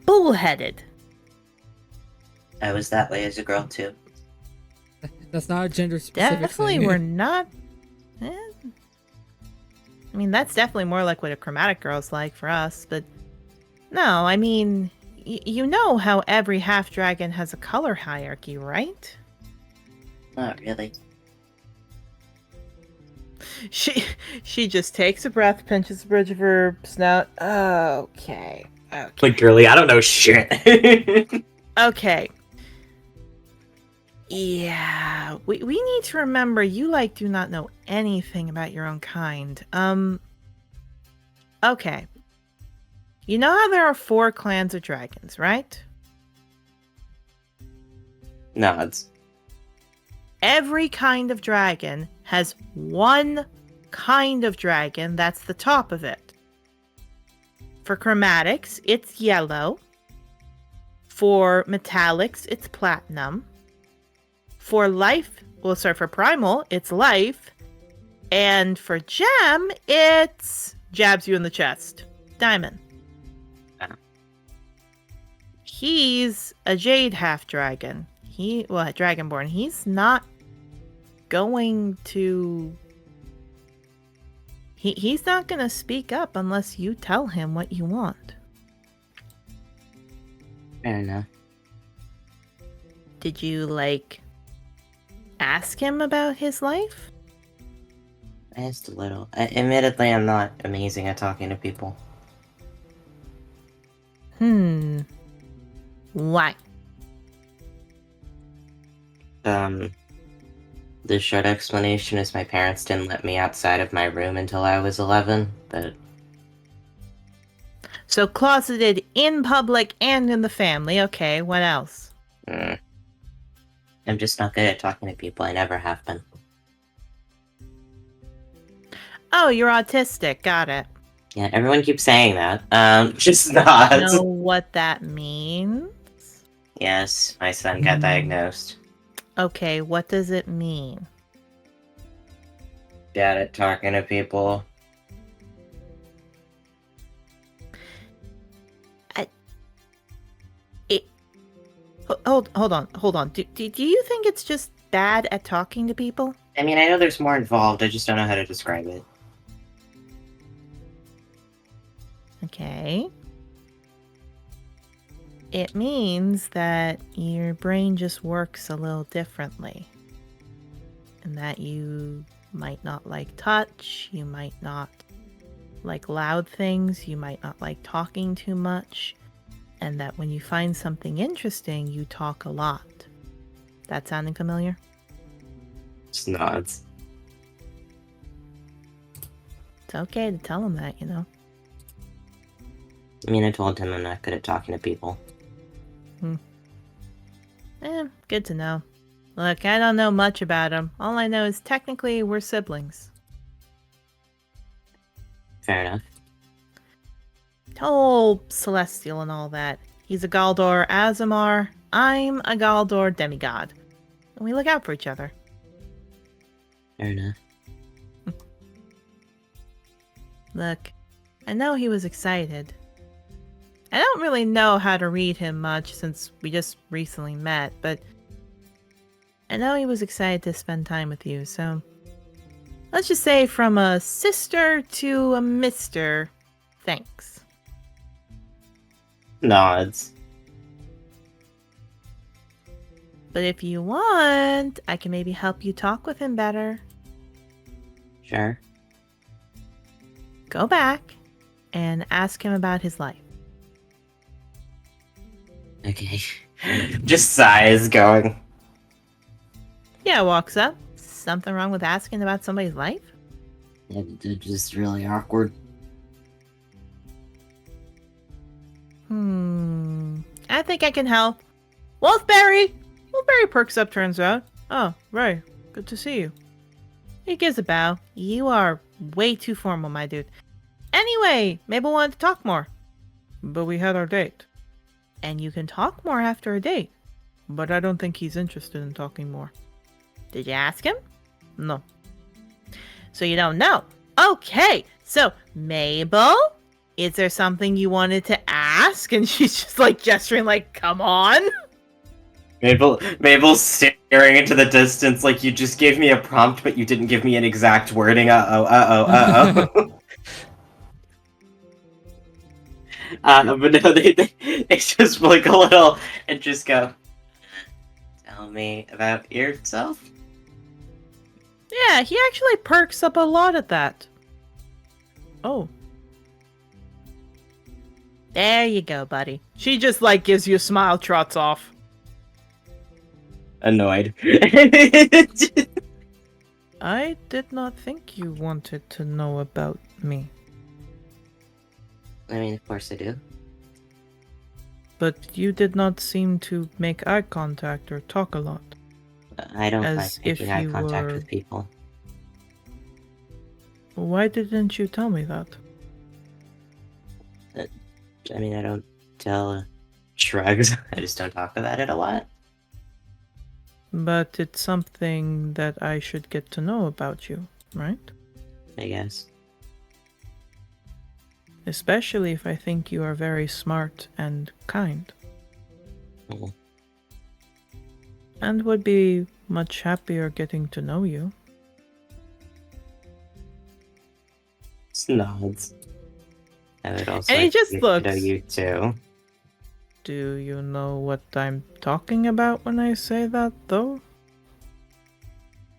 Speaker 1: bullheaded.
Speaker 5: I was that way as a girl, too.
Speaker 2: That's not a gender specific
Speaker 1: Definitely
Speaker 2: thing.
Speaker 1: we're not... I mean, that's definitely more like what a chromatic girl's like for us, but... No, I mean... you know how every half-dragon has a color hierarchy, right?
Speaker 5: Not really.
Speaker 1: She just takes a breath, pinches the bridge of her snout. Okay.
Speaker 5: Like, girly, I don't know shit.
Speaker 1: Okay. Yeah, we need to remember you, like, do not know anything about your own kind. Okay. You know how there are 4 clans of dragons, right?
Speaker 5: Nods.
Speaker 1: Every kind of dragon has one kind of dragon that's the top of it. For chromatics, it's yellow. For metallics, it's platinum. For for primal, it's life. And for gem, it's jabs you in the chest. Diamond. He's a jade half-dragon. Dragonborn. He's not going to... He's not going to speak up unless you tell him what you want.
Speaker 5: Fair enough.
Speaker 1: Did you, like, ask him about his life?
Speaker 5: Just a little. Admittedly, I'm not amazing at talking to people.
Speaker 1: Why?
Speaker 5: The short explanation is my parents didn't let me outside of my room until I was 11, but...
Speaker 1: So closeted in public and in the family. Okay, what else?
Speaker 5: I'm just not good at talking to people. I never have been.
Speaker 1: Oh, you're autistic. Got it.
Speaker 5: Yeah, everyone keeps saying that. Just not.
Speaker 1: Know what that means?
Speaker 5: Yes, my son got diagnosed.
Speaker 1: Okay, what does it mean?
Speaker 5: Bad at talking to people.
Speaker 1: Hold on. Do you think it's just bad at talking to people?
Speaker 5: I mean, I know there's more involved. I just don't know how to describe it.
Speaker 1: Okay. It means that your brain just works a little differently. And that you might not like touch, you might not like loud things, you might not like talking too much, and that when you find something interesting, you talk a lot. That sounding familiar?
Speaker 5: Just nods.
Speaker 1: It's okay to tell him that, you know.
Speaker 5: I mean, I told him I'm not good at talking to people.
Speaker 1: Good to know. Look, I don't know much about him. All I know is technically we're siblings.
Speaker 5: Fair enough.
Speaker 1: Oh, Celestial and all that. He's a Galdor Azamar. I'm a Galdor demigod. And we look out for each other.
Speaker 5: Fair enough.
Speaker 1: Look, I know he was excited. I don't really know how to read him much since we just recently met, but I know he was excited to spend time with you, so let's just say from a sister to a mister, thanks.
Speaker 5: Nods.
Speaker 1: But if you want, I can maybe help you talk with him better.
Speaker 5: Sure.
Speaker 1: Go back and ask him about his life.
Speaker 5: Okay. Just sighs going.
Speaker 1: Yeah, walks up. Something wrong with asking about somebody's life?
Speaker 5: It's just really awkward.
Speaker 1: I think I can help. Wolfberry! Wolfberry perks up, turns out. Oh, right. Good to see you. He gives a bow. You are way too formal, my dude. Anyway, Mabel wanted to talk more. But we had our date. And you can talk more after a date. But I don't think he's interested in talking more. Did you ask him? No. So you don't know. Okay, so Mabel, is there something you wanted to ask? And she's just like gesturing like, come on.
Speaker 5: Mabel's staring into the distance like you just gave me a prompt, but you didn't give me an exact wording. Uh-oh. But no, they just blink a little and just go, tell me about yourself?
Speaker 1: Yeah, he actually perks up a lot at that. Oh. There you go, buddy. She just like gives you a smile, trots off.
Speaker 5: Annoyed.
Speaker 1: I did not think you wanted to know about me.
Speaker 5: I mean, of course I do.
Speaker 1: But you did not seem to make eye contact or talk a lot.
Speaker 5: I don't
Speaker 1: As
Speaker 5: like
Speaker 1: if
Speaker 5: making eye
Speaker 1: you
Speaker 5: contact
Speaker 1: were-
Speaker 5: with people.
Speaker 1: Why didn't you tell me that?
Speaker 5: I mean, I don't tell shrugs. I just don't talk about it a lot.
Speaker 1: But it's something that I should get to know about you, right?
Speaker 5: I guess.
Speaker 1: Especially if I think you are very smart and kind.
Speaker 5: Mm.
Speaker 1: And would be much happier getting to know you.
Speaker 5: Just nods. I would also
Speaker 1: And he
Speaker 5: like to
Speaker 1: just
Speaker 5: get to know
Speaker 1: looks.
Speaker 5: you too.
Speaker 1: Do you know what I'm talking about when I say that, though?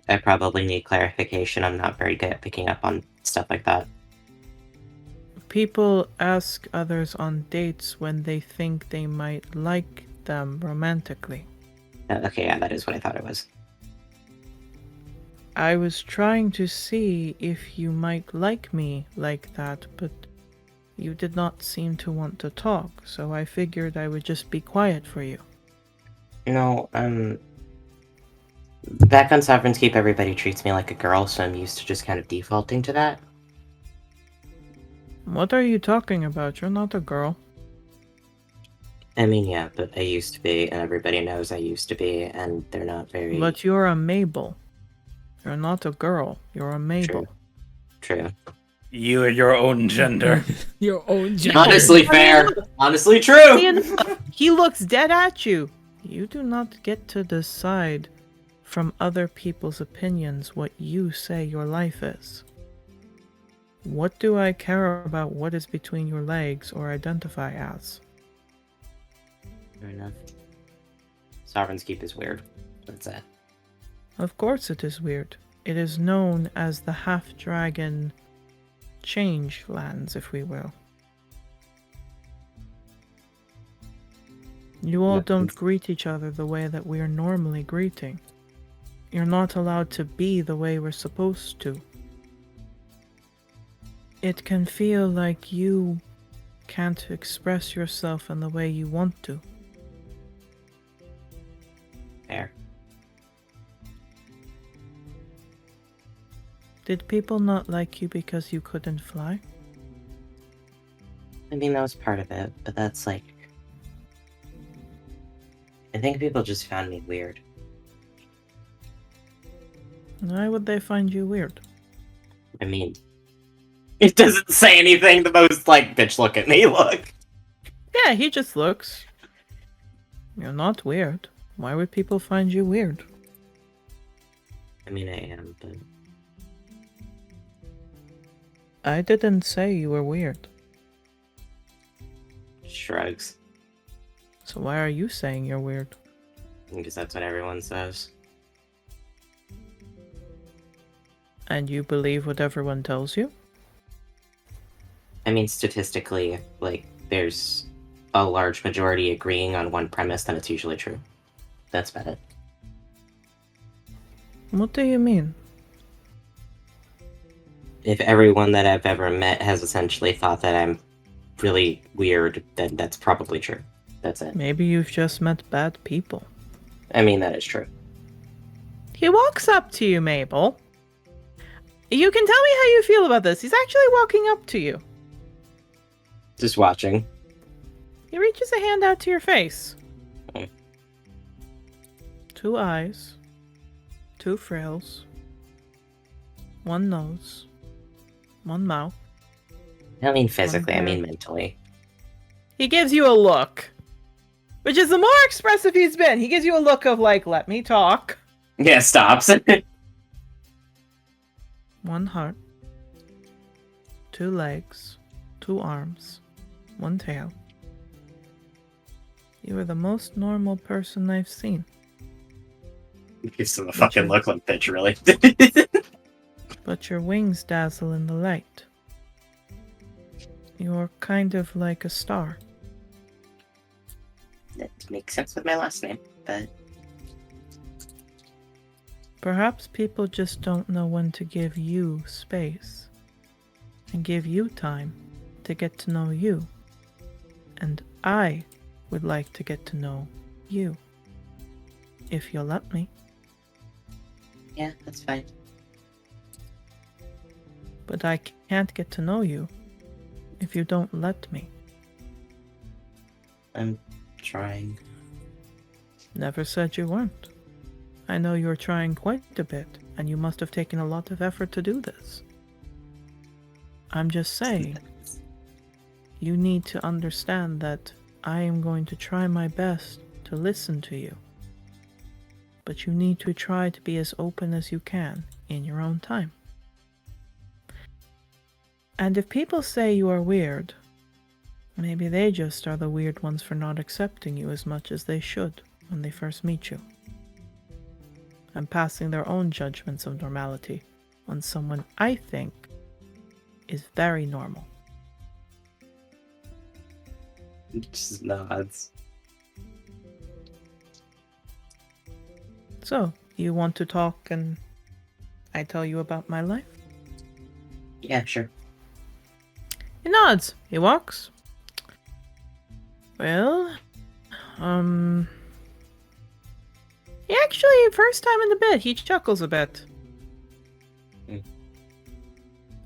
Speaker 5: I probably need clarification. I'm not very good at picking up on stuff like that.
Speaker 1: People ask others on dates when they think they might like them romantically.
Speaker 5: Okay, yeah, that is what I thought it was.
Speaker 1: I was trying to see if you might like me like that, but you did not seem to want to talk, so I figured I would just be quiet for you.
Speaker 5: No, Back on Sovereign's Keep, everybody treats me like a girl, so I'm used to just kind of defaulting to that.
Speaker 1: What are you talking about? You're not a girl.
Speaker 5: I mean, yeah, but I used to be, and everybody knows I used to be, and they're not very...
Speaker 1: But you're a Mabel. You're not a girl. You're a Mabel.
Speaker 5: True.
Speaker 4: You and your own gender.
Speaker 2: Your own gender.
Speaker 5: Honestly fair. Honestly true.
Speaker 1: He looks dead at you. You do not get to decide from other people's opinions what you say your life is. What do I care about what is between your legs or identify as?
Speaker 5: Fair enough. Sovereign's Keep is weird. That's it.
Speaker 1: Of course it is weird. It is known as the half-dragon change lands, if we will. You all don't greet each other the way that we are normally greeting. You're not allowed to be the way we're supposed to. It can feel like you can't express yourself in the way you want to.
Speaker 5: Fair.
Speaker 1: Did people not like you because you couldn't fly?
Speaker 5: I mean, that was part of it, but that's like... I think people just found me weird.
Speaker 1: Why would they find you weird?
Speaker 5: I mean... It doesn't say anything, the most, like, bitch look at me look.
Speaker 1: Yeah, he just looks. You're not weird. Why would people find you weird?
Speaker 5: I mean, I am, but...
Speaker 1: I didn't say you were weird.
Speaker 5: Shrugs.
Speaker 1: So why are you saying you're weird?
Speaker 5: Because that's what everyone says.
Speaker 1: And you believe what everyone tells you?
Speaker 5: I mean, statistically, like, there's a large majority agreeing on one premise, then it's usually true. That's about it.
Speaker 1: What do you mean?
Speaker 5: If everyone that I've ever met has essentially thought that I'm really weird, then that's probably true. That's it.
Speaker 1: Maybe you've just met bad people.
Speaker 5: I mean, that is true.
Speaker 1: He walks up to you, Mabel. You can tell me how you feel about this. He's actually walking up to you.
Speaker 5: Just watching.
Speaker 1: He reaches a hand out to your face.
Speaker 5: Hmm.
Speaker 1: 2 eyes. 2 frills. 1 nose. 1 mouth.
Speaker 5: I don't mean physically, I mean mentally.
Speaker 1: He gives you a look. Which is the more expressive he's been. He gives you a look of like, let me talk.
Speaker 5: Yeah, stops.
Speaker 1: 1 heart. 2 legs. 2 arms. 1 tail. You are the most normal person I've seen.
Speaker 5: Gives him a fucking look like bitch, really.
Speaker 1: But your wings dazzle in the light. You're kind of like a star.
Speaker 5: That makes sense with my last name, but...
Speaker 1: Perhaps people just don't know when to give you space. And give you time to get to know you. And I would like to get to know you. If you'll let me.
Speaker 5: Yeah, that's fine.
Speaker 1: But I can't get to know you if you don't let me.
Speaker 5: I'm trying.
Speaker 1: Never said you weren't. I know you're trying quite a bit, and you must have taken a lot of effort to do this. I'm just saying, you need to understand that I am going to try my best to listen to you. But you need to try to be as open as you can in your own time. And if people say you are weird, maybe they just are the weird ones for not accepting you as much as they should when they first meet you. And passing their own judgments of normality on someone I think is very normal.
Speaker 5: Just nods.
Speaker 1: So, you want to talk and I tell you about my life?
Speaker 5: Yeah, sure.
Speaker 1: He nods. He walks. Well, He actually, first time in the bit, he chuckles a bit.
Speaker 5: Mm.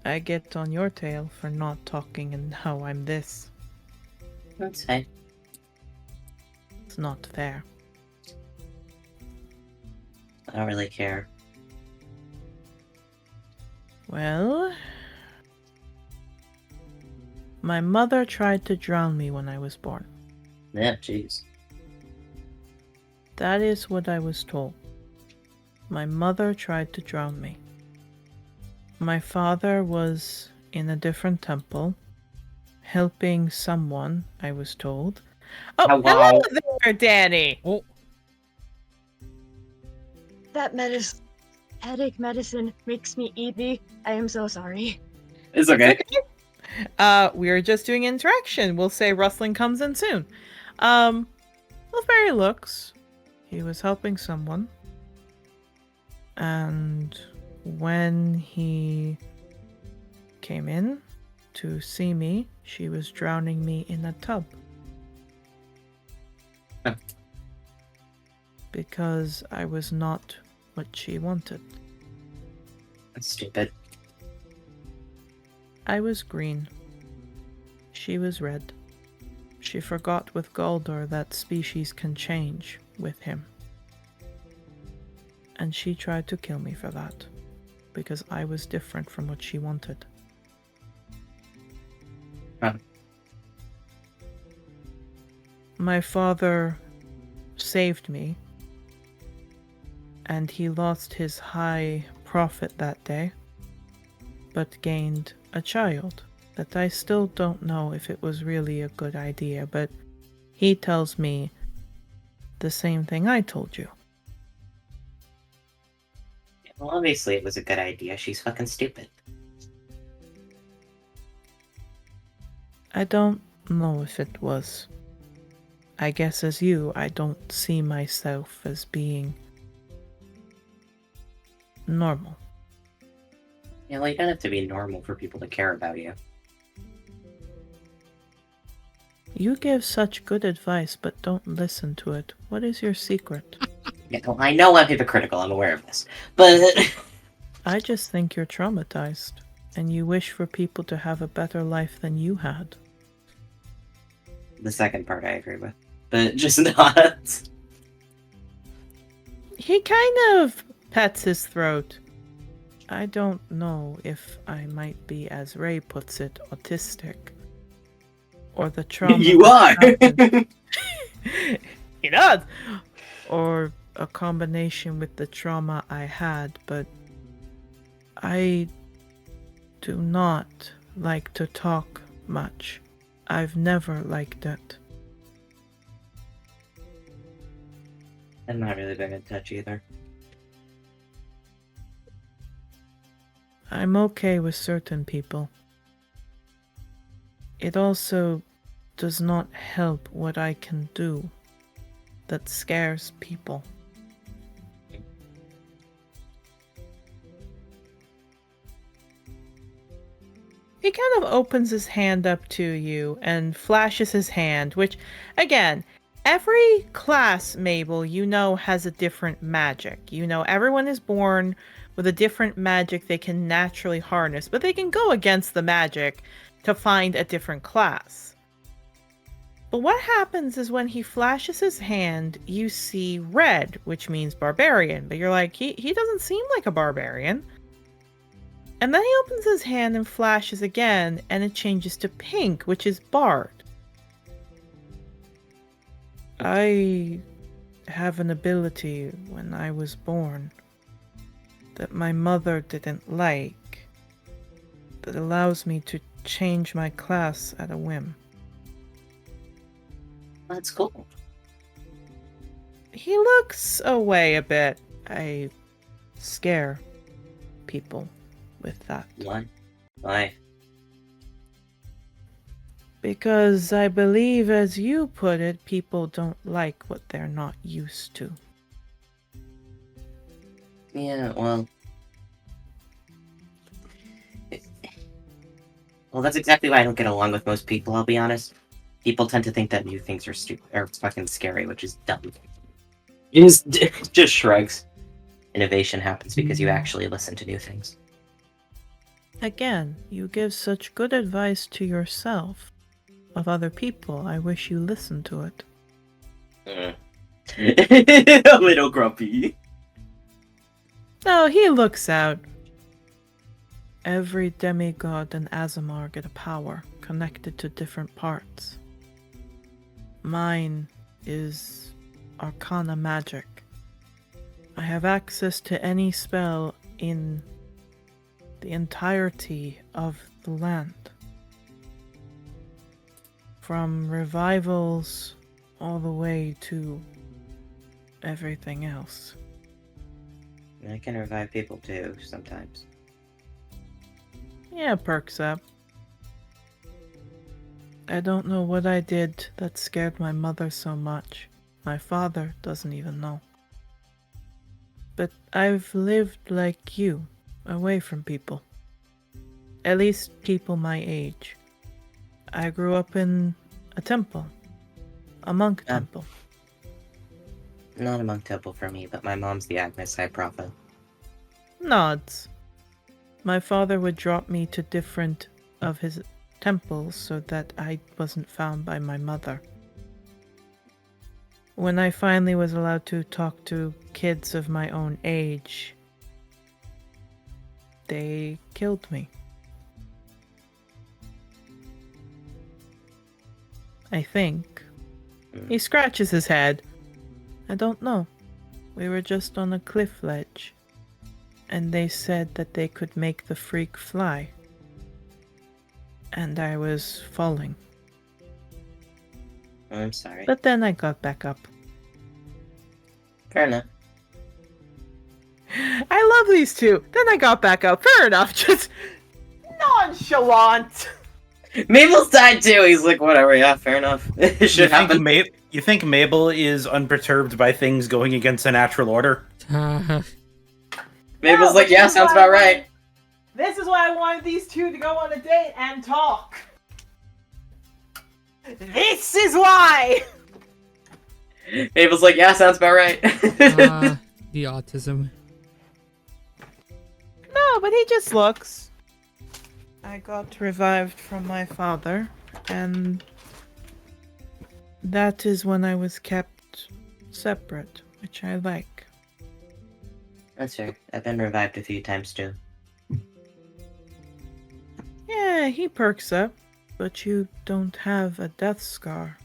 Speaker 1: I get on your tail for not talking and how I'm this.
Speaker 5: That's fine.
Speaker 1: It's not fair.
Speaker 5: I don't really care.
Speaker 1: Well, my mother tried to drown me when I was born.
Speaker 5: Yeah, jeez.
Speaker 1: That is what I was told. My mother tried to drown me. My father was in a different temple, helping someone, I was told. Oh,
Speaker 5: Oh, wow.
Speaker 1: hello there, Danny!
Speaker 2: Oh,
Speaker 6: That headache medicine makes me eepy. I am so sorry.
Speaker 5: It's okay.
Speaker 1: We're just doing interaction. We'll say Rustling comes in soon. Well, Barry looks. He was helping someone. And when he came in to see me, she was drowning me in a tub.
Speaker 5: Huh.
Speaker 1: Because I was not what she wanted.
Speaker 5: That's stupid.
Speaker 1: I was green. She was red. She forgot with Galdor that species can change with him. And she tried to kill me for that, because I was different from what she wanted.
Speaker 5: Huh.
Speaker 1: My father saved me, and he lost his high profit that day, but gained a child that I still don't know if it was really a good idea, but he tells me the same thing I told you.
Speaker 5: Well, obviously it was a good idea. She's fucking stupid.
Speaker 1: I don't know if it was. I guess as you, I don't see myself as being normal.
Speaker 5: Yeah, well, you don't have to be normal for people to care about you.
Speaker 1: You give such good advice, but don't listen to it. What is your secret?
Speaker 5: Yeah, well, I know I'm hypocritical, I'm aware of this. But
Speaker 1: I just think you're traumatized, and you wish for people to have a better life than you had.
Speaker 5: the second part I agree with. But just not.
Speaker 1: He kind of pets his throat. I don't know if I might be, as Ray puts it, autistic. Or the trauma.
Speaker 5: You are!
Speaker 1: He does! Or a combination with the trauma I had, but I do not like to talk much. I've never liked it.
Speaker 5: I'm not really big in touch either.
Speaker 1: I'm okay with certain people. It also does not help what I can do that scares people. He kind of opens his hand up to you and flashes his hand, which, again, every class, Mabel, you know, has a different magic. You know, everyone is born with a different magic they can naturally harness, but they can go against the magic to find a different class. But what happens is when he flashes his hand, you see red, which means barbarian, but you're like, he doesn't seem like a barbarian. And then he opens his hand and flashes again, and it changes to pink, which is bard. I have an ability when I was born that my mother didn't like, that allows me to change my class at a whim.
Speaker 5: That's cool.
Speaker 1: He looks away a bit. I scare people with that.
Speaker 5: Why? Why?
Speaker 1: Because I believe, as you put it, people don't like what they're not used to.
Speaker 5: Yeah, well... Well, that's exactly why I don't get along with most people, I'll be honest. People tend to think that new things are stupid, or fucking scary, which is dumb. Just shrugs. Innovation happens because you actually listen to new things.
Speaker 1: Again, you give such good advice to yourself. Of other people, I wish you listened to it.
Speaker 5: A little grumpy.
Speaker 1: No, he looks out. Every demigod and Azamar get a power connected to different parts. Mine is Arcana magic. I have access to any spell in the entirety of the land. From revivals all the way to everything else.
Speaker 5: I can revive people too, sometimes.
Speaker 1: Yeah, perks up. I don't know what I did that scared my mother so much. My father doesn't even know. But I've lived like you, away from people. At least people my age. I grew up in a temple. A monk temple.
Speaker 5: Not a monk temple for me, but my mom's the Agnes High Prophet.
Speaker 1: Nods. My father would drop me to different of his temples so that I wasn't found by my mother. When I finally was allowed to talk to kids of my own age, they killed me. I think. He scratches his head. I don't know. We were just on a cliff ledge, and they said that they could make the freak fly. And I was falling.
Speaker 5: Oh, I'm sorry.
Speaker 1: But then I got back up.
Speaker 5: Fair enough.
Speaker 1: I love these two. Then I got back up. Fair enough. Just nonchalant.
Speaker 5: Mabel's died too. He's like, whatever. Yeah, fair enough. It should happen.
Speaker 4: You think Mabel is unperturbed by things going against the natural order?
Speaker 5: Mabel's like, yeah, sounds about right.
Speaker 1: This is why I wanted these two to go on a date and talk. This is why.
Speaker 5: Mabel's like, yeah, sounds about right.
Speaker 2: The autism.
Speaker 1: No, but he just looks. I got revived from my father, and that is when I was kept separate, which I like.
Speaker 5: That's fair. I've been revived a few times too.
Speaker 1: Yeah, he perks up, but you don't have a death scar.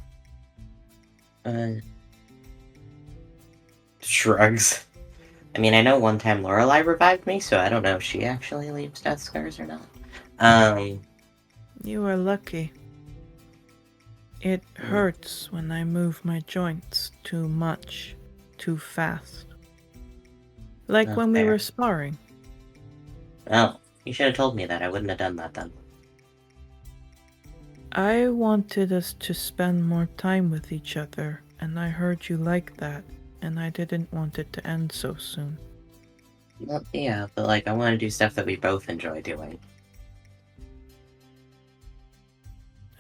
Speaker 5: Shrugs. I mean, I know one time Lorelei revived me, so I don't know if she actually leaves death scars or not.
Speaker 1: You are lucky. It hurts when I move my joints too much, too fast. Like
Speaker 5: Not
Speaker 1: when we
Speaker 5: fair.
Speaker 1: were sparring.
Speaker 5: Well, you should have told me that. I wouldn't have done that then.
Speaker 1: I wanted us to spend more time with each other, and I heard you like that, and I didn't want it to end so soon.
Speaker 5: Well, yeah, but like, I want to do stuff that we both enjoy doing.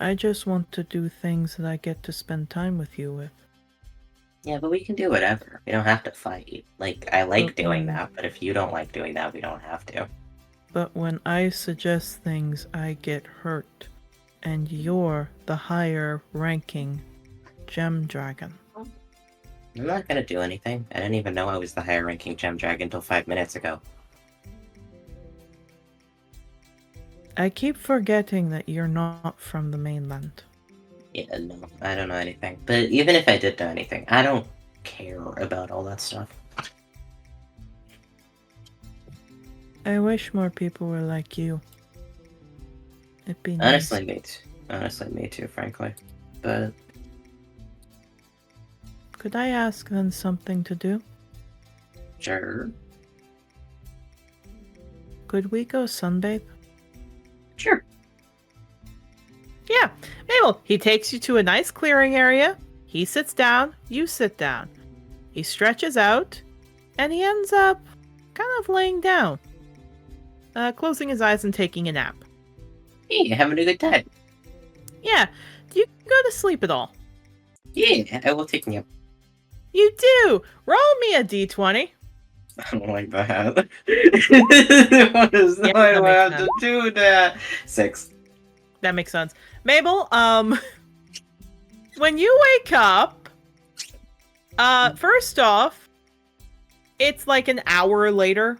Speaker 1: I just want to do things that I get to spend time with you with.
Speaker 5: Yeah, but we can do whatever. We don't have to fight. Like, I like
Speaker 1: Okay.
Speaker 5: doing that, but if you don't like doing that, we don't have to.
Speaker 1: But when I suggest things, I get hurt. And you're the higher ranking gem dragon.
Speaker 5: I'm not gonna do anything. I didn't even know I was the higher ranking gem dragon until 5 minutes ago.
Speaker 1: I keep forgetting that you're not from the mainland.
Speaker 5: Yeah, no, I don't know anything. But even if I did know anything, I don't care about all that stuff.
Speaker 1: I wish more people were like you. It'd be nice.
Speaker 5: Honestly, me too, frankly. But
Speaker 1: Could I ask then something to do?
Speaker 5: sure.
Speaker 1: Could we go sunbathe?
Speaker 5: Sure.
Speaker 1: Yeah, Mabel, he takes you to a nice clearing area. He sits down, you sit down. He stretches out, and he ends up kind of laying down, closing his eyes and taking a nap.
Speaker 5: Hey, having a good time.
Speaker 1: Yeah, do you go to sleep at all?
Speaker 5: Yeah, I will take you.
Speaker 1: You do! Roll me a d20.
Speaker 5: I don't like that. What is
Speaker 1: Yeah,
Speaker 5: why
Speaker 1: that
Speaker 5: do I
Speaker 1: makes
Speaker 5: have
Speaker 1: sense.
Speaker 5: to do that? 6.
Speaker 1: That makes sense. Mabel, when you wake up, first off, it's like an hour later.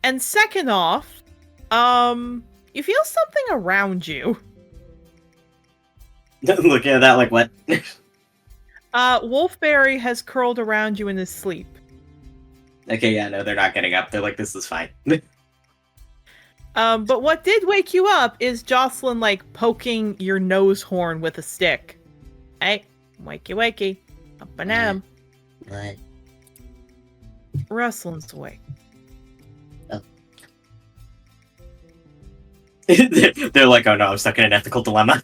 Speaker 1: And second off, you feel something around you.
Speaker 5: Looking at that like, what?
Speaker 1: Wolfberry has curled around you in his sleep.
Speaker 5: Okay, yeah, no, they're not getting up. They're like, this is fine.
Speaker 1: But what did wake you up is Jocelyn, like, poking your nose horn with a stick. Hey, wakey wakey. Up and at 'em.
Speaker 5: What?
Speaker 1: Rustlin's awake.
Speaker 5: They're like, oh no, I'm stuck in an ethical dilemma.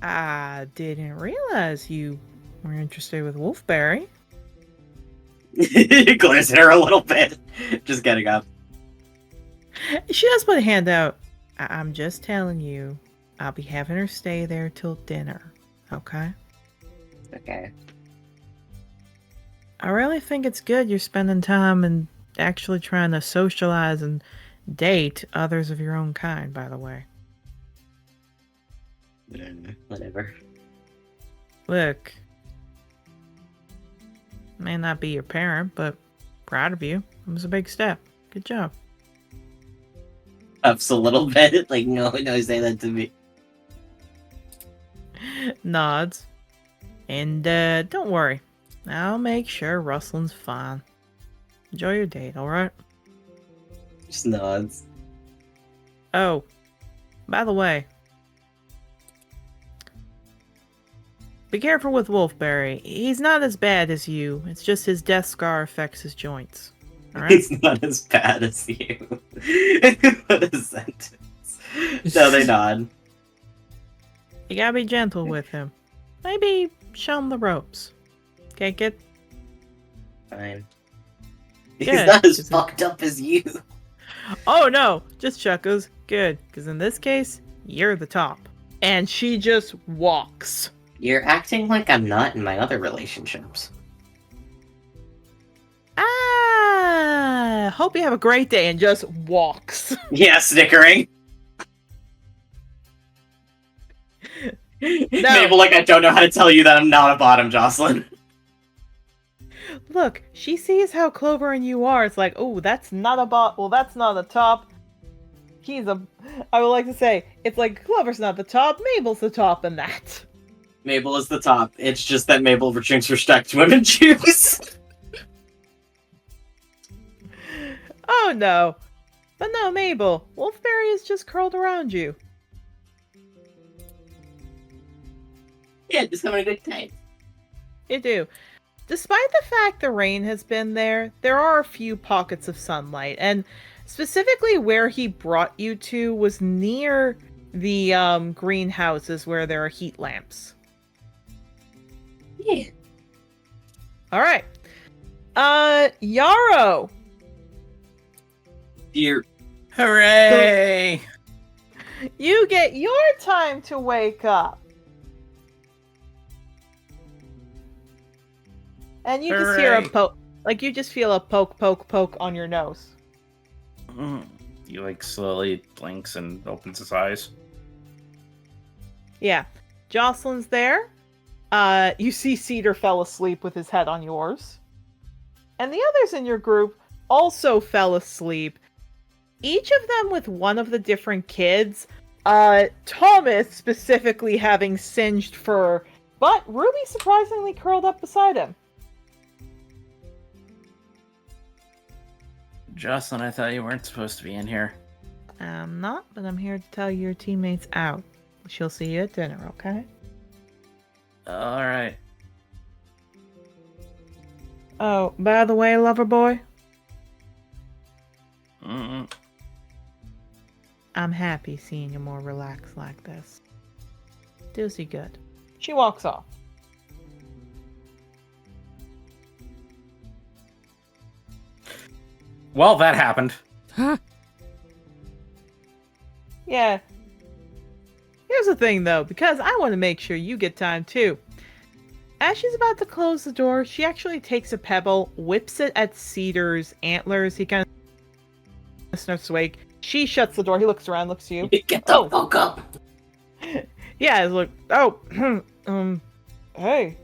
Speaker 1: I didn't realize you were interested with Wolfberry.
Speaker 5: Glares at her a little bit. Just getting up.
Speaker 1: She does put a hand out. I'm just telling you, I'll be having her stay there till dinner. Okay?
Speaker 5: Okay.
Speaker 1: I really think it's good you're spending time and actually trying to socialize and date others of your own kind, by the way.
Speaker 5: Whatever.
Speaker 1: Look, may not be your parent, but proud of you. It was a big step. Good job.
Speaker 5: Ups a little bit. Like, no, say that to me.
Speaker 1: Nods. And don't worry. I'll make sure Rustlin's fine. Enjoy your date, alright?
Speaker 5: Just nods.
Speaker 1: Oh, by the way, be careful with Wolfberry. He's not as bad as you. It's just his death scar affects his joints. Alright?
Speaker 5: It's not as bad as you. What a sentence. No, they nod.
Speaker 1: You gotta be gentle with him. Maybe show him the ropes. Okay, get...
Speaker 5: Fine.
Speaker 1: Good,
Speaker 5: He's not as
Speaker 1: 'cause
Speaker 5: fucked up as you.
Speaker 1: Oh no, just Chuckles. Good, because in this case, you're the top. And she just walks.
Speaker 5: You're acting like I'm not in my other relationships.
Speaker 1: Hope you have a great day, and just walks.
Speaker 5: Yeah, snickering.
Speaker 1: No.
Speaker 5: Mabel, like, I don't know how to tell you that I'm not a bottom, Jocelyn.
Speaker 1: Look, she sees how Clover and you are. It's like, oh, that's not a bot. Well, that's not a top. I would like to say, it's like Clover's not the top, Mabel's the top in that.
Speaker 5: Mabel is the top. It's just that Mabel returns respect to women Jews.
Speaker 1: Oh no. But no, Mabel, Wolfberry is just curled around you.
Speaker 5: Yeah, just having a good time.
Speaker 1: You do. Despite the fact the rain has been there are a few pockets of sunlight, and specifically where he brought you to was near the greenhouses where there are heat lamps.
Speaker 5: Yeah.
Speaker 1: Alright. Yarrow!
Speaker 5: Dear.
Speaker 4: Hooray!
Speaker 1: You get your time to wake up. And you just hear a
Speaker 4: Hooray.
Speaker 1: poke. Like, you just feel a poke, poke, poke on your nose.
Speaker 4: He like slowly blinks and opens his eyes.
Speaker 1: Yeah. Jocelyn's there. You see Cedar fell asleep with his head on yours. And the others in your group also fell asleep. Each of them with one of the different kids. Thomas specifically having singed fur, but Ruby surprisingly curled up beside him.
Speaker 4: Jocelyn, I thought you weren't supposed to be in here.
Speaker 1: I'm not, but I'm here to tell your teammates out. She'll see you at dinner, okay?
Speaker 4: Alright.
Speaker 1: Oh, by the way, lover boy, I'm happy seeing you more relaxed like this. Does he good? She walks off.
Speaker 4: Well, that happened.
Speaker 2: Huh?
Speaker 1: Yeah. Here's the thing, though, because I want to make sure you get time, too. as she's about to close the door, she actually takes a pebble, whips it at Cedar's antlers. He kind of sniffs awake. She shuts the door. He looks around, looks at you.
Speaker 5: Get the fuck up!
Speaker 1: Yeah, it's like, hey.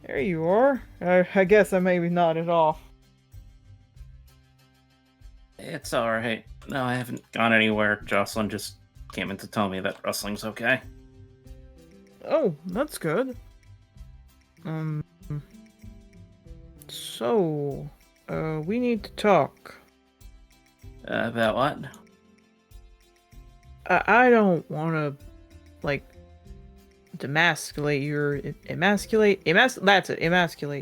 Speaker 1: There you are. I guess I maybe nodded off.
Speaker 4: It's alright. No, I haven't gone anywhere. Jocelyn just came in to tell me that rustling's okay.
Speaker 1: Oh, that's good. So, we need to talk.
Speaker 4: About what?
Speaker 1: I don't want to, like, demasculate your emasculate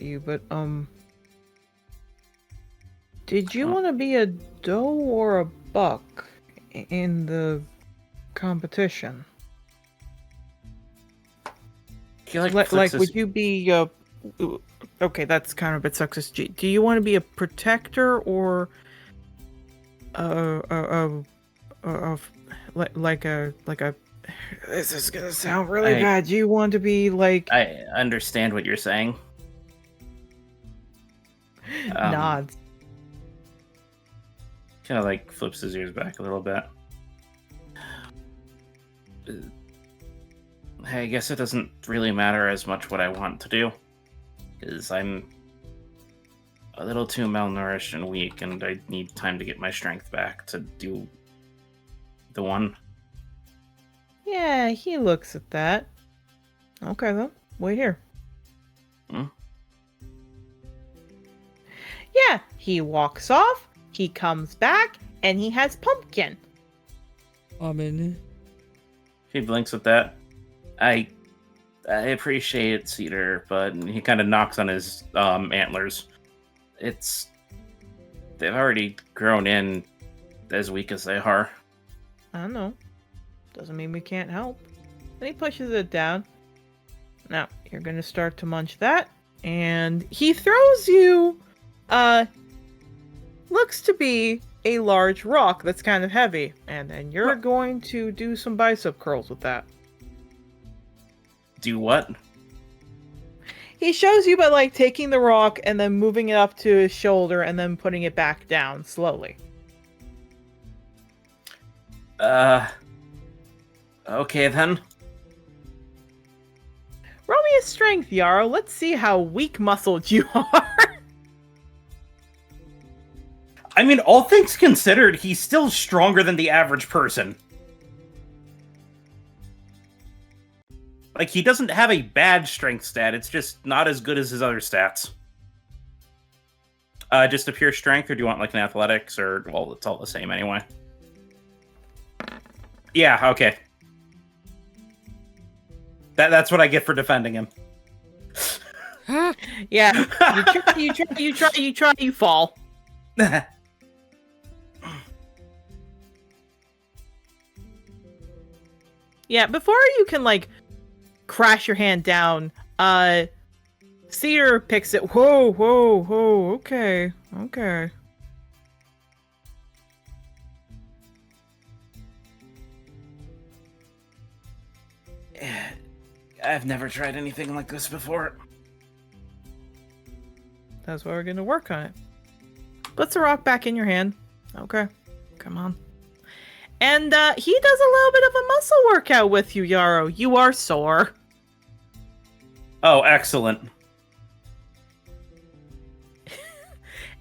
Speaker 1: you, but did you want to be a doe or a buck in the competition? Would you be okay, that's kind of a bit sexist. Do you want to be a protector or like a this is gonna sound really bad. Do you want to be like...
Speaker 4: I understand what you're saying.
Speaker 1: Nods.
Speaker 4: Kind of like flips his ears back a little bit. I guess it doesn't really matter as much what I want to do, because I'm a little too malnourished and weak, and I need time to get my strength back to do the one.
Speaker 1: Yeah, he looks at that. Okay, then. Wait here.
Speaker 4: Hmm?
Speaker 1: Yeah, he walks off, he comes back, and he has pumpkin.
Speaker 4: He blinks at that. I appreciate it, Cedar, but he kind of knocks on his antlers. They've already grown in as weak as they are.
Speaker 1: I know. Doesn't mean we can't help. And he pushes it down. Now, you're gonna start to munch that. And he throws you, looks to be a large rock that's kind of heavy. And then you're going to do some bicep curls with that.
Speaker 4: Do what?
Speaker 1: He shows you by, like, taking the rock and then moving it up to his shoulder and then putting it back down slowly.
Speaker 4: Okay then.
Speaker 1: Roll me a strength, Yarrow. Let's see how weak-muscled you are.
Speaker 4: I mean, all things considered, he's still stronger than the average person. Like, he doesn't have a bad strength stat, it's just not as good as his other stats. Just a pure strength, or do you want, like, an athletics, or, well, it's all the same anyway. Yeah, okay. That's what I get for defending him.
Speaker 1: Yeah, you try, you fall. Yeah, before you can, like, crash your hand down, Cedar picks it. Whoa, okay.
Speaker 4: I've never tried anything like this before.
Speaker 1: That's why we're gonna work on it. Puts the rock back in your hand. Okay, come on. And he does a little bit of a muscle workout with you, Yarrow. You are sore.
Speaker 4: Oh, excellent.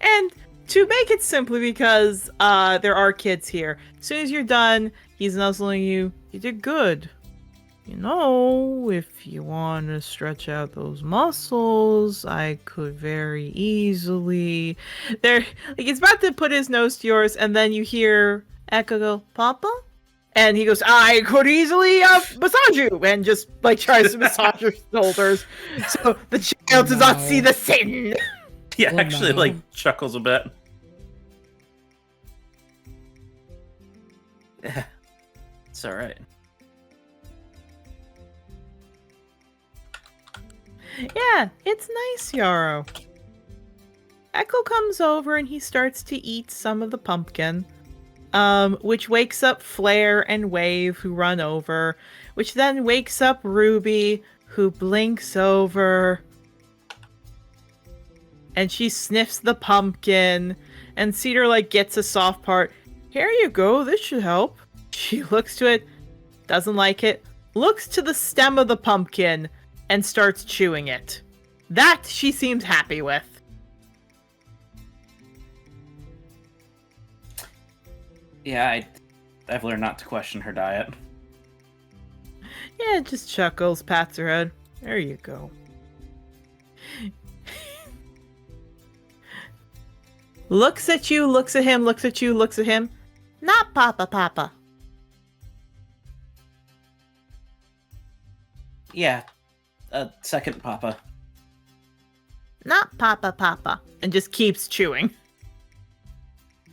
Speaker 1: And to make it simply, because there are kids here, as soon as you're done, he's nuzzling you. You did good. You know, if you want to stretch out those muscles, I could very easily... There, like, he's about to put his nose to yours, and then you hear Echo go, Papa? And he goes, I could easily massage you, and just, like, tries to massage your shoulders. So the child does not see the sin.
Speaker 4: Yeah, actually, like, chuckles a bit. Yeah, it's alright.
Speaker 1: Yeah, it's nice, Yarrow. Echo comes over and he starts to eat some of the pumpkin, which wakes up Flare and Wave, who run over, which then wakes up Ruby, who blinks over and she sniffs the pumpkin, and Cedar like gets a soft part. Here you go, this should help. She looks to it, doesn't like it, looks to the stem of the pumpkin and starts chewing it. That she seems happy with.
Speaker 4: Yeah, I've learned not to question her diet.
Speaker 1: Yeah, just chuckles, pats her head. There you go. Looks at you, looks at him, looks at you, looks at him. Not Papa, Papa.
Speaker 4: Yeah, second Papa.
Speaker 1: Not Papa, Papa. And just keeps chewing.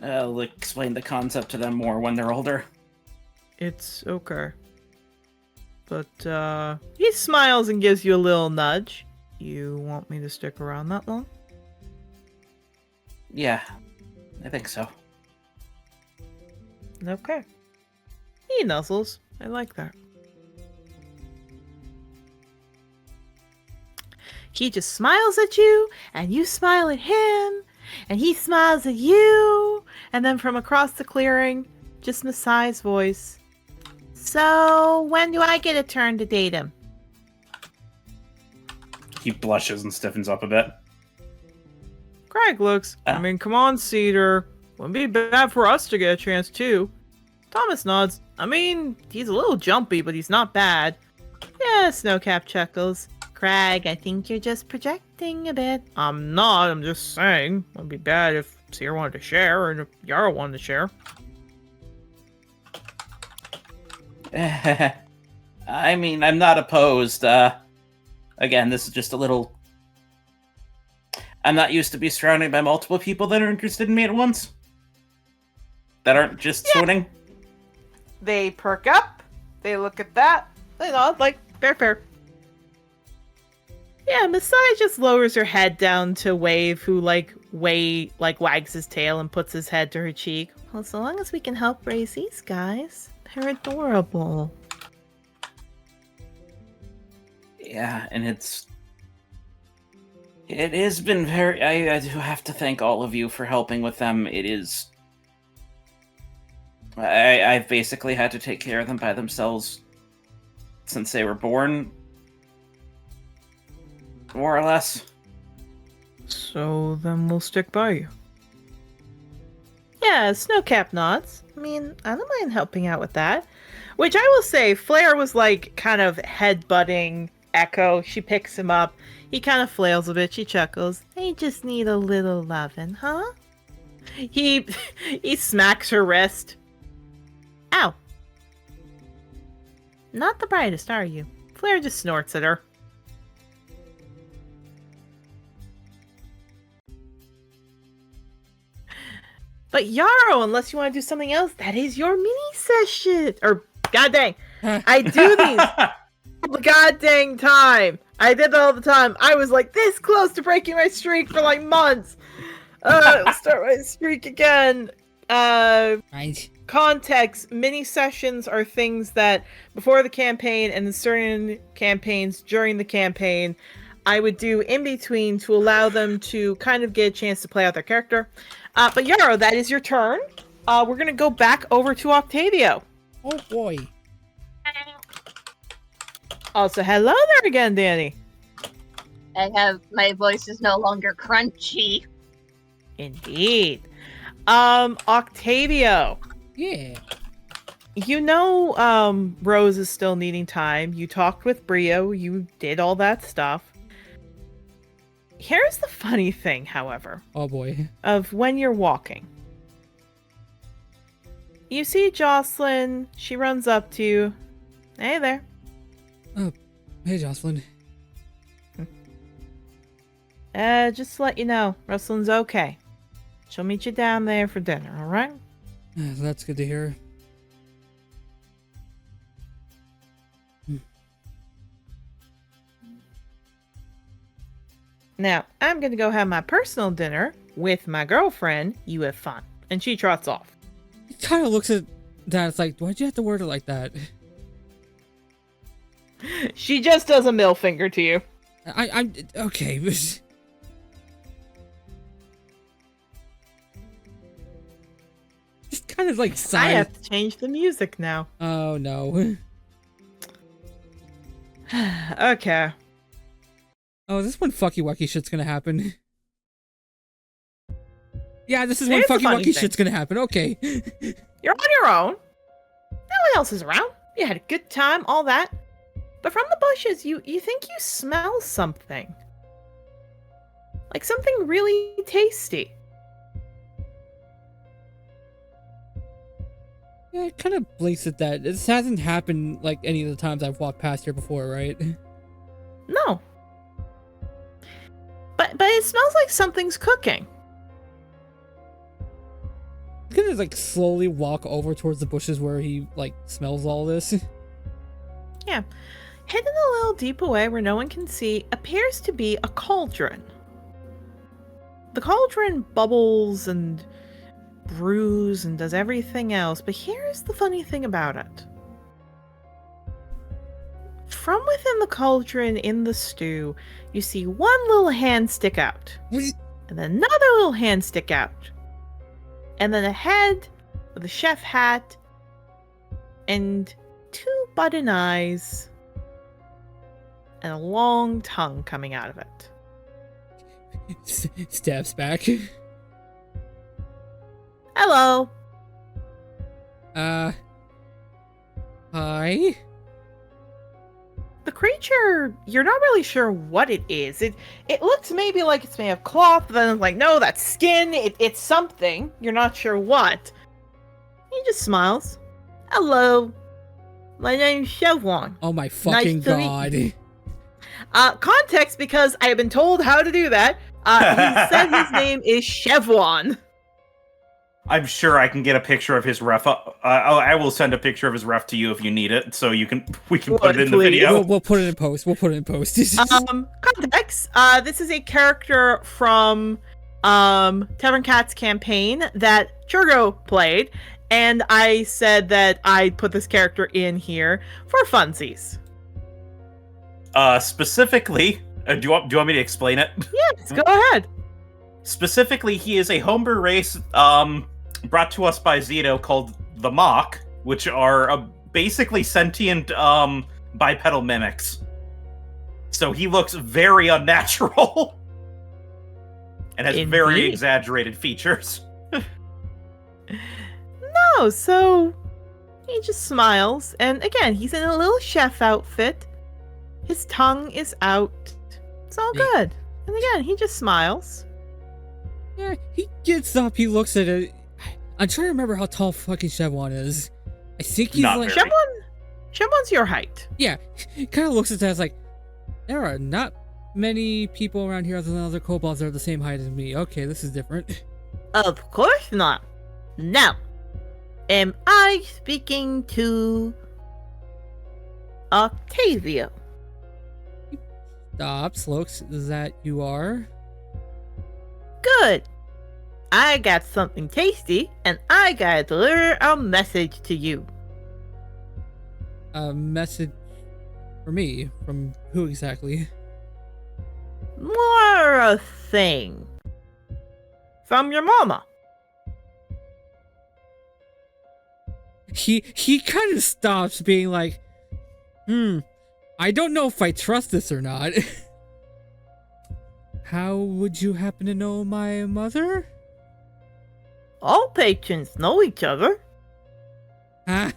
Speaker 4: I'll explain the concept to them more when they're older.
Speaker 1: It's okay. But, he smiles and gives you a little nudge. You want me to stick around that long?
Speaker 4: Yeah, I think so.
Speaker 1: Okay. He nuzzles. I like that. He just smiles at you, and you smile at him, and he smiles at you, and then from across the clearing, just Masai's voice. So, when do I get a turn to date him?
Speaker 4: He blushes and stiffens up a bit.
Speaker 1: Craig looks. I mean, come on, Cedar. Wouldn't be bad for us to get a chance, too. Thomas nods. I mean, he's a little jumpy, but he's not bad. Yeah, Snowcap chuckles. Craig, I think you're just projecting a bit. I'm not, I'm just saying. It would be bad if Cedar wanted to share, and if Yara wanted to share.
Speaker 4: I mean, I'm not opposed. Again, this is just a little... I'm not used to be surrounded by multiple people that are interested in me at once. That aren't just swooning.
Speaker 1: They perk up. They look at that. They nod like, fair. Yeah, Masai just lowers her head down to Wave, who wags his tail and puts his head to her cheek. Well, so long as we can help raise these guys, they're adorable.
Speaker 4: Yeah, and it has been very... I do have to thank all of you for helping with them. It is... I've basically had to take care of them by themselves since they were born. More or less.
Speaker 1: So then we'll stick by you. Yeah, Snowcap nods. I mean, I don't mind helping out with that. Which I will say, Flare was like kind of headbutting Echo. She picks him up. He kind of flails a bit. She chuckles. They just need a little lovin', huh? He smacks her wrist. Ow. Not the brightest, are you? Flare just snorts at her. But Yarrow, unless you want to do something else, that is your mini session. Or, god dang, I do these all the god dang time. I did that all the time. I was like this close to breaking my streak for like months. I'll start my streak again.
Speaker 2: Right.
Speaker 1: Context, mini sessions are things that before the campaign and in certain campaigns during the campaign, I would do in between to allow them to kind of get a chance to play out their character. But Yarrow, that is your turn. We're going to go back over to Octavio.
Speaker 2: Oh boy.
Speaker 1: Also, hello there again, Danny.
Speaker 6: My voice is no longer crunchy.
Speaker 1: Indeed. Octavio.
Speaker 2: Yeah.
Speaker 1: You know, Rose is still needing time. You talked with Brio. You did all that stuff. Here's the funny thing, however.
Speaker 2: Oh boy.
Speaker 1: Of when you're walking. You see Jocelyn. She runs up to you. Hey there.
Speaker 2: Hey, Jocelyn.
Speaker 1: Just to let you know, Ruslin's okay. She'll meet you down there for dinner, alright?
Speaker 2: That's good to hear.
Speaker 1: Now, I'm gonna go have my personal dinner with my girlfriend. You have fun. And she trots off.
Speaker 2: He kind of looks at Dad. It's like, why'd you have to word it like that?
Speaker 1: She just does a middle finger to you.
Speaker 2: I'm okay. Just kind of like
Speaker 1: I
Speaker 2: sighs.
Speaker 1: have to change the music now.
Speaker 2: Oh no.
Speaker 1: Okay.
Speaker 2: Oh, is this when fucky wucky shit's gonna happen? Yeah, this is when
Speaker 1: It's a
Speaker 2: fucky
Speaker 1: funny
Speaker 2: wucky
Speaker 1: thing.
Speaker 2: shit's gonna happen. Okay.
Speaker 1: You're on your own. No one else is around. You had a good time, all that. But from the bushes, you think you smell something. Like something really tasty.
Speaker 2: Yeah, it kind of blinks at that. This hasn't happened like any of the times I've walked past here before, right?
Speaker 1: No. But it smells like something's cooking.
Speaker 2: I'm gonna like slowly walk over towards the bushes where he like smells all this.
Speaker 1: Yeah. Hidden a little deep away where no one can see appears to be a cauldron. The cauldron bubbles and brews and does everything else, but here's the funny thing about it. From within the cauldron in the stew, you see one little hand stick out, and then another little hand stick out, and then a head with a chef hat, and 2 button eyes, and a long tongue coming out of it.
Speaker 2: Steps back.
Speaker 1: Hello.
Speaker 2: Hi?
Speaker 1: The creature, you're not really sure what it is. It looks maybe like it's made of cloth, but then it's like, no, that's skin. It's something. You're not sure what. He just smiles. Hello. My name's Chevron.
Speaker 2: Oh my fucking
Speaker 1: Nice to meet
Speaker 2: god.
Speaker 1: Context, because I have been told how to do that. He said his name is Chevron.
Speaker 4: I'm sure I can get a picture of his ref. I will send a picture of his ref to you if you need it, so we can put it in the
Speaker 1: Please.
Speaker 4: video.
Speaker 2: We'll put it in post. We'll put it in post.
Speaker 1: Context. This is a character from Tavern Cat's campaign that Churgo played, and I said that I'd put this character in here for funsies.
Speaker 4: Specifically, do you want me to explain it?
Speaker 1: Yes, go ahead.
Speaker 4: Specifically, he is a homebrew race brought to us by Zito called the Mock, which are basically sentient bipedal mimics. So he looks very unnatural and has very
Speaker 1: Indeed.
Speaker 4: exaggerated features.
Speaker 1: No, so he just smiles, and again, he's in a little chef outfit. His tongue is out. It's all
Speaker 2: Yeah.
Speaker 1: good. And again, he just smiles.
Speaker 2: Yeah, he gets up, he looks at it. I'm trying to remember how tall fucking Chevron is. I think he's
Speaker 4: Not
Speaker 2: like...
Speaker 4: very.
Speaker 1: Chevron's your height.
Speaker 2: Yeah, he kind of looks at that as like, there are not many people around here other than other kobolds that are the same height as me. Okay, this is different.
Speaker 1: Of course not. Now, am I speaking to Octavia?
Speaker 2: Stops, looks, is that you are?
Speaker 1: Good. I got something tasty, and I gotta deliver a message to you.
Speaker 2: A message for me? From who exactly?
Speaker 1: More a thing. From your mama.
Speaker 2: He kind of stops being like, I don't know if I trust this or not. How would you happen to know my mother?
Speaker 1: All patrons know each other,
Speaker 2: Huh?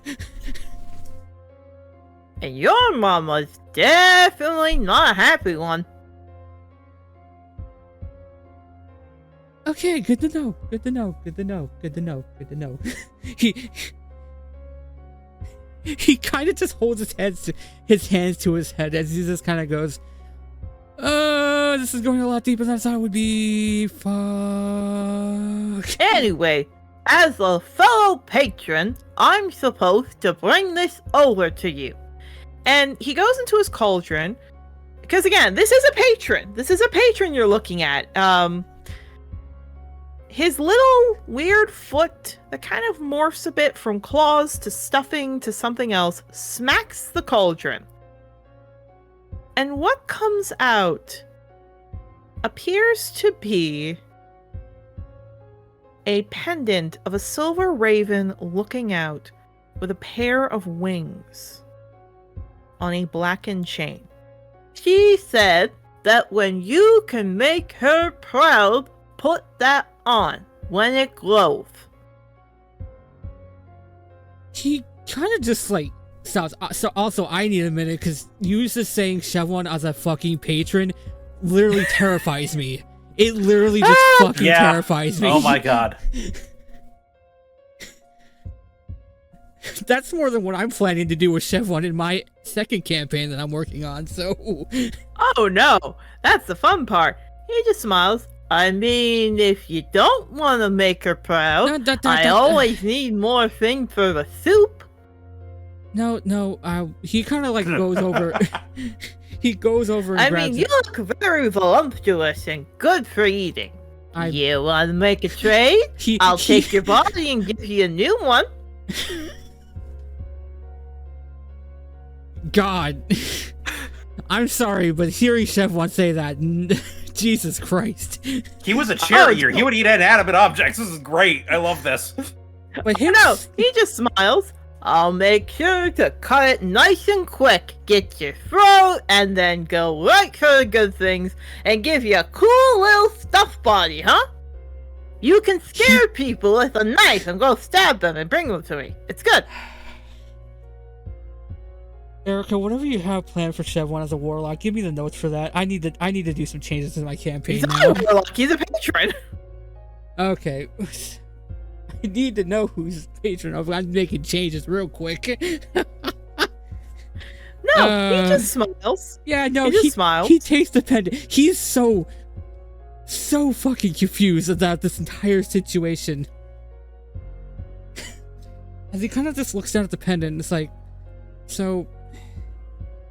Speaker 1: and your mama's definitely not a happy one.
Speaker 2: Okay, good to know. Good to know. Good to know. Good to know. Good to know. He kind of just holds his hands to his head as he just kind of goes, this is going a lot deeper than I thought it would be. Fuck.
Speaker 1: Anyway, as a fellow patron, I'm supposed to bring this over to you. And he goes into his cauldron, because again, this is a patron. This is a patron you're looking at. His little weird foot that kind of morphs a bit from claws to stuffing to something else smacks the cauldron. And what comes out appears to be a pendant of a silver raven looking out with a pair of wings on a blackened chain. She said that when you can make her proud, put that on when it glows.
Speaker 2: He kind of just like stops. So also, I need a minute because you just saying Chevron as a fucking patron literally terrifies me. It literally just fucking terrifies me.
Speaker 4: Oh my god.
Speaker 2: That's more than what I'm planning to do with Chevron in my second campaign that I'm working on, so...
Speaker 1: Oh no, that's the fun part. He just smiles. I mean, if you don't want to make her proud, I always need more things for the soup.
Speaker 2: No, he kind of like goes over... he goes over and
Speaker 1: I
Speaker 2: grabs
Speaker 1: mean, you look very voluptuous and good for eating. You want to make a trade? I'll take your body and give you a new one.
Speaker 2: God, I'm sorry, but hearing Chevron say that, Jesus Christ.
Speaker 4: He was a cheerleader. He would eat inanimate objects. This is great. I love this.
Speaker 2: But him,
Speaker 1: no, he just smiles. I'll make sure to cut it nice and quick, get your throat, and then go right for the good things, and give you a cool little stuffed body, huh? You can scare people with a knife and go stab them and bring them to me. It's good.
Speaker 2: Erica, whatever you have planned for Chevron as a warlock, give me the notes for that. I need to do some changes in my campaign.
Speaker 1: He's not a warlock, he's a patron.
Speaker 2: Okay. I need to know who's patron of. I'm making changes real quick.
Speaker 1: No, he just smiles.
Speaker 2: Yeah, no,
Speaker 1: he just smiles.
Speaker 2: He takes the pendant. He's so fucking confused about this entire situation. As he kind of just looks down at the pendant and it's like, so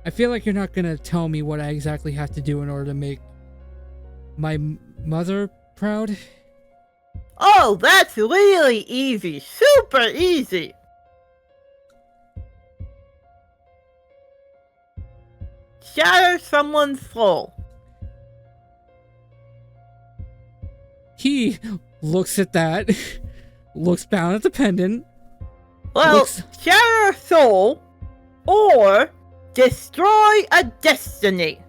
Speaker 2: I feel like you're not gonna tell me what I exactly have to do in order to make my mother proud.
Speaker 1: Oh, that's really easy. Super easy. Shatter someone's soul.
Speaker 2: He looks at that, looks down at the pendant.
Speaker 1: Well, shatter a soul, or destroy a destiny.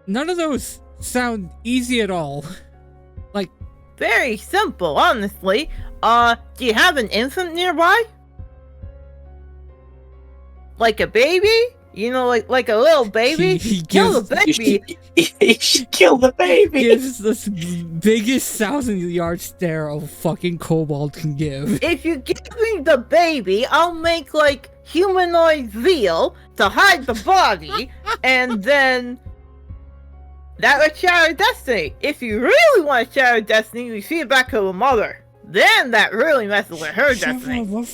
Speaker 2: None of those sound easy at all. Like,
Speaker 1: very simple, honestly. Do you have an infant nearby? Like a baby? You know, like a little baby? Kill the baby!
Speaker 5: He should kill the baby!
Speaker 2: Gives this biggest 1,000-yard stare a fucking kobold can give.
Speaker 1: If you give me the baby, I'll make, like, humanoid veal to hide the body, and then... that would shatter destiny. If you really want to shatter destiny, you feed it back to the mother. Then that really messes with her destiny.
Speaker 2: What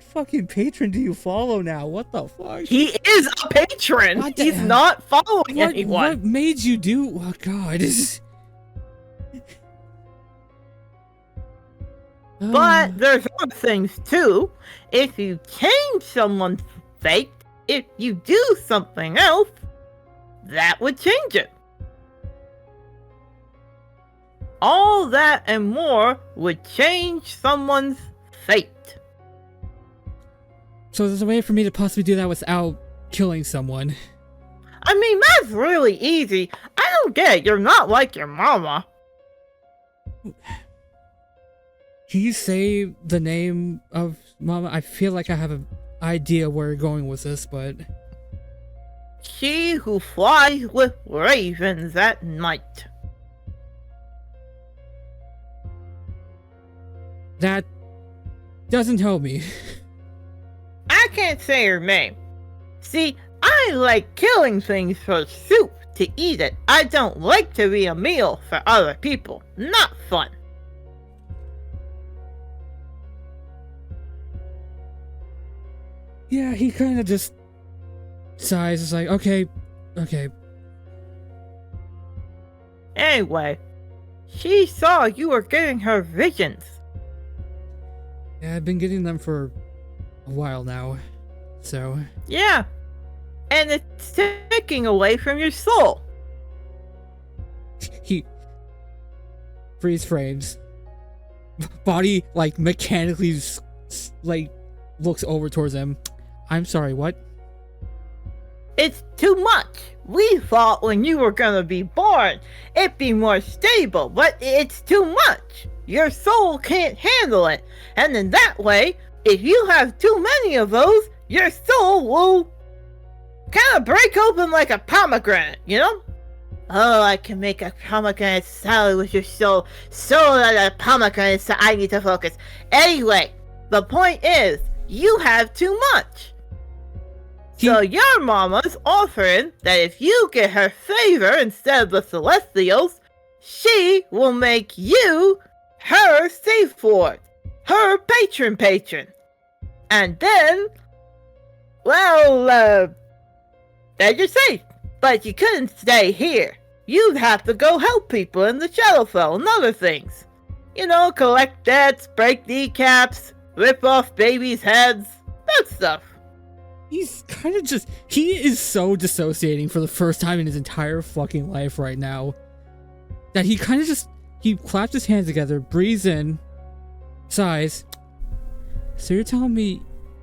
Speaker 2: fucking patron do you follow now? What the fuck?
Speaker 1: He is a patron. He's not following anyone.
Speaker 2: What made you do? Oh god.
Speaker 1: But there's other things too. If you change someone's fate, if you do something else, that would change it. All that and more would change someone's fate.
Speaker 2: So there's a way for me to possibly do that without killing someone.
Speaker 1: I mean, that's really easy. I don't get it. You're not like your mama.
Speaker 2: Can you say the name of Mama? I feel like I have an idea where you're going with this, but...
Speaker 1: She who flies with ravens at night.
Speaker 2: That doesn't help me.
Speaker 1: I can't say her name. See, I like killing things for soup to eat it. I don't like to be a meal for other people. Not fun.
Speaker 2: Yeah, he kind of just sighs. It's like, okay.
Speaker 1: Anyway, she saw you were getting her visions.
Speaker 2: Yeah, I've been getting them for a while now. So
Speaker 1: Yeah. And it's taking away from your soul.
Speaker 2: he freeze frames. Body like mechanically like looks over towards him. I'm sorry, what?
Speaker 1: It's too much. We thought when you were gonna be born, it'd be more stable, but it's too much. Your soul can't handle it. And in that way, if you have too many of those, your soul will kind of break open like a pomegranate, you know? Oh, I can make a pomegranate salad with your soul. So that a pomegranate salad. I need to focus. Anyway, the point is, you have too much. So your mama's offering that if you get her favor instead of the Celestials, she will make you her safe ward, her patron. And then, well, then you're safe. But you couldn't stay here. You'd have to go help people in the Shadowfell and other things. You know, collect debts, break kneecaps, rip off babies' heads, that stuff.
Speaker 2: He's kind of just... He is so dissociating for the first time in his entire fucking life right now. That he kind of just... He claps his hands together, breathes in, sighs. So you're telling me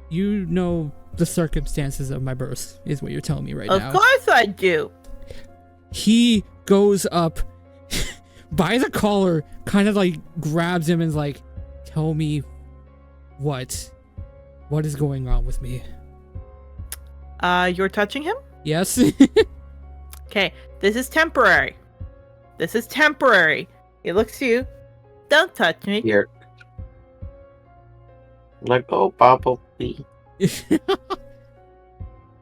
Speaker 2: you know the circumstances of my birth, is what you're telling me right now.
Speaker 1: Of course I do.
Speaker 2: He goes up by the collar, kind of like grabs him and is like, tell me what is going on with me.
Speaker 1: You're touching him?
Speaker 2: Yes.
Speaker 1: Okay, this is temporary. He looks to you. Don't touch me.
Speaker 5: Here. Let go, Bumblebee.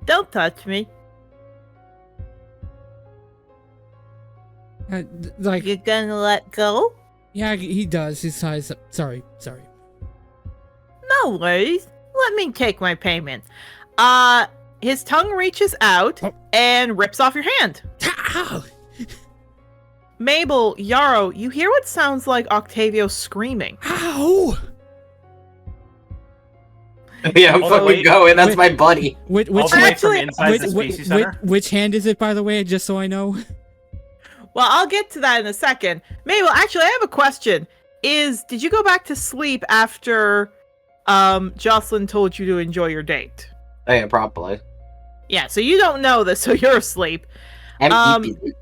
Speaker 1: Don't touch me.
Speaker 2: Like,
Speaker 1: You're gonna let go?
Speaker 2: yeah, he does. He sighs. Sorry.
Speaker 1: No worries. Let me take my payment. His tongue reaches out and rips off your hand.
Speaker 2: Ow!
Speaker 1: Mabel, Yarrow, you hear what sounds like Octavio screaming.
Speaker 2: Ow!
Speaker 5: Yeah, I'm
Speaker 4: All the
Speaker 5: fucking
Speaker 4: way-
Speaker 5: going. That's my buddy.
Speaker 2: Which
Speaker 4: All the way from
Speaker 1: Actually,
Speaker 4: inside the Species Center.
Speaker 2: which hand is it, by the way, just so I know?
Speaker 1: Well, I'll get to that in a second. Mabel, actually, I have a question. Did you go back to sleep after Jocelyn told you to enjoy your date?
Speaker 5: Oh, yeah, probably.
Speaker 1: Yeah, so you don't know this, so you're asleep.
Speaker 5: I'm eating.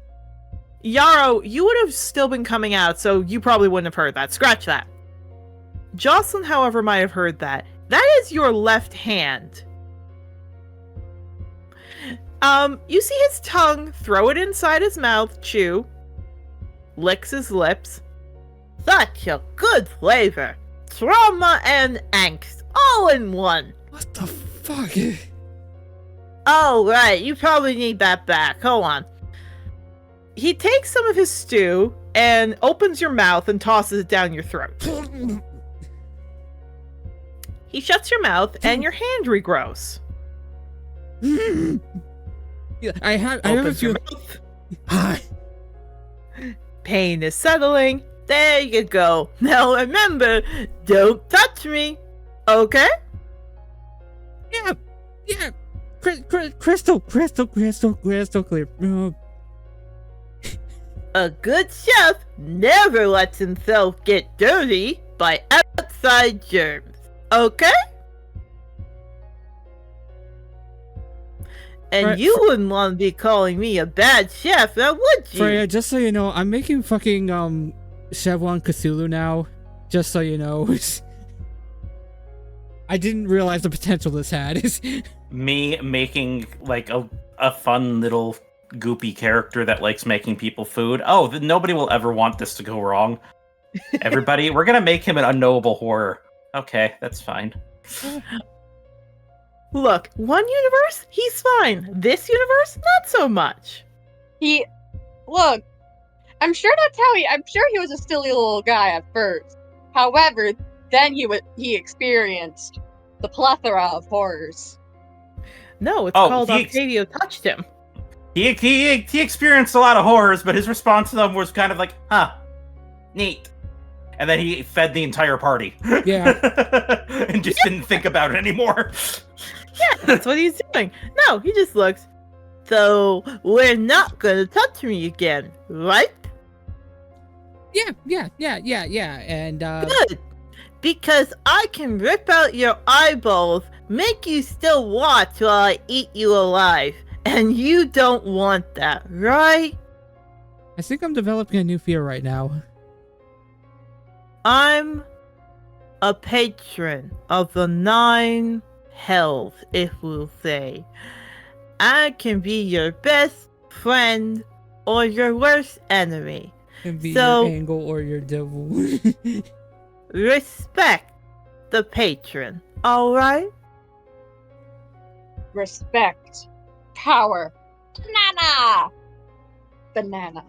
Speaker 1: Yarrow, you would have still been coming out, so you probably wouldn't have heard that. Scratch that. Jocelyn, however, might have heard that. That is your left hand. You see his tongue, throw it inside his mouth, chew, licks his lips. Such a good flavor. Trauma and angst, all in one.
Speaker 2: What the fuck?
Speaker 1: Oh, right, you probably need that back. Hold on. He takes some of his stew and opens your mouth and tosses it down your throat. He shuts your mouth and your hand regrows.
Speaker 2: Yeah, I have a
Speaker 1: Opens
Speaker 2: few.
Speaker 1: your mouth. Pain is settling. There you go. Now remember, don't touch me. Okay?
Speaker 2: Yeah. Crystal clear.
Speaker 1: A good chef never lets himself get dirty by outside germs. Okay? And
Speaker 2: Right,
Speaker 1: you wouldn't want to be calling me a bad chef, now would you?
Speaker 2: Freya, just so you know, I'm making fucking Chevron Cthulhu now. Just so you know. I didn't realize the potential this had.
Speaker 4: Me making like a fun little goopy character that likes making people food. Oh, nobody will ever want this to go wrong. Everybody, we're gonna make him an unknowable horror. Okay, that's fine.
Speaker 1: Look, one universe, he's fine. This universe, not so much.
Speaker 7: Look, I'm sure he was a silly little guy at first. However, then he experienced the plethora of horrors.
Speaker 1: No, it's
Speaker 4: Oh,
Speaker 1: called
Speaker 4: he-
Speaker 1: Octavio touched him.
Speaker 4: He experienced a lot of horrors, but his response to them was kind of like, huh, neat. And then he fed the entire party.
Speaker 2: Yeah.
Speaker 4: And just didn't think about it anymore.
Speaker 1: That's what he's doing. No, he just looks. So we're not gonna touch me again, right?
Speaker 2: Yeah. And
Speaker 1: Good. Because I can rip out your eyeballs, make you still watch while I eat you alive. And you don't want that, right?
Speaker 2: I think I'm developing a new fear right now.
Speaker 1: I'm a patron of the 9 hells, if we'll say. I can be your best friend or your worst enemy.
Speaker 2: Can be
Speaker 1: So-
Speaker 2: your angle or your devil.
Speaker 1: Respect the patron, alright?
Speaker 7: Respect. Power. Banana.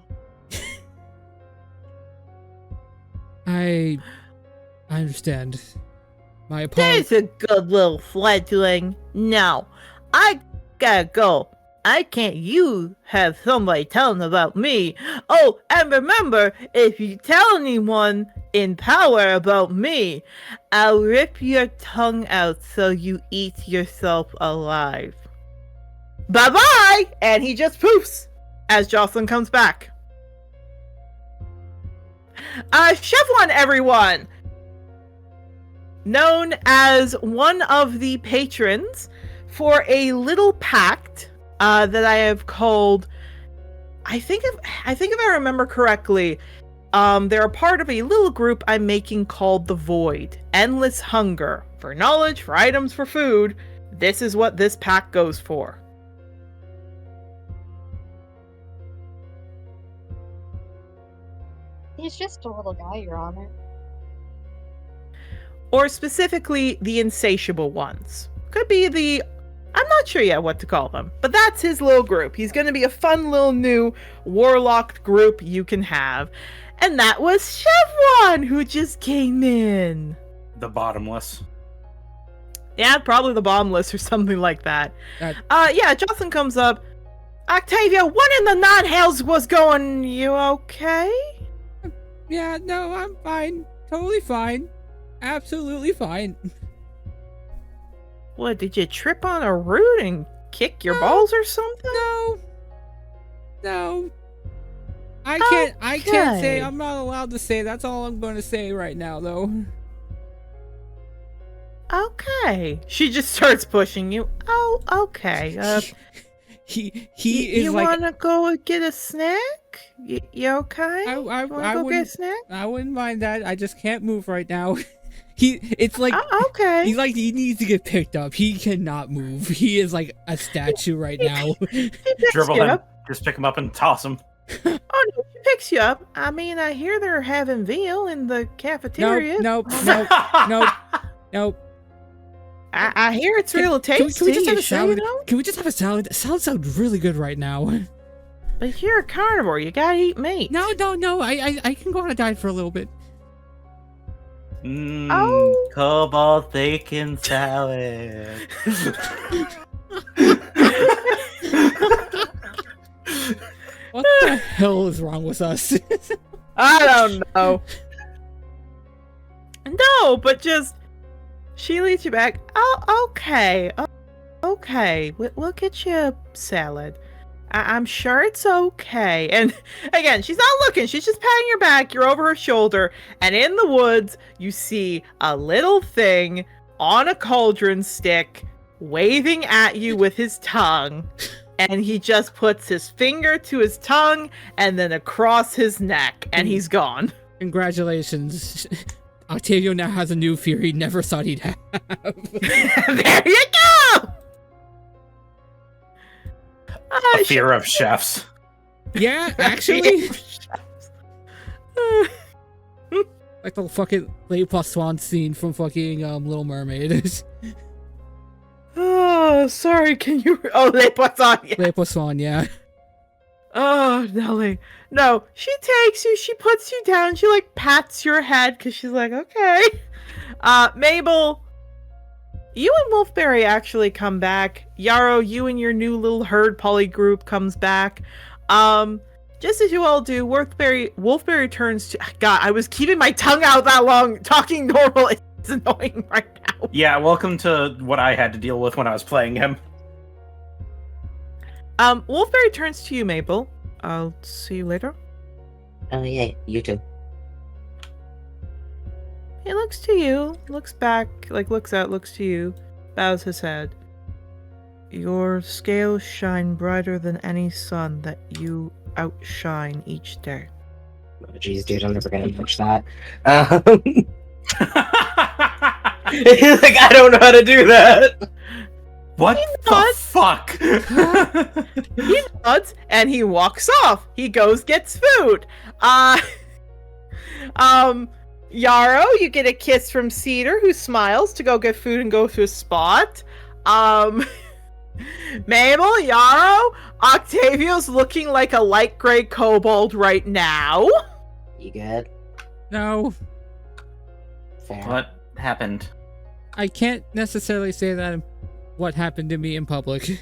Speaker 2: I understand. My apologies.
Speaker 1: There's a good little fledgling. Now, I gotta go. I can't you have somebody telling about me. Oh, and remember, if you tell anyone in power about me, I'll rip your tongue out so you eat yourself alive. Bye-bye! And he just poofs as Jocelyn comes back. Chevron, everyone! Known as one of the patrons for a little pact that I have called, I think if I remember correctly, they're a part of a little group I'm making called The Void. Endless hunger. For knowledge, for items, for food. This is what this pact goes for.
Speaker 7: He's just a little guy, Your Honor.
Speaker 1: Or specifically, the insatiable ones. Could be the... I'm not sure yet what to call them, but that's his little group. He's going to be a fun little new warlocked group you can have. And that was Chevron, who just came in.
Speaker 4: The bottomless.
Speaker 1: Yeah, probably the bottomless or something like that. Yeah, Jocelyn comes up. Octavia, what in the non-hells was going... You okay?
Speaker 2: Yeah, no, I'm fine. Totally fine. Absolutely fine.
Speaker 1: What, did you trip on a root and kick your balls or something?
Speaker 2: No. I can't say. I'm not allowed to say. That's all I'm going to say right now, though.
Speaker 1: Okay. She just starts pushing you. Oh, okay.
Speaker 2: He is
Speaker 1: you
Speaker 2: like.
Speaker 1: You wanna go get a snack? You okay?
Speaker 2: I
Speaker 1: You wanna go get a
Speaker 2: wouldn't.
Speaker 1: snack?
Speaker 2: I wouldn't mind that. I just can't move right now. It's like
Speaker 1: okay.
Speaker 2: He's like he needs to get picked up. He cannot move. He is like a statue right now.
Speaker 4: Dribble him. Just pick him up and toss him.
Speaker 1: Oh no, she picks you up. I mean, I hear they're having veal in the cafeteria.
Speaker 2: Nope.
Speaker 1: I hear it's real tasty.
Speaker 2: Can we just have a
Speaker 1: sure
Speaker 2: salad?
Speaker 1: you know?
Speaker 2: Can we just have a salad? Salad sounds really good right now.
Speaker 1: But if you're a carnivore, you gotta eat meat.
Speaker 2: No. I can go on a diet for a little bit.
Speaker 4: Cobalt bacon salad.
Speaker 2: What the hell is wrong with us?
Speaker 1: I don't know. No, but just she leads you back. Oh, okay. Okay. We'll get you a salad. I'm sure it's okay. And again, she's not looking. She's just patting your back. You're over her shoulder. And in the woods, you see a little thing on a cauldron stick waving at you with his tongue. And he just puts his finger to his tongue and then across his neck. And he's gone.
Speaker 2: Congratulations. Octavio now has a new fear he never thought he'd have.
Speaker 1: There you go!
Speaker 4: A fear of chefs.
Speaker 2: Yeah, actually. Like the fucking Les Poissons scene from fucking Little Mermaid.
Speaker 1: Oh, sorry, can you... Oh, Les Poissons, yeah.
Speaker 2: Les Poissons, yeah.
Speaker 1: Oh, Nelly. No, she takes you, she puts you down, she, like, pats your head, because she's like, okay. Mabel, you and Wolfberry actually come back. Yarrow, you and your new little herd poly group comes back. Just as you all do, Wolfberry turns to... God, I was keeping my tongue out that long. Talking normal is annoying right now.
Speaker 4: Yeah, welcome to what I had to deal with when I was playing him.
Speaker 1: Wolfberry turns to you, Mabel. I'll see you later.
Speaker 5: Oh yeah, you too.
Speaker 1: He looks to you, looks back, looks out, looks to you, bows his head. Your scales shine brighter than any sun that you outshine each day.
Speaker 5: Oh, jeez, dude, I'm never gonna touch that. Like, I don't know how to do that.
Speaker 4: What the fuck?
Speaker 1: He nods and he walks off. He goes gets food. Yarrow, you get a kiss from Cedar, who smiles to go get food and go to a spot. Mabel, Yarrow, Octavio's looking like a light gray kobold right now.
Speaker 5: You good?
Speaker 2: No,
Speaker 5: Fair.
Speaker 4: What happened?
Speaker 2: I can't necessarily say that what happened to me in public.
Speaker 1: He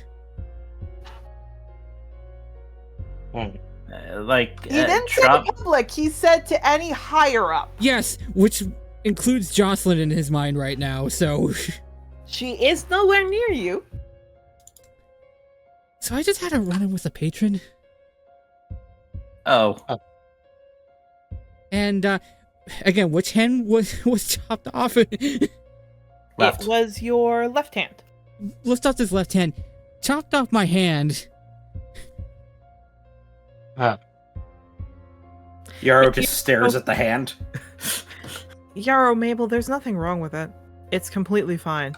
Speaker 1: didn't say to public, he said to any higher up.
Speaker 2: Yes, which includes Jocelyn in his mind right now, so...
Speaker 1: She is nowhere near you.
Speaker 2: So I just had a run-in with a patron.
Speaker 4: Oh.
Speaker 2: And, again, which hand was chopped off?
Speaker 4: Left.
Speaker 1: It was your left hand.
Speaker 2: Lift off his left hand. Chopped off my hand.
Speaker 5: Huh.
Speaker 4: Yarrow just stares at the hand.
Speaker 1: Yarrow, Mabel, there's nothing wrong with it. It's completely fine.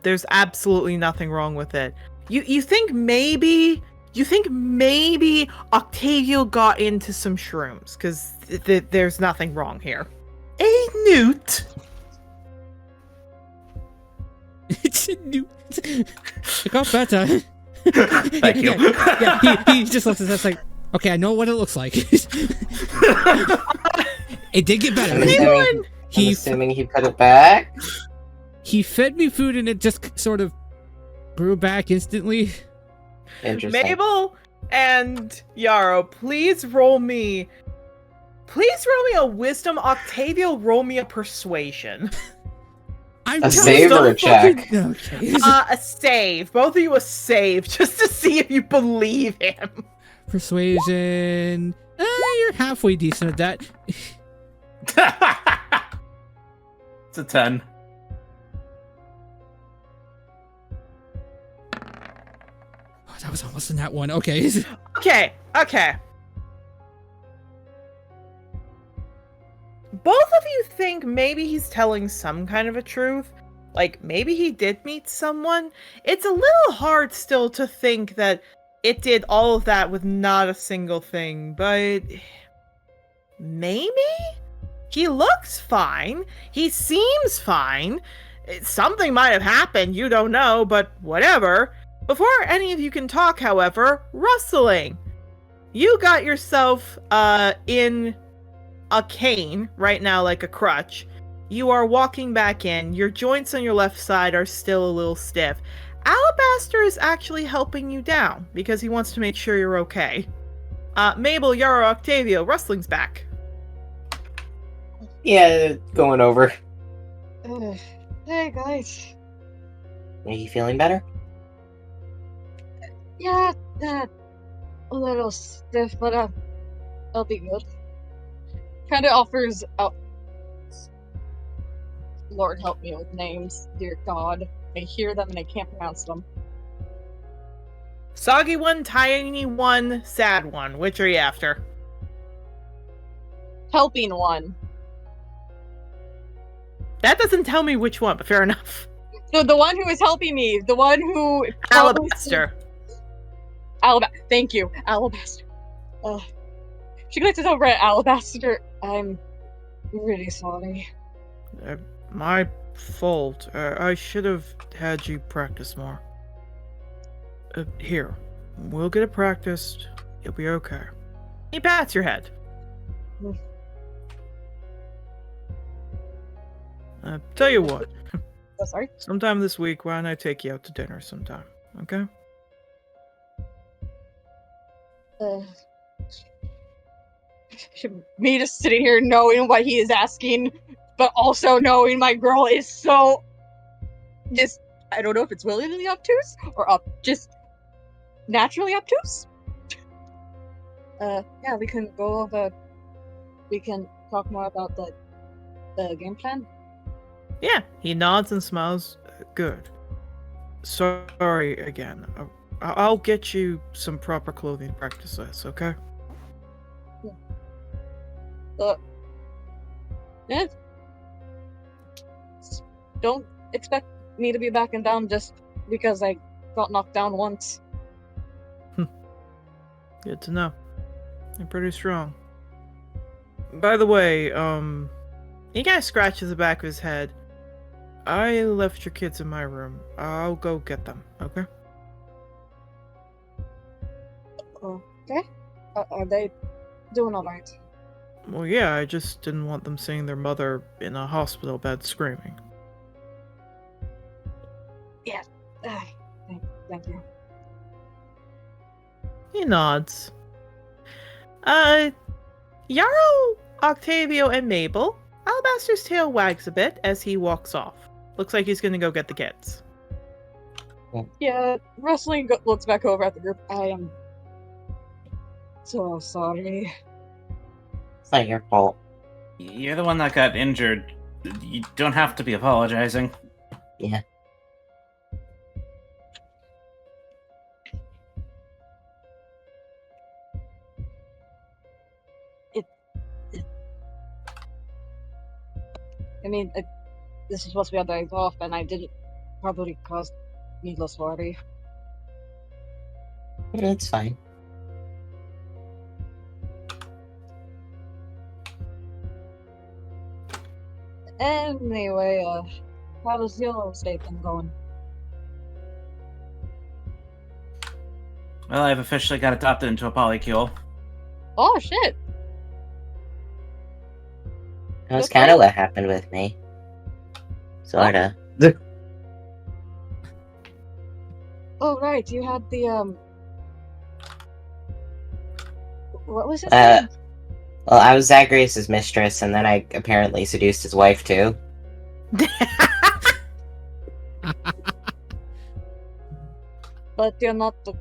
Speaker 1: There's absolutely nothing wrong with it. You think maybe Octavio got into some shrooms, because there's nothing wrong here. A newt.
Speaker 2: It's a new... It got better.
Speaker 4: Thank you.
Speaker 2: Yeah, he just looks at us like, okay, I know what it looks like. It did get better.
Speaker 5: I'm assuming he put it back?
Speaker 2: He fed me food and it just sort of grew back instantly.
Speaker 5: Interesting.
Speaker 1: Mabel and Yarrow, please roll me a wisdom. Octavio, roll me a persuasion.
Speaker 2: I'm
Speaker 5: A
Speaker 2: just
Speaker 5: save
Speaker 2: so
Speaker 5: or a check?
Speaker 2: fucking- Okay.
Speaker 1: A save. Both of you a save, just to see if you believe him.
Speaker 2: Persuasion. You're halfway decent at that.
Speaker 4: It's a 10.
Speaker 2: Oh, that was almost in that one. Okay.
Speaker 1: Okay. Both of you think maybe he's telling some kind of a truth. Like, maybe he did meet someone. It's a little hard still to think that it did all of that with not a single thing, but maybe? He looks fine. He seems fine. Something might have happened, you don't know, but whatever. Before any of you can talk, however, rustling. You got yourself in a cane right now, like a crutch. You are walking back in. Your joints on your left side are still a little stiff. Alabaster is actually helping you down because he wants to make sure you're okay. Mabel, Yarrow, Octavio, rustling's back.
Speaker 5: Yeah, going over.
Speaker 6: Hey guys.
Speaker 5: Are you feeling better?
Speaker 6: Yeah, a little stiff, but I'll be good.
Speaker 7: Kind of offers up. Lord help me with names, dear God. I hear them and I can't pronounce them.
Speaker 1: Soggy one, tiny one, sad one. Which are you after?
Speaker 7: Helping one.
Speaker 1: That doesn't tell me which one, but fair enough.
Speaker 7: No, the one who is helping me. The one who...
Speaker 1: Alabaster.
Speaker 7: Thank you. Alabaster. She glances over at Alabaster. I'm really sorry.
Speaker 1: My fault. I should have had you practice more. Here. We'll get it practiced. You'll be okay. He pats your head. Tell you what.
Speaker 7: Oh, sorry.
Speaker 1: Sometime this week, why don't I take you out to dinner sometime? Okay?
Speaker 7: Me just sitting here knowing what he is asking, but also knowing my girl is so just, I don't know if it's willingly obtuse or just naturally obtuse. Yeah, we can talk more about the game plan.
Speaker 1: Yeah, he nods and smiles. Good. Sorry again. I'll get you some proper clothing to practice this, okay?
Speaker 7: Yeah. Don't expect me to be backing down just because I got knocked down once.
Speaker 1: Good to know. You're pretty strong. By the way, he kind of scratches the back of his head. I left your kids in my room. I'll go get them, okay?
Speaker 7: Okay. Are they doing alright?
Speaker 1: Well, yeah, I just didn't want them seeing their mother in a hospital bed screaming.
Speaker 7: Yeah. Thank you.
Speaker 1: He nods. Yarrow, Octavio, and Mabel. Alabaster's tail wags a bit as he walks off. Looks like he's gonna go get the kids.
Speaker 7: Yeah, Wrestling looks back over at the group. I am so sorry.
Speaker 5: It's not your fault.
Speaker 4: You're the one that got injured. You don't have to be apologizing.
Speaker 5: Yeah.
Speaker 7: I mean, this is supposed to be a day off, and I did it. Probably caused needless worry.
Speaker 5: It's fine.
Speaker 7: Anyway, how's your state been going?
Speaker 4: Well, I've officially got adopted into a polycule.
Speaker 7: Oh shit!
Speaker 5: That's
Speaker 7: Okay.
Speaker 5: kind of what happened with me. Sorta.
Speaker 7: Oh right, you had the What was his
Speaker 5: Well,
Speaker 7: name?
Speaker 5: I was Zagreus' mistress, and then I apparently seduced his wife too.
Speaker 7: But you're not the.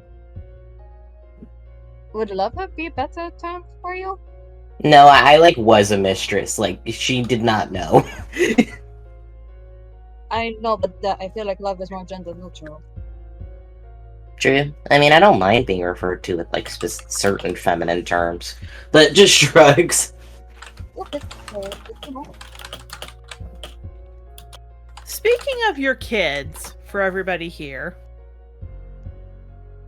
Speaker 7: Would love be a better term for you?
Speaker 5: No, I like was a mistress. Like she did not know.
Speaker 7: I know, but I feel like love is more gender neutral.
Speaker 5: True. I mean, I don't mind being referred to with like certain feminine terms, but just shrugs.
Speaker 7: Okay, good to know.
Speaker 1: Speaking of your kids, for everybody here,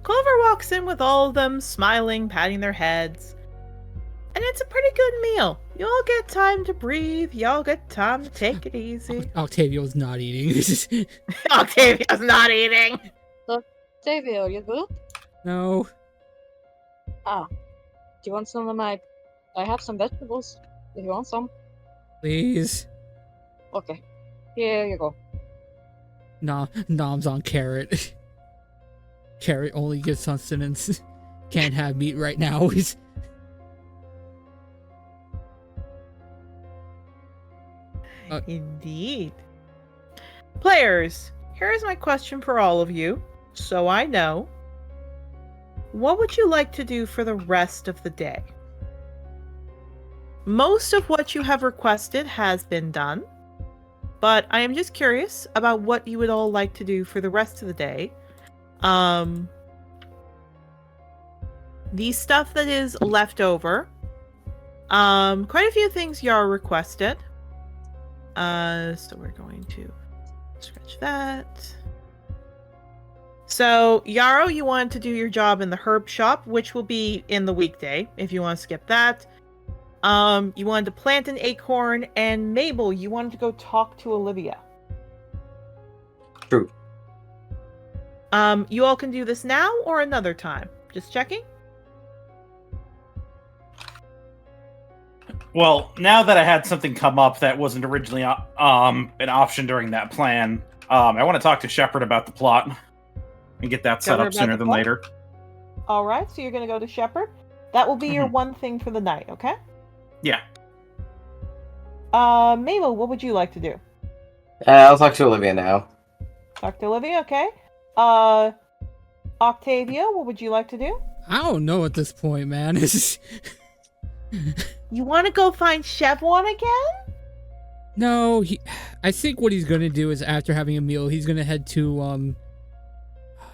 Speaker 1: Clover walks in with all of them, smiling, patting their heads. And it's a pretty good meal. You all get time to breathe. You all get time to take it easy.
Speaker 2: Octavio's not eating.
Speaker 1: Octavio's not eating.
Speaker 7: Octavio, you good?
Speaker 2: No.
Speaker 7: Do you want some of my... I have some vegetables, if you want some.
Speaker 2: Please.
Speaker 7: Okay. Here you go.
Speaker 2: Nah, Nom's on carrot. Carrot only gives sustenance. Can't have meat right now.
Speaker 1: Indeed. Players, here's my question for all of you, so I know. What would you like to do for the rest of the day? Most of what you have requested has been done, but I am just curious about what you would all like to do for the rest of the day. The stuff that is left over, quite a few things Yara requested. So we're going to scratch that. So, Yarrow, you wanted to do your job in the herb shop, which will be in the weekday, if you want to skip that. You wanted to plant an acorn, and Mabel, you wanted to go talk to Olivia.
Speaker 5: True.
Speaker 1: You all can do this now or another time. Just checking.
Speaker 4: Well, now that I had something come up that wasn't originally an option during that plan, I want to talk to Shepard about the plot and get that set
Speaker 1: Tell her
Speaker 4: up
Speaker 1: about
Speaker 4: sooner
Speaker 1: the
Speaker 4: than
Speaker 1: plot?
Speaker 4: later.
Speaker 1: All right, so you're going to go to Shepard. That will be your one thing for the night, okay?
Speaker 4: Yeah.
Speaker 1: Mabel, what would you like to do?
Speaker 5: I'll talk to Olivia now.
Speaker 1: Talk to Olivia, okay. Octavia, what would you like to do?
Speaker 2: I don't know at this point, man.
Speaker 1: You want to go find Chevron again?
Speaker 2: No, I think what he's gonna do is after having a meal, he's gonna head to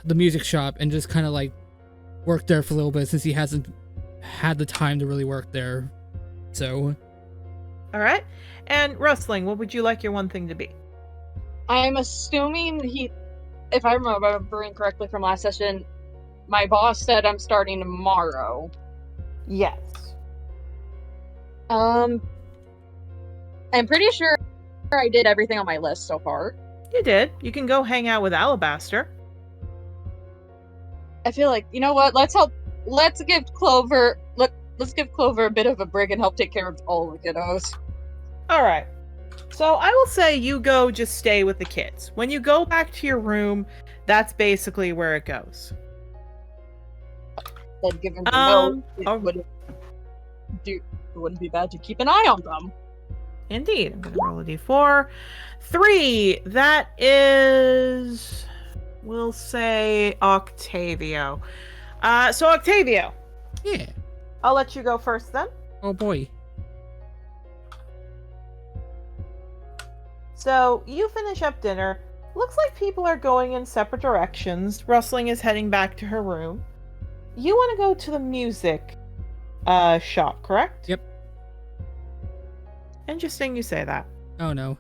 Speaker 2: the music shop and just kind of like work there for a little bit since he hasn't had the time to really work there. So.
Speaker 1: All right. And Rustling, what would you like your one thing to be?
Speaker 7: I'm assuming if I remembering correctly from last session, my boss said I'm starting tomorrow.
Speaker 1: Yes.
Speaker 7: I'm pretty sure I did everything on my list so far.
Speaker 1: You did. You can go hang out with Alabaster.
Speaker 7: I feel like, you know what? Let's give Clover a bit of a break and help take care of all the kiddos.
Speaker 1: All right. So I will say you go just stay with the kids. When you go back to your room, that's basically where it goes.
Speaker 7: Then given the note, it wouldn't be bad to keep an eye on them.
Speaker 1: Indeed. I'm going to roll a d4. 3. That is... We'll say Octavio. So Octavio.
Speaker 2: Yeah.
Speaker 1: I'll let you go first then.
Speaker 2: Oh boy.
Speaker 1: So you finish up dinner. Looks like people are going in separate directions. Rustling is heading back to her room. You want to go to the music shop, correct?
Speaker 2: Yep.
Speaker 1: Interesting you say that.
Speaker 2: Oh no.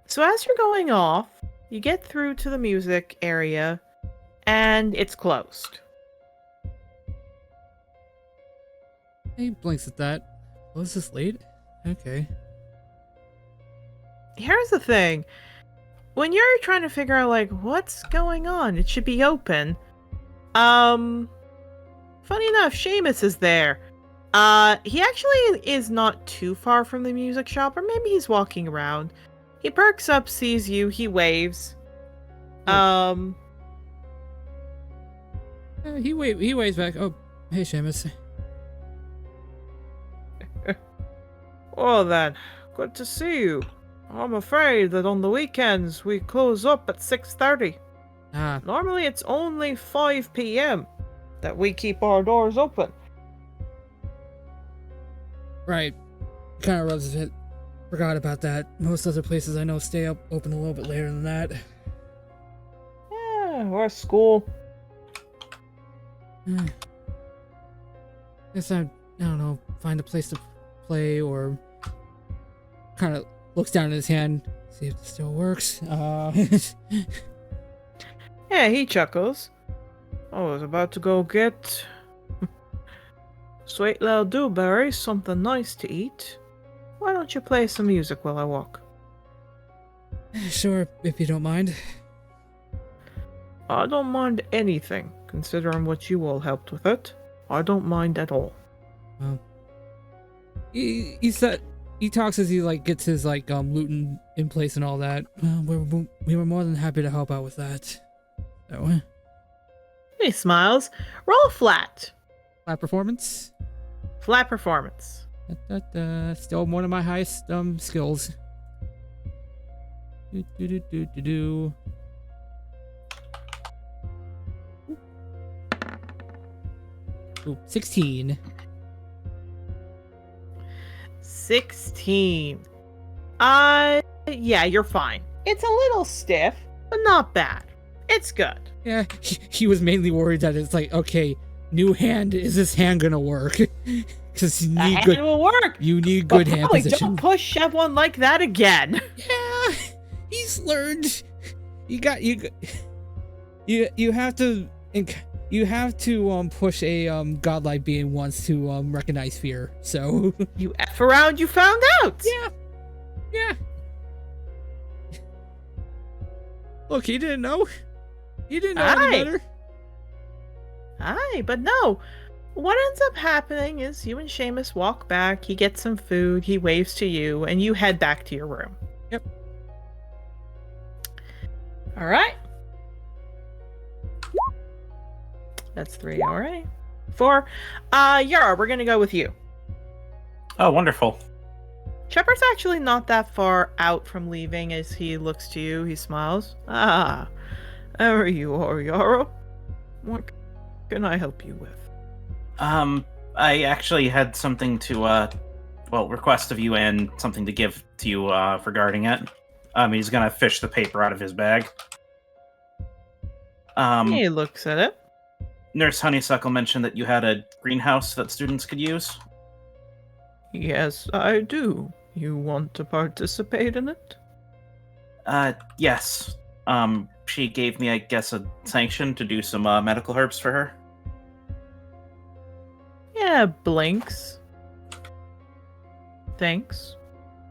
Speaker 1: So as you're going off, you get through to the music area, and it's closed.
Speaker 2: He blinks at that. Was this late? Okay.
Speaker 1: Here's the thing. When you're trying to figure out, like, what's going on, it should be open. Funny enough, Seamus is there. He actually is not too far from the music shop, or maybe he's walking around. He perks up, sees you, he waves.
Speaker 2: He waves back. Oh, hey, Seamus.
Speaker 1: Well then, good to see you. I'm afraid that on the weekends we close up at 6:30.
Speaker 2: Ah,
Speaker 1: Normally it's only 5 p.m. that we keep our doors open.
Speaker 2: right. Kind of rubs a bit. Forgot about that. Most other places I know stay open a little bit later than that.
Speaker 1: Yeah, or school.
Speaker 2: Guess I don't know, find a place to play or kind of looks down at his hand, see if it still works.
Speaker 1: Yeah, he chuckles. I was about to go get Sweet Little Dewberry something nice to eat. Why don't you play some music while I walk?
Speaker 2: Sure, if you don't mind.
Speaker 1: I don't mind anything, considering what you all helped with it. I don't mind at all.
Speaker 2: Well, he said he talks as he like gets his like loot in place and all that. We were more than happy to help out with that. So,
Speaker 1: He smiles. Roll flat.
Speaker 2: flat performance.
Speaker 1: Flat performance.
Speaker 2: Still one of my highest skills. Do. Ooh, 16.
Speaker 1: 16. Yeah, you're fine. It's a little stiff, but not bad. It's good.
Speaker 2: Yeah, he was mainly worried that it's like, okay, new hand, is this hand gonna work? Because you need
Speaker 1: Hand
Speaker 2: good.
Speaker 1: will work.
Speaker 2: You need
Speaker 1: But
Speaker 2: good hand
Speaker 1: probably
Speaker 2: position.
Speaker 1: don't push one like that again.
Speaker 2: Yeah, he's learned. You have to push a godlike being once to recognize fear. So
Speaker 1: You F around, you found out.
Speaker 2: yeah. Look, he didn't know. He didn't know any
Speaker 1: Aye.
Speaker 2: better.
Speaker 1: Aye, but no. What ends up happening is you and Seamus walk back, he gets some food, he waves to you, and you head back to your room.
Speaker 2: Yep.
Speaker 1: Alright. That's 3 already. 4. Yara, we're gonna go with you.
Speaker 4: Oh, wonderful.
Speaker 1: Shepard's actually not that far out from leaving. As he looks to you, he smiles. Ah, there you are, Yarrow. What can I help you with?
Speaker 4: I actually had something to, request of you and something to give to you, regarding it. He's gonna fish the paper out of his bag.
Speaker 1: He looks at it.
Speaker 4: Nurse Honeysuckle mentioned that you had a greenhouse that students could use.
Speaker 1: Yes, I do. You want to participate in it?
Speaker 4: Yes. She gave me, I guess, a sanction to do some, medical herbs for her.
Speaker 1: Yeah, blinks. Thanks.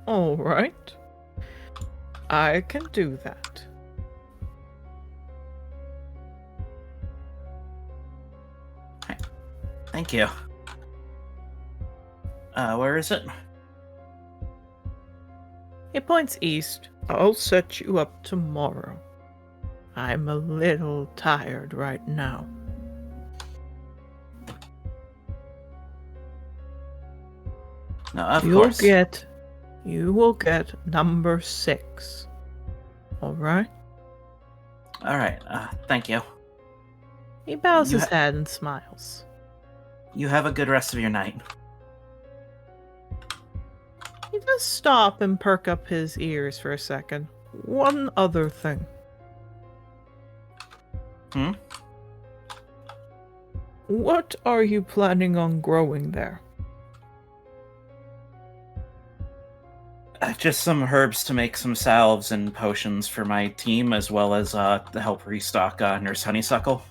Speaker 1: All right. I can do that.
Speaker 4: Thank you. Where is it?
Speaker 1: He points east. I'll set you up tomorrow. I'm a little tired right now.
Speaker 4: No, of course.
Speaker 1: You will get number 6. All right?
Speaker 4: All right. Thank you.
Speaker 1: He bows his head and smiles.
Speaker 4: You have a good rest of your night.
Speaker 1: He does stop and perk up his ears for a second. One other thing. What are you planning on growing there?
Speaker 4: Just some herbs to make some salves and potions for my team, as well as to help restock Nurse Honeysuckle.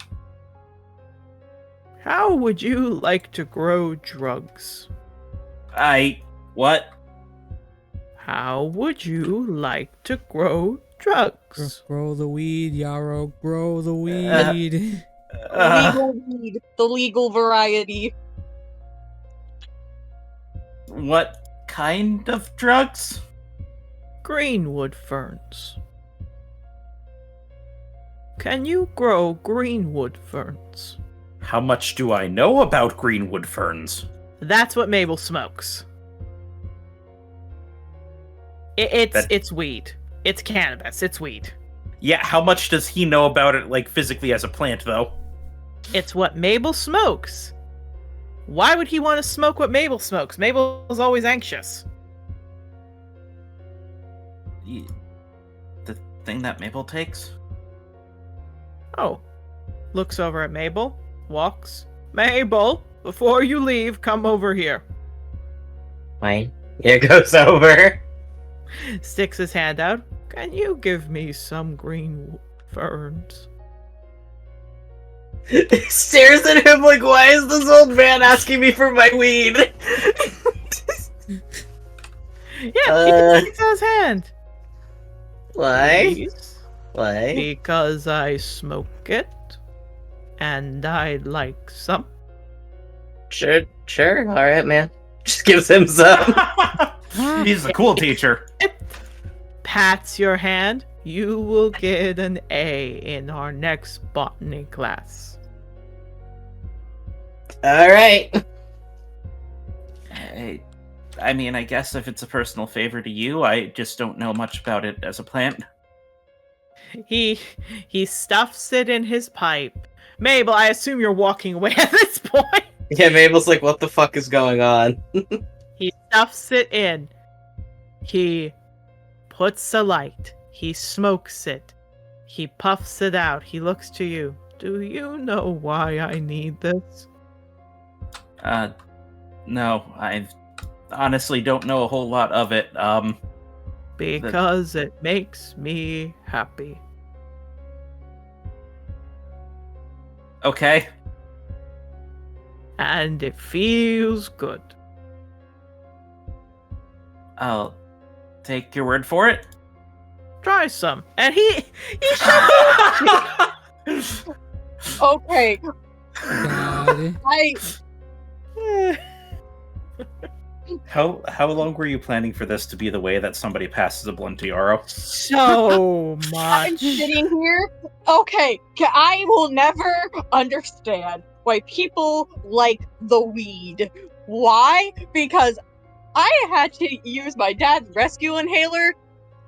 Speaker 1: How would you like to grow drugs?
Speaker 4: What?
Speaker 1: How would you like to grow drugs?
Speaker 2: Grow the weed, Yarrow. Grow the weed.
Speaker 7: Legal weed. The legal variety.
Speaker 4: What kind of drugs?
Speaker 1: Greenwood ferns. Can you grow greenwood ferns?
Speaker 4: How much do I know about greenwood ferns?
Speaker 1: That's what Mabel smokes. It's weed. It's cannabis. It's weed.
Speaker 4: Yeah, how much does he know about it, like, physically as a plant, though?
Speaker 1: It's what Mabel smokes. Why would he want to smoke what Mabel smokes? Mabel's always anxious.
Speaker 4: The thing that Mabel takes?
Speaker 1: Oh. Looks over at Mabel. Walks. Mabel, before you leave, come over here.
Speaker 5: Fine. Here goes over.
Speaker 1: Sticks his hand out. Can you give me some green ferns?
Speaker 5: Stares at him like, why is this old man asking me for my weed?
Speaker 1: Yeah, he just sticks out his hand.
Speaker 5: Why?
Speaker 1: Please.
Speaker 5: Why?
Speaker 1: Because I smoke it. And I'd like some.
Speaker 5: Sure. Alright, man. Just gives him some.
Speaker 4: He's a cool teacher.
Speaker 1: Pats your hand. You will get an A in our next botany class.
Speaker 5: Alright.
Speaker 4: I mean, I guess if it's a personal favor to you, I just don't know much about it as a plant.
Speaker 1: He stuffs it in his pipe. Mabel, I assume you're walking away at this point.
Speaker 5: Yeah, Mabel's like, what the fuck is going on?
Speaker 1: He stuffs it in. He puts a light. He smokes it. He puffs it out. He looks to you. Do you know why I need this?
Speaker 4: No, I honestly don't know a whole lot of it.
Speaker 1: Because it makes me happy.
Speaker 4: Okay.
Speaker 1: And it feels good.
Speaker 4: I'll take your word for it.
Speaker 1: Try some. And he
Speaker 7: Okay.
Speaker 2: God.
Speaker 4: How long were you planning for this to be the way that somebody passes a blunt to Yarrow?
Speaker 1: so
Speaker 7: I'm
Speaker 1: much.
Speaker 7: sitting here. Okay, I will never understand why people like the weed. Why? Because I had to use my dad's rescue inhaler,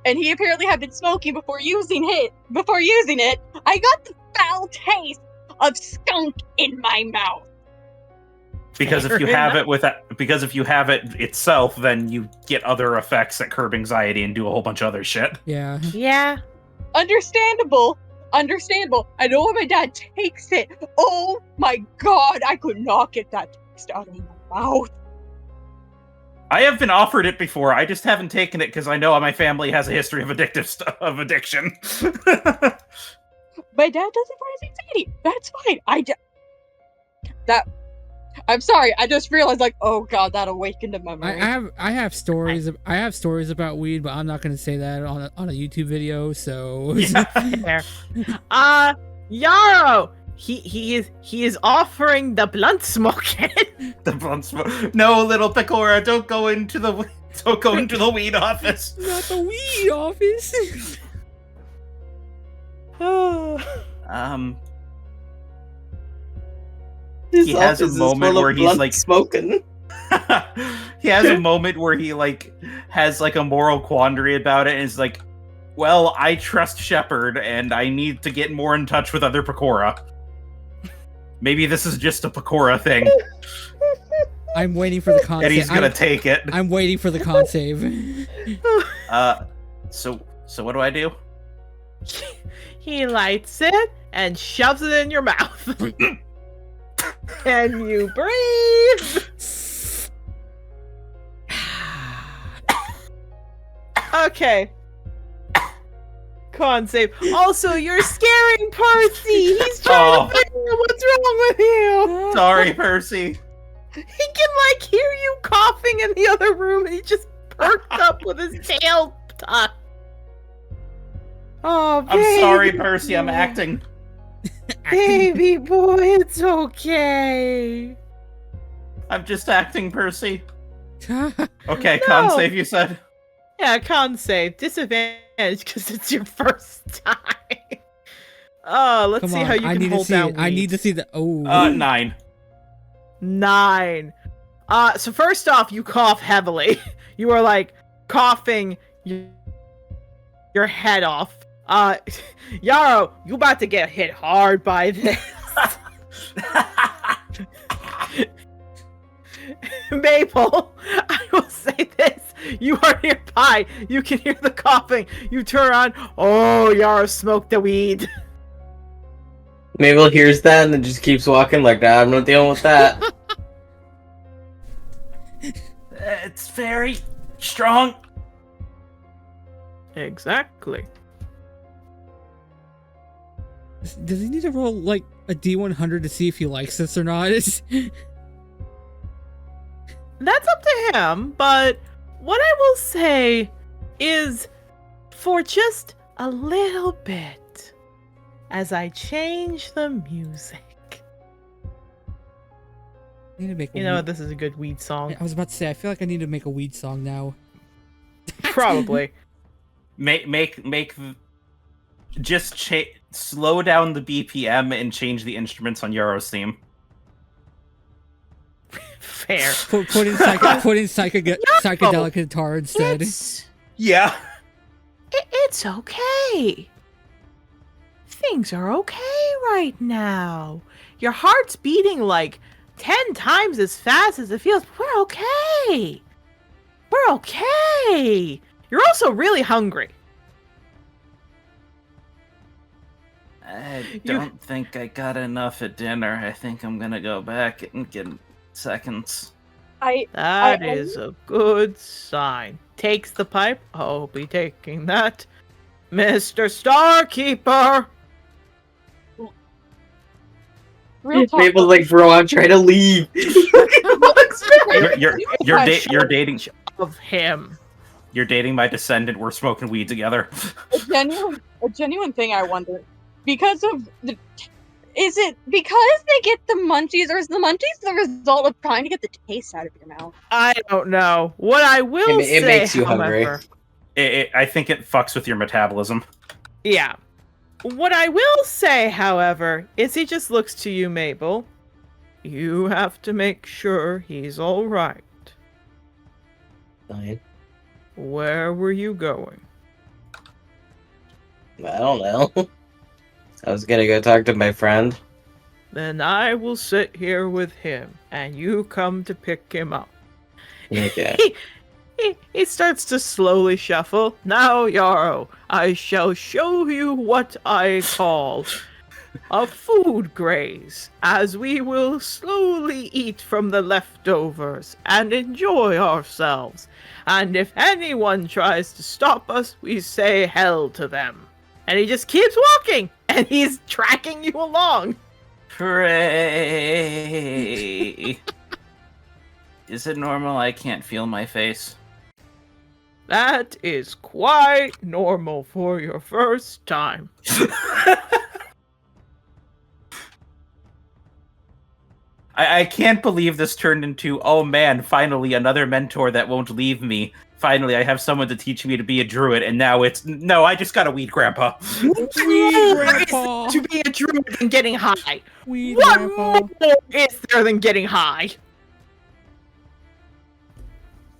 Speaker 7: and he apparently had been smoking before using it. I got the foul taste of skunk in my mouth.
Speaker 4: Because if you have it itself, then you get other effects that curb anxiety and do a whole bunch of other shit.
Speaker 2: Yeah.
Speaker 1: Yeah.
Speaker 7: Understandable. I know when my dad takes it. Oh my god, I could not get that taste out of my mouth.
Speaker 4: I have been offered it before. I just haven't taken it because I know my family has a history of addiction.
Speaker 7: My dad does it for his anxiety. That's fine. I'm sorry. I just realized, like, oh god, that awakened a memory.
Speaker 2: I have stories about weed, but I'm not gonna say that on a YouTube video. So
Speaker 1: Fair. Yarrow, he is offering the blunt smoking.
Speaker 4: The blunt smoke. No, little Pecora, don't go into the weed office.
Speaker 2: not the weed office.
Speaker 5: This
Speaker 4: He has a
Speaker 5: office is
Speaker 4: moment
Speaker 5: full of
Speaker 4: where he's,
Speaker 5: blunt
Speaker 4: like-
Speaker 5: smoking.
Speaker 4: He has a moment where he has a moral quandary about it and is like, well, I trust Shepard and I need to get more in touch with other Pecora. Maybe this is just a Pecora thing.
Speaker 2: I'm waiting for the con
Speaker 4: And he's
Speaker 2: save.
Speaker 4: gonna take it.
Speaker 2: I'm waiting for the con save.
Speaker 4: So what do I do?
Speaker 1: He lights it and shoves it in your mouth. And you breathe. Okay. Con save. Also, you're scaring Percy. He's trying to figure out what's wrong with you.
Speaker 4: Sorry, Percy.
Speaker 1: He can hear you coughing in the other room, and he just perked up with his tail tucked. Oh, baby.
Speaker 4: I'm sorry, Percy. I'm acting.
Speaker 1: Baby boy, it's okay.
Speaker 4: I'm just acting, Percy.
Speaker 2: Oh,
Speaker 4: Okay,
Speaker 1: No.
Speaker 4: con save, you said?
Speaker 1: Yeah, con save. Disadvantage because it's your first time. Oh, let's
Speaker 2: Come
Speaker 1: see
Speaker 2: on,
Speaker 1: how you
Speaker 2: I
Speaker 1: can
Speaker 2: need to
Speaker 1: hold
Speaker 2: see
Speaker 1: down
Speaker 2: it. I need to see the. Oh.
Speaker 4: 9.
Speaker 1: 9. So first off, you cough heavily. You are coughing your head off. Yarrow, you about to get hit hard by this. Maple, I will say this. You are nearby. You can hear the coughing. You turn around. Oh, Yarrow smoked the weed.
Speaker 5: Mabel hears that and then just keeps walking like, nah, I'm not dealing with that.
Speaker 4: It's very strong.
Speaker 1: Exactly.
Speaker 2: Does he need to roll a D100 to see if he likes this or not?
Speaker 1: That's up to him, but what I will say is for just a little bit, as I change the music.
Speaker 2: I need to make.
Speaker 1: This is a good weed song.
Speaker 2: I was about to say. I feel like I need to make a weed song now.
Speaker 1: Probably.
Speaker 4: Slow down the BPM and change the instruments on Yarrow's theme.
Speaker 1: Fair.
Speaker 2: Put in psychedelic guitar instead.
Speaker 4: Yeah.
Speaker 1: It's okay. Things are okay right now. Your heart's beating 10 times as fast as it feels. We're okay. We're okay. You're also really hungry.
Speaker 4: I don't think I got enough at dinner. I think I'm gonna go back and get seconds.
Speaker 1: That is a good sign. Takes the pipe. I'll be taking that. Mr. Starkeeper!
Speaker 7: Real talk.
Speaker 5: Mabel's like, bro, I'm trying to leave.
Speaker 4: You're dating.
Speaker 1: Of him.
Speaker 4: You're dating my descendant. We're smoking weed together.
Speaker 7: A genuine thing I wonder. Is it because they get the munchies, or is the munchies the result of trying to get the taste out of your mouth?
Speaker 1: I don't know. What I will say,
Speaker 5: It makes you
Speaker 1: however,
Speaker 5: hungry.
Speaker 4: I think it fucks with your metabolism.
Speaker 1: Yeah. What I will say, however, is he just looks to you, Mabel. You have to make sure he's alright.
Speaker 5: Fine.
Speaker 1: Where were you going?
Speaker 5: I don't know. I was gonna go talk to my friend.
Speaker 1: Then I will sit here with him, and you come to pick him up.
Speaker 5: Okay.
Speaker 1: He starts to slowly shuffle. Now, Yarrow, I shall show you what I call a food graze, as we will slowly eat from the leftovers and enjoy ourselves. And if anyone tries to stop us, we say hell to them. And he just keeps walking, and he's tracking you along.
Speaker 4: Hooray! Is it normal I can't feel my face?
Speaker 1: That is quite normal for your first time.
Speaker 4: I can't believe this turned into, oh man, finally another mentor that won't leave me. Finally, I have someone to teach me to be a druid, and now it's, no, I just got a weed grandpa.
Speaker 2: Weed grandpa.
Speaker 1: To be a druid and getting high.
Speaker 2: Weed
Speaker 1: What
Speaker 2: grandpa.
Speaker 1: more is there than getting high?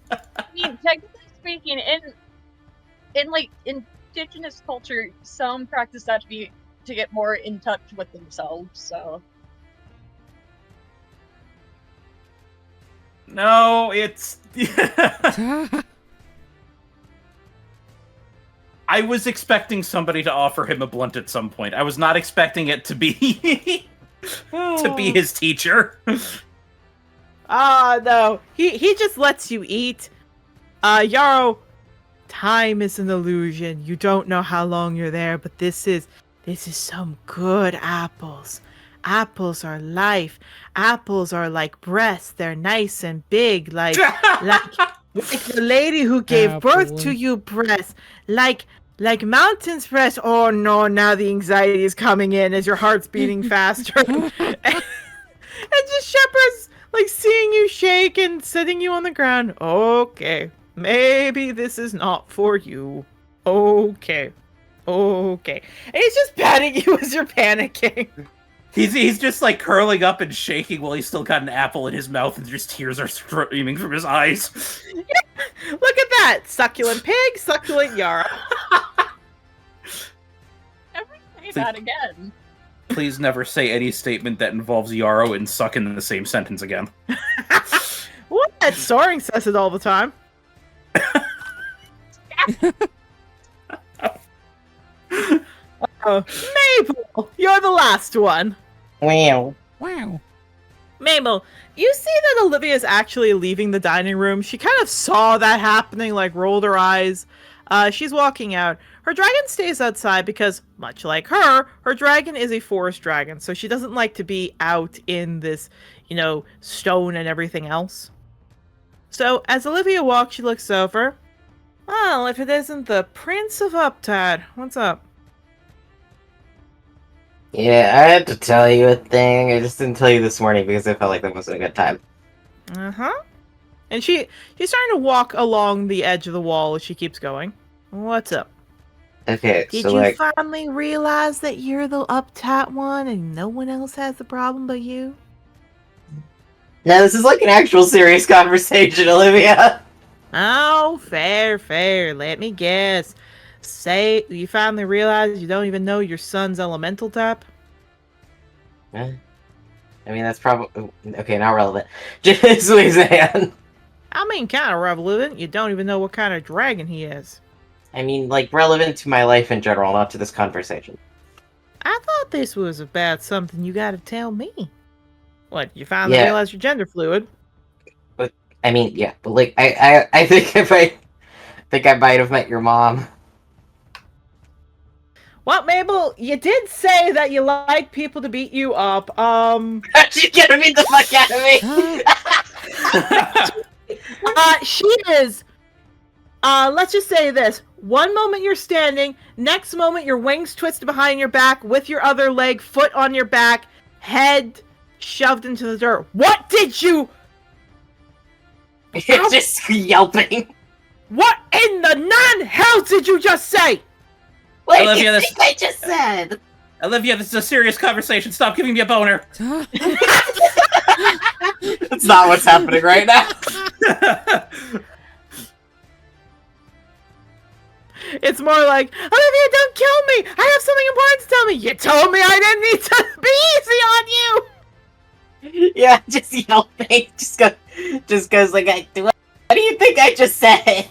Speaker 7: I mean, technically speaking, in like indigenous culture, some practice that to get more in touch with themselves. So
Speaker 4: No, it's... I was expecting somebody to offer him a blunt at some point. I was not expecting it to be... to be his teacher.
Speaker 1: No. He just lets you eat. Yarrow, time is an illusion. You don't know how long you're there, but this is some good apples. Apples are life. Apples are like breasts. They're nice and big, like the lady who gave birth to you breasts. Like Mountain's breast. Oh no, now the anxiety is coming in as your heart's beating faster. and just Shepherd's like seeing you shake and sitting you on the ground. Okay, maybe this is not for you. Okay. And he's just patting you as you're panicking.
Speaker 4: He's just like curling up and shaking while he's still got an apple in his mouth and just tears are streaming from his eyes.
Speaker 1: Yeah, look at that! Succulent pig, succulent Yarrow.
Speaker 7: never say that again.
Speaker 4: Please never say any statement that involves Yarrow and suck in the same sentence again.
Speaker 1: What? Soaring says it all the time. Mabel, you're the last one.
Speaker 5: Wow.
Speaker 1: Mabel, you see that Olivia's actually leaving the dining room. She kind of saw that happening, like rolled her eyes. She's walking out. Her dragon stays outside because, much like her dragon is a forest dragon, so she doesn't like to be out in this, stone and everything else. So, as Olivia walks, she looks over. Well, if it isn't the Prince of Uptide, what's up?
Speaker 5: Yeah, I had to tell you a thing. I just didn't tell you this morning because I felt like that wasn't a good time.
Speaker 1: Uh-huh. And she's starting to walk along the edge of the wall as she keeps going. What's up?
Speaker 5: Okay,
Speaker 1: Did
Speaker 5: so
Speaker 1: you finally realize that you're the uptight one and no one else has the problem but you?
Speaker 5: No, this is like an actual serious conversation, Olivia.
Speaker 1: Oh, fair. Let me guess. Say you finally realize you don't even know your son's elemental type?
Speaker 5: I mean, that's probably... Okay, not relevant. Just Suzanne.
Speaker 1: I mean, kind of relevant. You don't even know what kind of dragon he is.
Speaker 5: I mean, like, relevant to my life in general, not to this conversation.
Speaker 1: I thought this was about something you gotta tell me. What, you finally realize you're gender fluid?
Speaker 5: But, I mean, yeah, but, like, I think I might have met your mom.
Speaker 1: Well, Mabel, you did say that you like people to beat you up.
Speaker 5: She's gonna beat the fuck out of me!
Speaker 1: She is. Let's just say this. One moment you're standing, next moment your wings twisted behind your back with your other leg, foot on your back, head shoved into the dirt. What did you...
Speaker 5: Just yelping.
Speaker 1: What in the non-hell did you just say?
Speaker 5: What do
Speaker 4: Olivia,
Speaker 5: you think I just said?
Speaker 4: Olivia, this is a serious conversation. Stop giving me a boner.
Speaker 5: That's not what's happening right now.
Speaker 1: It's more like, Olivia, don't kill me! I have something important to tell me! You told me I didn't need to be easy on you!
Speaker 5: Yeah, just yelping. Just goes like, what do you think I just said?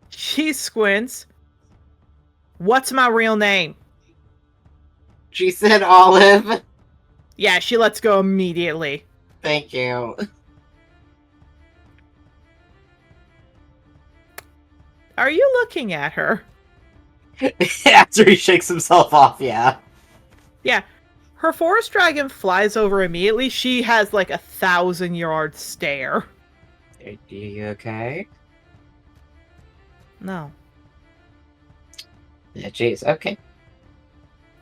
Speaker 1: She squints. What's my real name?
Speaker 5: She said Olive.
Speaker 1: Yeah, she lets go immediately.
Speaker 5: Thank you.
Speaker 1: Are you looking at her?
Speaker 5: After he shakes himself off, yeah.
Speaker 1: Yeah. Her forest dragon flies over immediately. She has like 1,000-yard stare.
Speaker 5: Are you okay?
Speaker 1: No.
Speaker 5: Yeah, jeez, okay.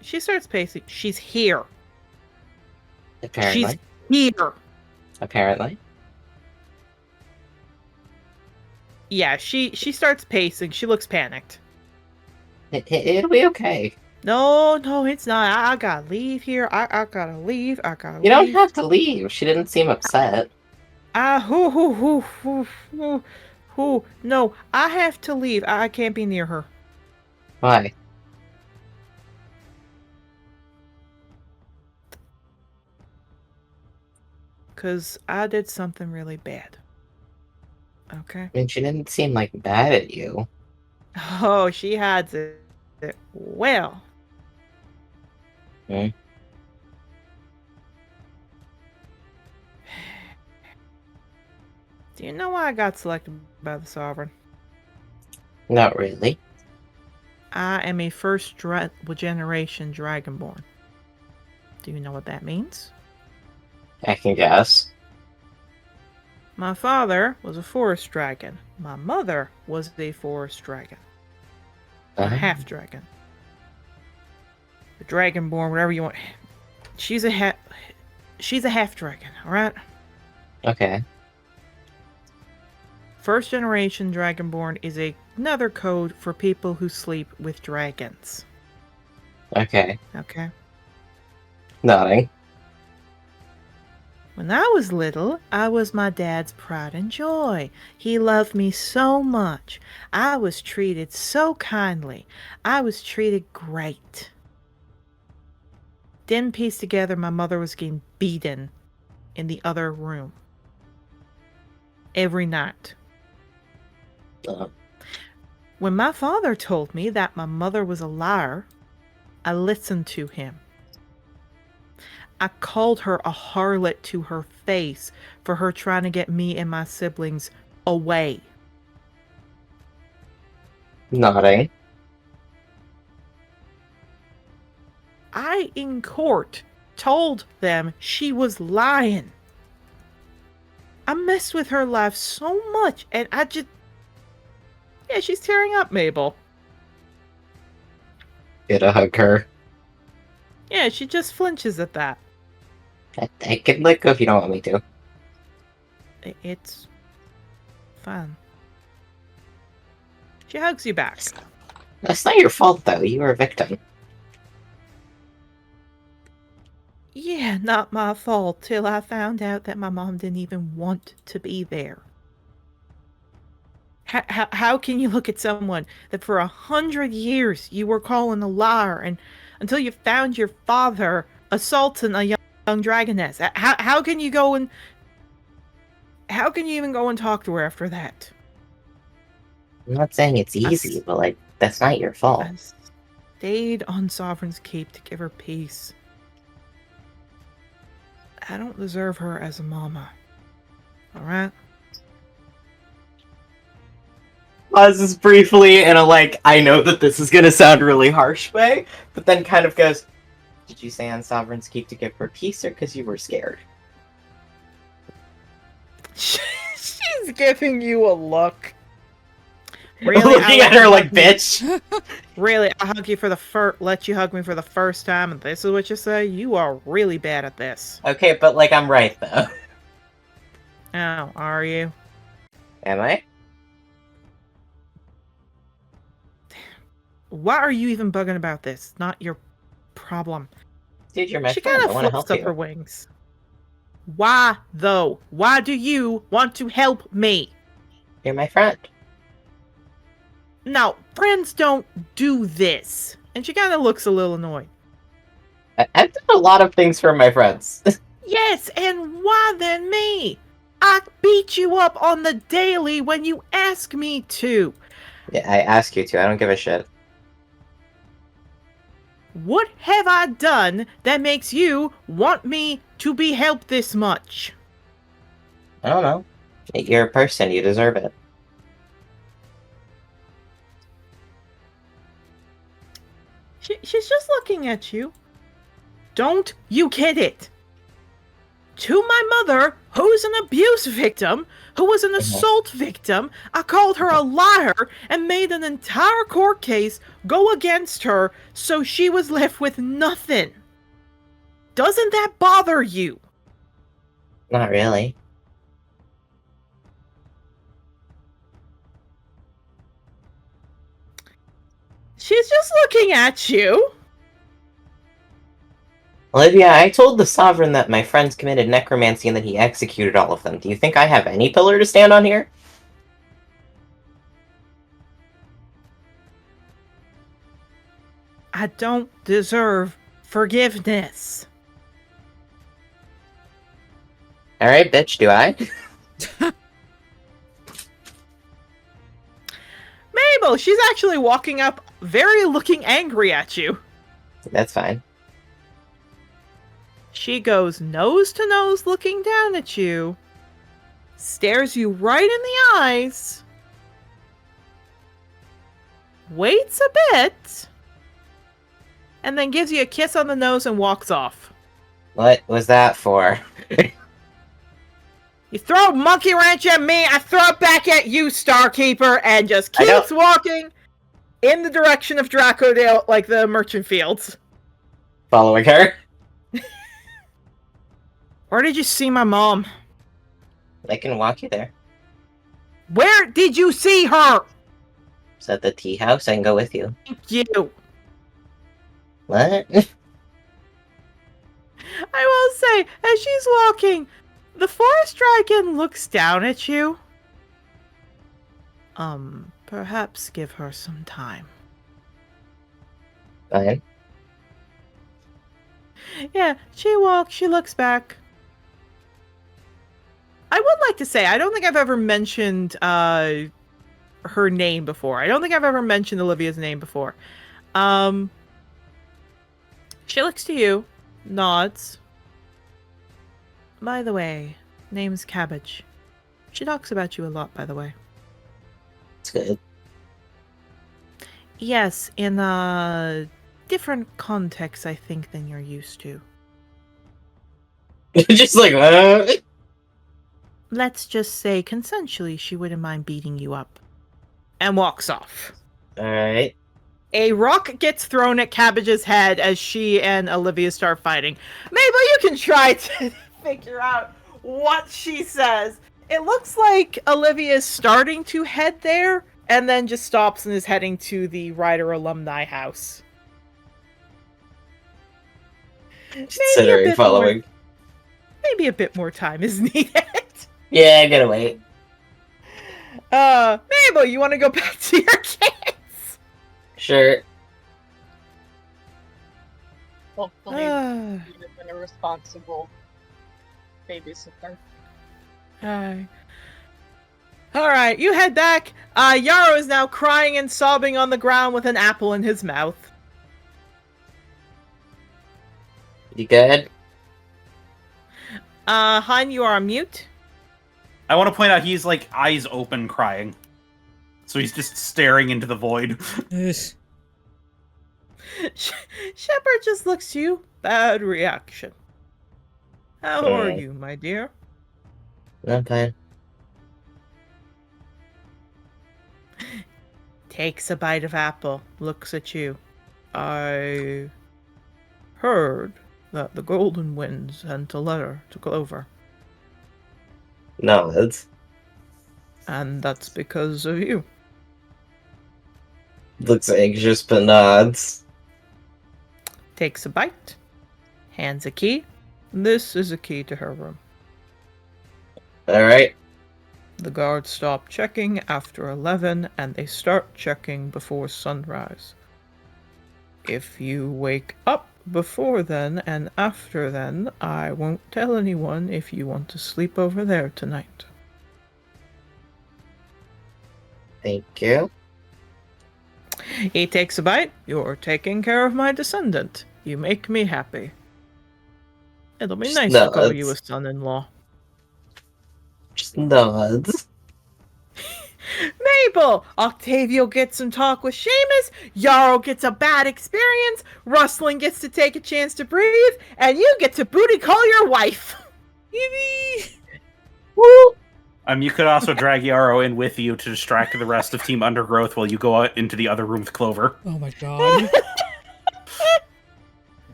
Speaker 1: She starts pacing. She's here.
Speaker 5: Apparently.
Speaker 1: She's here.
Speaker 5: Apparently.
Speaker 1: Yeah, she starts pacing. She looks panicked.
Speaker 5: It'll be okay.
Speaker 1: No, it's not. I gotta leave here. I gotta leave.
Speaker 5: You don't have to leave. She didn't seem upset.
Speaker 1: No, I have to leave. I can't be near her.
Speaker 5: Why?
Speaker 1: Because I did something really bad. Okay?
Speaker 5: I mean, she didn't seem like bad at you.
Speaker 1: Oh, she hides it well.
Speaker 5: Hmm?
Speaker 1: Do you know why I got selected by the Sovereign?
Speaker 5: Not really.
Speaker 1: I am a first-generation Dragonborn. Do you know what that means?
Speaker 5: I can guess.
Speaker 1: My father was a forest dragon. My mother was a forest dragon. A half dragon. A dragonborn, whatever you want. She's a half dragon, alright?
Speaker 5: Okay.
Speaker 1: First generation dragonborn is another code for people who sleep with dragons.
Speaker 5: Okay.
Speaker 1: Okay?
Speaker 5: Nodding.
Speaker 1: When I was little, I was my dad's pride and joy. He loved me so much. I was treated so kindly. I was treated great. Didn't piece together my mother was getting beaten in the other room. Every night. When my father told me that my mother was a liar, I listened to him. I called her a harlot to her face for her trying to get me and my siblings away.
Speaker 5: Nodding.
Speaker 1: I, in court, told them she was lying. I messed with her life so much, and I just... Yeah, she's tearing up, Mabel.
Speaker 5: Get a hug her.
Speaker 1: Yeah, she just flinches at that.
Speaker 5: I can let go if you don't want me to.
Speaker 1: It's fun. She hugs you back.
Speaker 5: That's not your fault, though. You were a victim.
Speaker 1: Yeah, not my fault, till I found out that my mom didn't even want to be there. How can you look at someone that for 100 years you were calling a liar, and until you found your father assaulting a young dragoness? How can you go and... How can you even go and talk to her after that?
Speaker 5: I'm not saying it's easy, but, like, that's not your fault.
Speaker 1: I stayed on Sovereign's Keep to give her peace. I don't deserve her as a mama. Alright?
Speaker 5: Pauses briefly in a, like, I know that this is gonna sound really harsh way, but then kind of goes, did you say on Sovereign's Keep to give her peace, or because you were scared?
Speaker 1: She's giving you a look. Really?
Speaker 5: Looking at her like, bitch!
Speaker 1: Really? I hug you for the let you hug me for the first time, and this is what you say? You are really bad at this.
Speaker 5: Okay, but, like, I'm right, though.
Speaker 1: Oh, are you?
Speaker 5: Am I?
Speaker 1: Why are you even bugging about this? Not your problem.
Speaker 5: Dude, you're my
Speaker 1: She
Speaker 5: friend.
Speaker 1: kind
Speaker 5: I
Speaker 1: of
Speaker 5: want to
Speaker 1: flips
Speaker 5: help
Speaker 1: up her
Speaker 5: you.
Speaker 1: wings. Why, though? Why do you want to help me?
Speaker 5: You're my friend.
Speaker 1: Now, friends don't do this. And she kind of looks a little annoyed.
Speaker 5: I've done a lot of things for my friends.
Speaker 1: Yes, and why then me? I beat you up on the daily when you ask me to.
Speaker 5: Yeah, I ask you to. I don't give a shit.
Speaker 1: What have I done that makes you want me to be helped this much?
Speaker 5: I don't know. You're a person. You deserve it.
Speaker 1: She's just looking at you. Don't you get it? To my mother, who's an abuse victim, who was an assault victim, I called her a liar and made an entire court case go against her, so she was left with nothing. Doesn't that bother you?
Speaker 5: Not really.
Speaker 1: She's just looking at you.
Speaker 5: Olivia, I told the Sovereign that my friends committed necromancy and that he executed all of them. Do you think I have any pillar to stand on here?
Speaker 1: I don't deserve forgiveness.
Speaker 5: Alright, bitch, do I?
Speaker 1: Mabel, she's actually walking up, very looking angry at you.
Speaker 5: That's fine.
Speaker 1: She goes nose to nose looking down at you, stares you right in the eyes, waits a bit, and then gives you a kiss on the nose and walks off.
Speaker 5: What was that for?
Speaker 1: You throw a monkey wrench at me, I throw it back at you, Starkeeper, and just keeps walking in the direction of Dracodale, like the merchant fields.
Speaker 5: Following her?
Speaker 1: Where did you see my mom?
Speaker 5: I can walk you there.
Speaker 1: Where did you see her?
Speaker 5: Is that the tea house? I can go with you.
Speaker 1: Thank you.
Speaker 5: What?
Speaker 1: I will say, as she's walking, the forest dragon looks down at you. Perhaps give her some time.
Speaker 5: Fine.
Speaker 1: Yeah, she walks, she looks back. I would like to say, I don't think I've ever mentioned her name before. I don't think I've ever mentioned Olivia's name before. She looks to you, nods. By the way, name's Cabbage. She talks about you a lot, by the way.
Speaker 5: It's good.
Speaker 1: Yes, in a different context, I think, than you're used to.
Speaker 5: Just like,
Speaker 1: Let's just say consensually she wouldn't mind beating you up. And walks off.
Speaker 5: Alright.
Speaker 1: A rock gets thrown at Cabbage's head as she and Olivia start fighting. Mabel, you can try to figure out what she says. It looks like Olivia is starting to head there, and then just stops and is heading to the Ryder alumni house.
Speaker 5: Considering following.
Speaker 1: Maybe a bit more time is needed.
Speaker 5: Yeah, I gotta wait.
Speaker 1: Mabel, you want to go back to your kids?
Speaker 5: Sure.
Speaker 7: Hopefully, you've been a responsible babysitter.
Speaker 1: Hi. Alright, you head back. Yarrow is now crying and sobbing on the ground with an apple in his mouth.
Speaker 5: You good?
Speaker 1: Hein, you are on mute.
Speaker 4: I want to point out he's like eyes open crying. So he's just staring into the void.
Speaker 2: Yes.
Speaker 1: Shepard just looks to you. Bad reaction. How are you, my dear?
Speaker 5: I'm fine.
Speaker 1: Takes a bite of apple, looks at you. I heard that the Golden Winds sent a letter to Clover.
Speaker 5: Nods.
Speaker 1: And that's because of you.
Speaker 5: Looks anxious but nods.
Speaker 1: Takes a bite. Hands a key. This is a key to her room.
Speaker 5: Alright.
Speaker 1: The guards stop checking after 11, and they start checking before sunrise. If you wake up before then and after then, I won't tell anyone if you want to sleep over there tonight.
Speaker 5: Thank you.
Speaker 1: He takes a bite. You're taking care of my descendant. You make me happy. It'll be nice to call you a son-in-law.
Speaker 5: Just nods.
Speaker 1: Mabel! Octavio gets some talk with Seamus, Yarrow gets a bad experience, Rustling gets to take a chance to breathe, and you get to booty call your wife! Yippee!
Speaker 5: Woo!
Speaker 4: You could also drag Yarrow in with you to distract the rest of Team Undergrowth while you go out into the other room with Clover.
Speaker 2: Oh my god.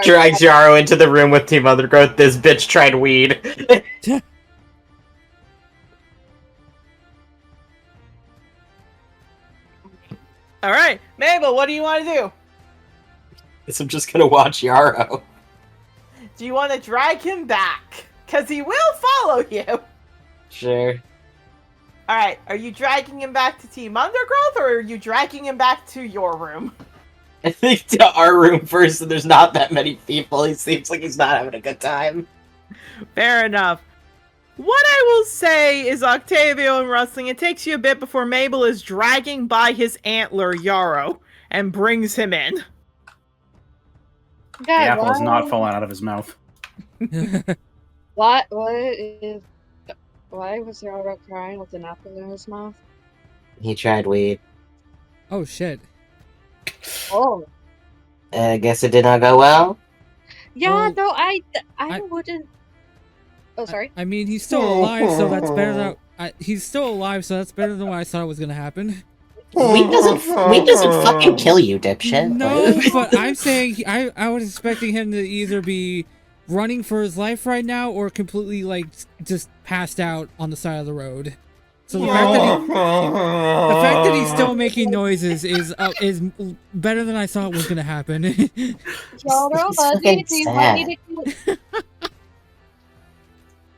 Speaker 5: Drags Yarrow into the room with Team Undergrowth. This bitch tried weed.
Speaker 1: Alright, Mabel, what do you want to do?
Speaker 5: Guess I'm just gonna watch Yarrow.
Speaker 1: Do you want to drag him back? Because he will follow you!
Speaker 5: Sure.
Speaker 1: Alright, are you dragging him back to Team Undergrowth, or are you dragging him back to your room?
Speaker 5: I think to our room first, and there's not that many people. He seems like he's not having a good time.
Speaker 1: Fair enough. What I will say is, Octavio and Rustling, it takes you a bit before Mabel is dragging by his antler, Yarrow, and brings him in.
Speaker 7: God,
Speaker 4: The apple is not falling out of his mouth.
Speaker 7: Why was Yarrow crying with an apple in his mouth?
Speaker 5: He tried weed.
Speaker 2: Oh shit.
Speaker 7: Oh.
Speaker 5: I guess it did not go well.
Speaker 7: Yeah,
Speaker 2: Well,
Speaker 7: no, I
Speaker 2: I-
Speaker 7: wouldn't. Oh, sorry.
Speaker 2: I mean, he's still alive, so that's better than... he's still alive, so that's better than what I thought was gonna happen.
Speaker 5: Weed doesn't fucking kill you, dipshit.
Speaker 2: No, but I'm saying I was expecting him to either be running for his life right now or completely like just passed out on the side of the road. So the fact that he's still making noises is better than I thought was gonna happen.
Speaker 7: Yarrow, buddy, do you want me to get...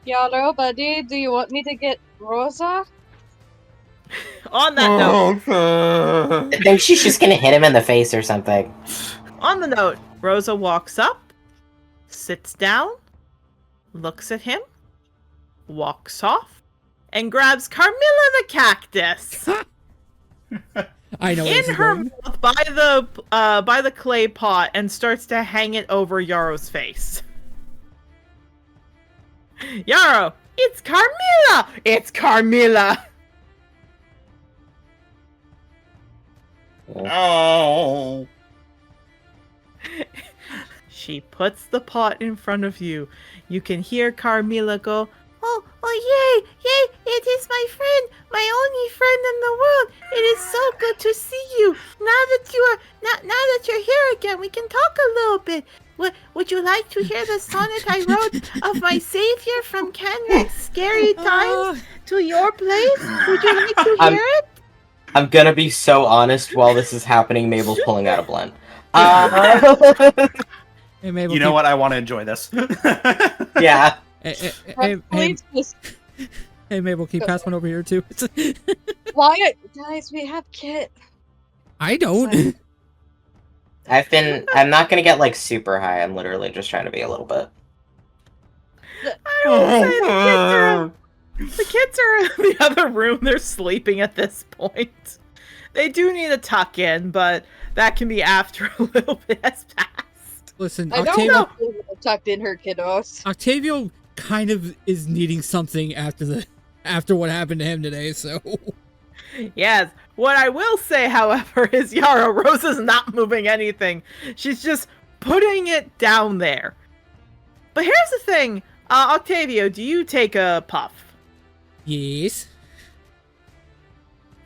Speaker 7: Yarrow, buddy, do you want me to get Rosa?
Speaker 1: On that note,
Speaker 5: I think she's just gonna hit him in the face or something.
Speaker 1: on the note, Rosa walks up, sits down, looks at him, walks off, and grabs Carmilla the cactus
Speaker 2: I know
Speaker 1: in her mouth by the clay pot and starts to hang it over Yarrow's face. Yarrow, it's Carmilla! It's Carmilla!
Speaker 4: Oh.
Speaker 1: She puts the pot in front of you. You can hear Carmilla go, "Oh, yay, it is my friend, my only friend in the world. It is so good to see you. Now that you're here again, we can talk a little bit. Would you like to hear the sonnet I wrote of my savior from Canrick's scary times to your place? Would you like to hear it?"
Speaker 5: I'm gonna be so honest while this is happening, Mabel's pulling out a blend.
Speaker 2: Hey, Mabel,
Speaker 4: You know what? I want to enjoy this.
Speaker 5: Yeah.
Speaker 2: Hey, Mabel, can you pass one over here too?
Speaker 7: Why, guys, we have Kit.
Speaker 2: I don't.
Speaker 5: I'm not gonna get like super high, I'm literally just trying to be a little bit.
Speaker 1: I will say the kids are in the other room. They're sleeping at this point. They do need a tuck in, but that can be after a little bit has passed.
Speaker 2: Listen,
Speaker 7: I don't know if they tucked in her kiddos.
Speaker 2: Octavio kind of is needing something after what happened to him today, so...
Speaker 1: Yes. What I will say, however, is Yarrow Rosa's not moving anything. She's just putting it down there. But here's the thing. Octavio, do you take a puff?
Speaker 2: Yes.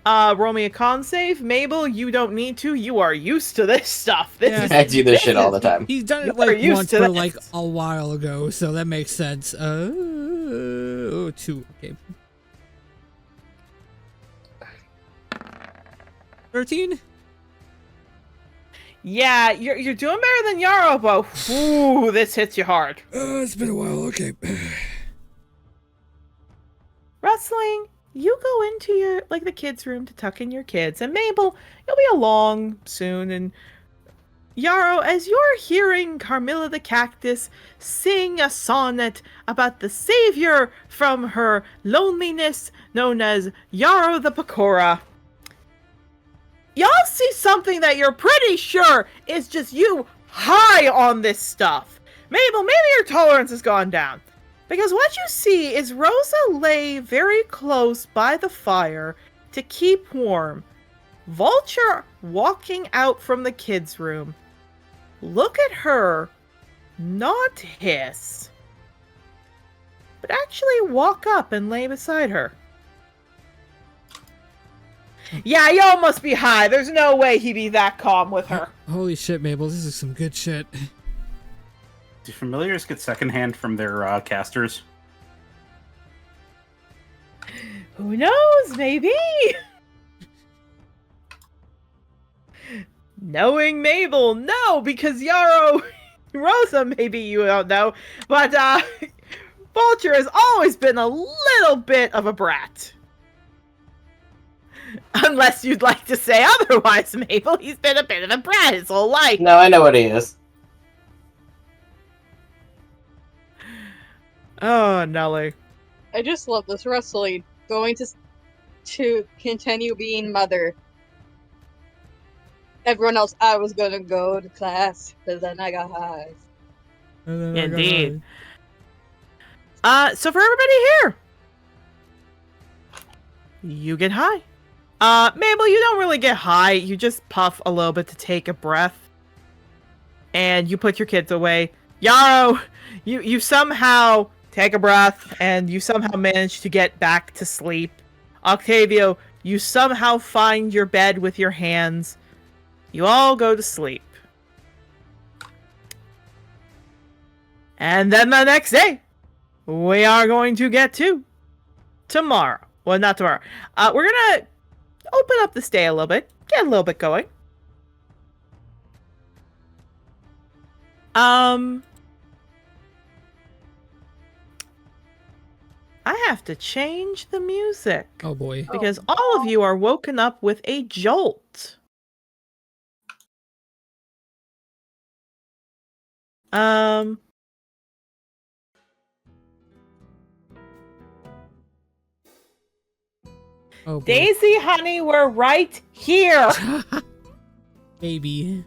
Speaker 1: Roll me a con save. Mabel, you don't need to. You are used to this stuff.
Speaker 5: I do this shit all the time.
Speaker 2: He's done it
Speaker 1: You're
Speaker 2: like
Speaker 1: used
Speaker 2: once,
Speaker 1: to
Speaker 2: but
Speaker 1: this.
Speaker 2: like a while ago, so that makes sense. 2. Okay. 13?
Speaker 1: Yeah, you're doing better than Yarrow, but ooh, this hits you hard.
Speaker 2: It's been a while. Okay.
Speaker 1: Rustling, you go into your the kids' room to tuck in your kids, and Mabel, you'll be along soon. And Yarrow, as you're hearing Carmilla the Cactus sing a sonnet about the savior from her loneliness, known as Yarrow the Pecora, y'all see something that you're pretty sure is just you high on this stuff. Mabel, maybe your tolerance has gone down. Because what you see is Rosa lay very close by the fire to keep warm. Vulture walking out from the kids' room. Look at her, not hiss, but actually walk up and lay beside her. Yeah, y'all must be high. There's no way he'd be that calm with her.
Speaker 2: Holy shit, Mabel, this is some good shit.
Speaker 4: Do familiars get secondhand from their casters?
Speaker 1: Who knows? Maybe. Knowing Mabel, no, because Yarrow, Rosa, maybe you don't know, but Vulture has always been a little bit of a brat. Unless you'd like to say otherwise, Mabel, he's been a bit of a brat his whole life.
Speaker 5: No, I know what he is.
Speaker 1: Oh, Nelly.
Speaker 7: I just love this Rustling going to continue being mother. Everyone else, I was gonna go to class, but then I got high.
Speaker 1: Indeed. So for everybody here, you get high. Mabel, you don't really get high. You just puff a little bit to take a breath. And you put your kids away. Yarrow, you somehow take a breath, and you somehow manage to get back to sleep. Octavio, you somehow find your bed with your hands. You all go to sleep. And then the next day, we are going to get to tomorrow. Well, not tomorrow. We're gonna open up this day a little bit. Get a little bit going. I have to change the music.
Speaker 2: Oh boy.
Speaker 1: Because all of you are woken up with a jolt.
Speaker 2: Oh boy.
Speaker 1: Daisy, honey, we're right here.
Speaker 2: Baby.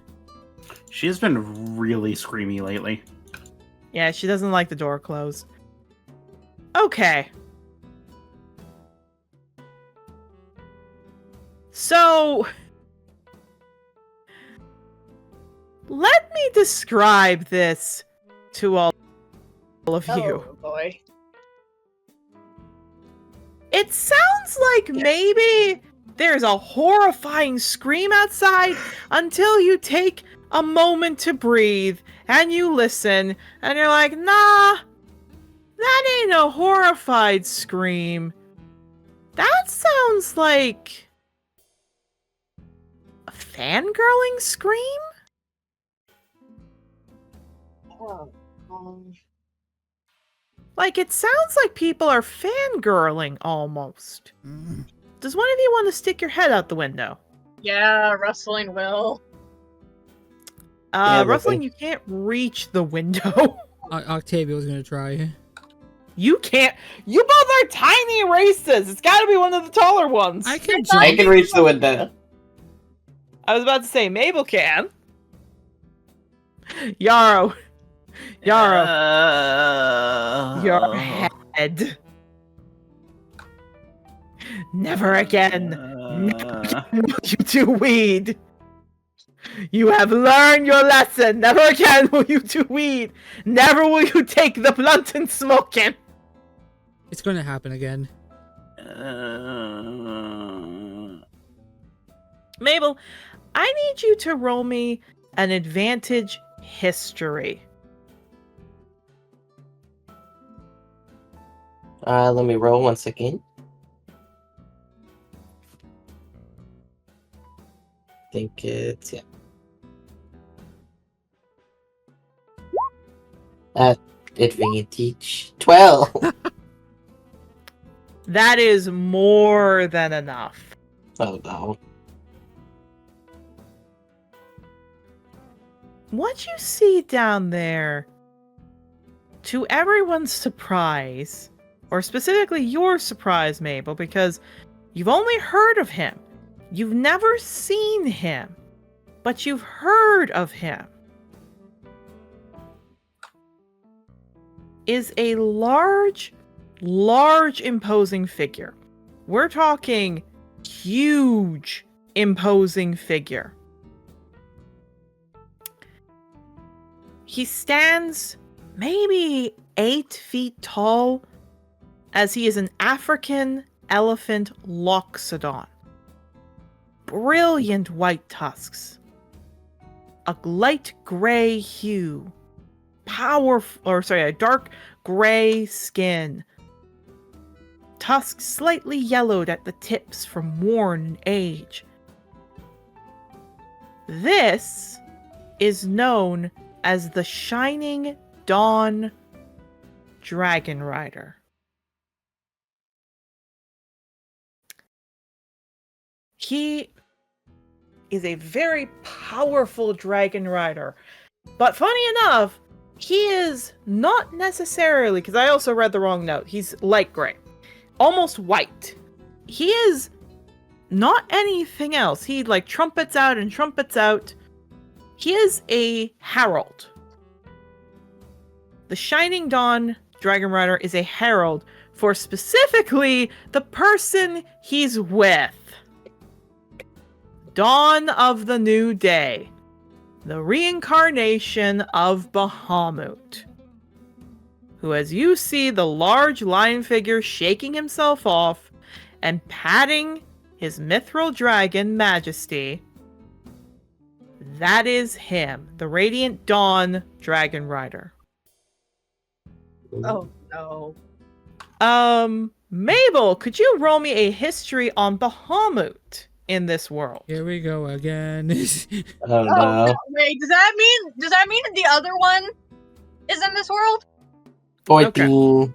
Speaker 4: She's been really screamy lately.
Speaker 1: Yeah, she doesn't like the door closed. Okay. So, let me describe this to all of you.
Speaker 7: Oh boy.
Speaker 1: It sounds like maybe there's a horrifying scream outside until you take a moment to breathe and you listen and you're like, nah, that ain't a horrified scream. That sounds like a fangirling scream?
Speaker 7: Oh,
Speaker 1: Like, it sounds like people are fangirling almost. Does one of you want to stick your head out the window?
Speaker 7: yeah, Rustling will.
Speaker 1: Rustling, you can't reach the window.
Speaker 2: Octavia was gonna try.
Speaker 1: You can't. You both are tiny races. It's got to be one of the taller ones.
Speaker 2: I can
Speaker 5: I
Speaker 2: jump.
Speaker 5: can reach the window.
Speaker 1: I was about to say Mabel can. Yarrow. Yarrow. Your head. Never again. Never again will you do weed. You have learned your lesson. Never again will you do weed. Never will you take the blunt and smoking.
Speaker 2: It's gonna happen again.
Speaker 1: Mabel, I need you to roll me an advantage history.
Speaker 5: Let me roll 1 second. I think it's, yeah. Advantage 12.
Speaker 1: That is more than enough.
Speaker 5: Oh no.
Speaker 1: What you see down there, to everyone's surprise, or specifically your surprise, Mabel, because you've only heard of him. You've never seen him, but you've heard of him. Is a large, imposing figure. We're talking huge, imposing figure. He stands maybe 8 feet tall, as he is an African elephant loxodon. Brilliant white tusks. A light gray hue. A dark gray skin. Tusks slightly yellowed at the tips from worn age. This is known as the Shining Dawn Dragon Rider. He is a very powerful dragon rider. But funny enough, he is not necessarily, because I also read the wrong note, he's light gray. Almost white. He is not anything else. He like trumpets out and trumpets out. He is a herald. The Shining Dawn Dragon Rider is a herald for specifically the person he's with. Dawn of the New Day. The reincarnation of Bahamut. Who, as you see the large lion figure shaking himself off and patting his mithril dragon majesty, that is him, the Radiant Dawn Dragon Rider.
Speaker 7: Oh no.
Speaker 1: Mabel, could you roll me a history on Bahamut in this world?
Speaker 2: Here we go again.
Speaker 5: Oh no.
Speaker 7: No. Wait, does that mean that the other one is in this world?
Speaker 5: 14.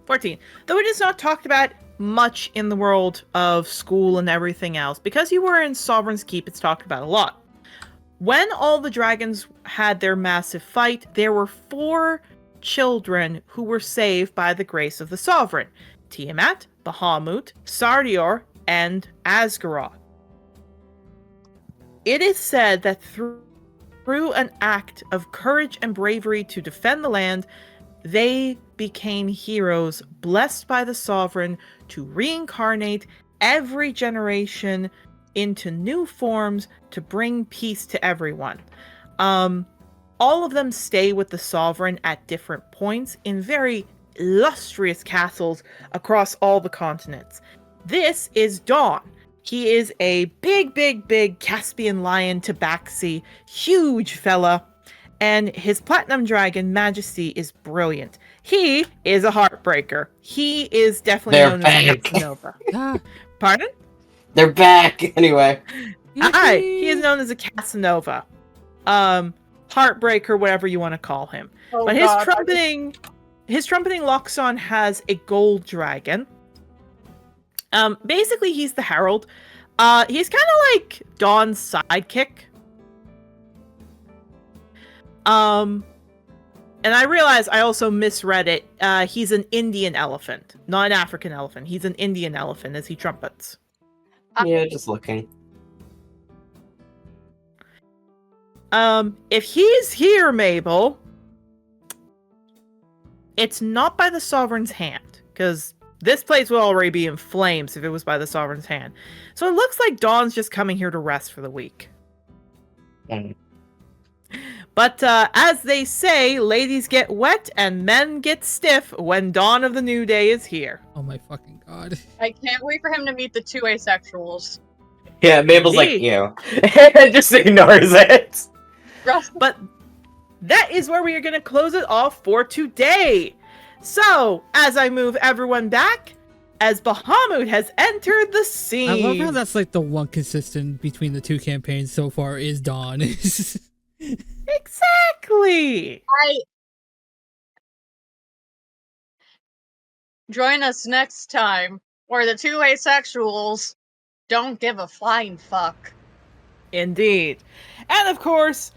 Speaker 1: 14. Though it is not talked about much in the world of school and everything else, because you were in Sovereign's Keep, it's talked about a lot. When all the dragons had their massive fight, there were 4 children who were saved by the grace of the Sovereign. Tiamat, Bahamut, Sardior, and Asgaroth. It is said that through an act of courage and bravery to defend the land, they became heroes blessed by the Sovereign to reincarnate every generation into new forms to bring peace to everyone. All of them stay with the Sovereign at different points in very illustrious castles across all the continents. This is Dawn. He is a big Caspian lion tabaxi, huge fella, and his platinum dragon majesty is brilliant. He is a heartbreaker. He is definitely known as a Casanova. Pardon?
Speaker 5: They're back anyway.
Speaker 1: Aye, he is known as a Casanova. Heartbreaker, whatever you want to call him.
Speaker 7: Oh,
Speaker 1: But
Speaker 7: God.
Speaker 1: his trumpeting Loxon has a gold dragon. Basically he's the herald. He's kind of like Dawn's sidekick. And I realize I also misread it. He's an Indian elephant, not an African elephant. He's an Indian elephant as he trumpets.
Speaker 5: Yeah, just looking.
Speaker 1: If he's here, Mabel, it's not by the Sovereign's hand, because this place would already be in flames if it was by the Sovereign's hand. So it looks like Dawn's just coming here to rest for the week.
Speaker 5: Mm.
Speaker 1: But as they say, ladies get wet and men get stiff when Dawn of the New Day is here.
Speaker 2: Oh my fucking god.
Speaker 7: I can't wait for him to meet the 2 asexuals.
Speaker 5: Yeah, Mabel's like,
Speaker 1: Indeed.
Speaker 5: you. Just ignores it.
Speaker 1: But that is where we are going to close it off for today. So, as I move everyone back, as Bahamut has entered the scene.
Speaker 2: I love how that's like the one consistent between the 2 campaigns so far is Dawn.
Speaker 1: Exactly.
Speaker 7: Join us next time, where the two asexuals don't give a flying fuck.
Speaker 1: Indeed. And of course,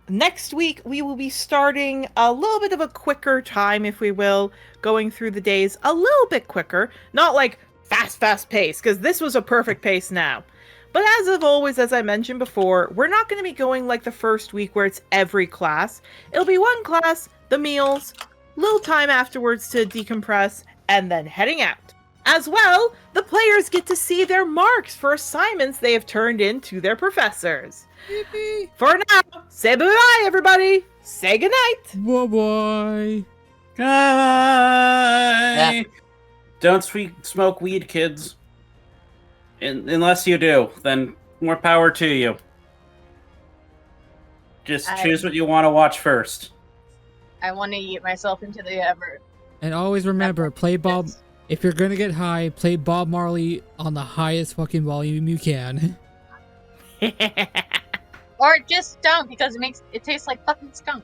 Speaker 1: next week we will be starting a little bit of a quicker time, if we will, going through the days a little bit quicker. Not like fast pace, because this was a perfect pace now. But as of always, as I mentioned before, we're not going to be going like the first week where it's every class. It'll be one class, the meals, little time afterwards to decompress, and then heading out. As well, the players get to see their marks for assignments they have turned in to their professors.
Speaker 2: Yippee.
Speaker 1: For now, say bye-bye, everybody. Say goodnight.
Speaker 2: Bye-bye.
Speaker 4: Bye. Don't smoke weed, kids. Unless you do, then more power to you. Just choose what you want to watch first.
Speaker 7: I want to eat myself into the ever.
Speaker 2: And always remember, play Bob... If you're gonna get high, play Bob Marley on the highest fucking volume you can.
Speaker 7: Or just don't, because it tastes like fucking skunk.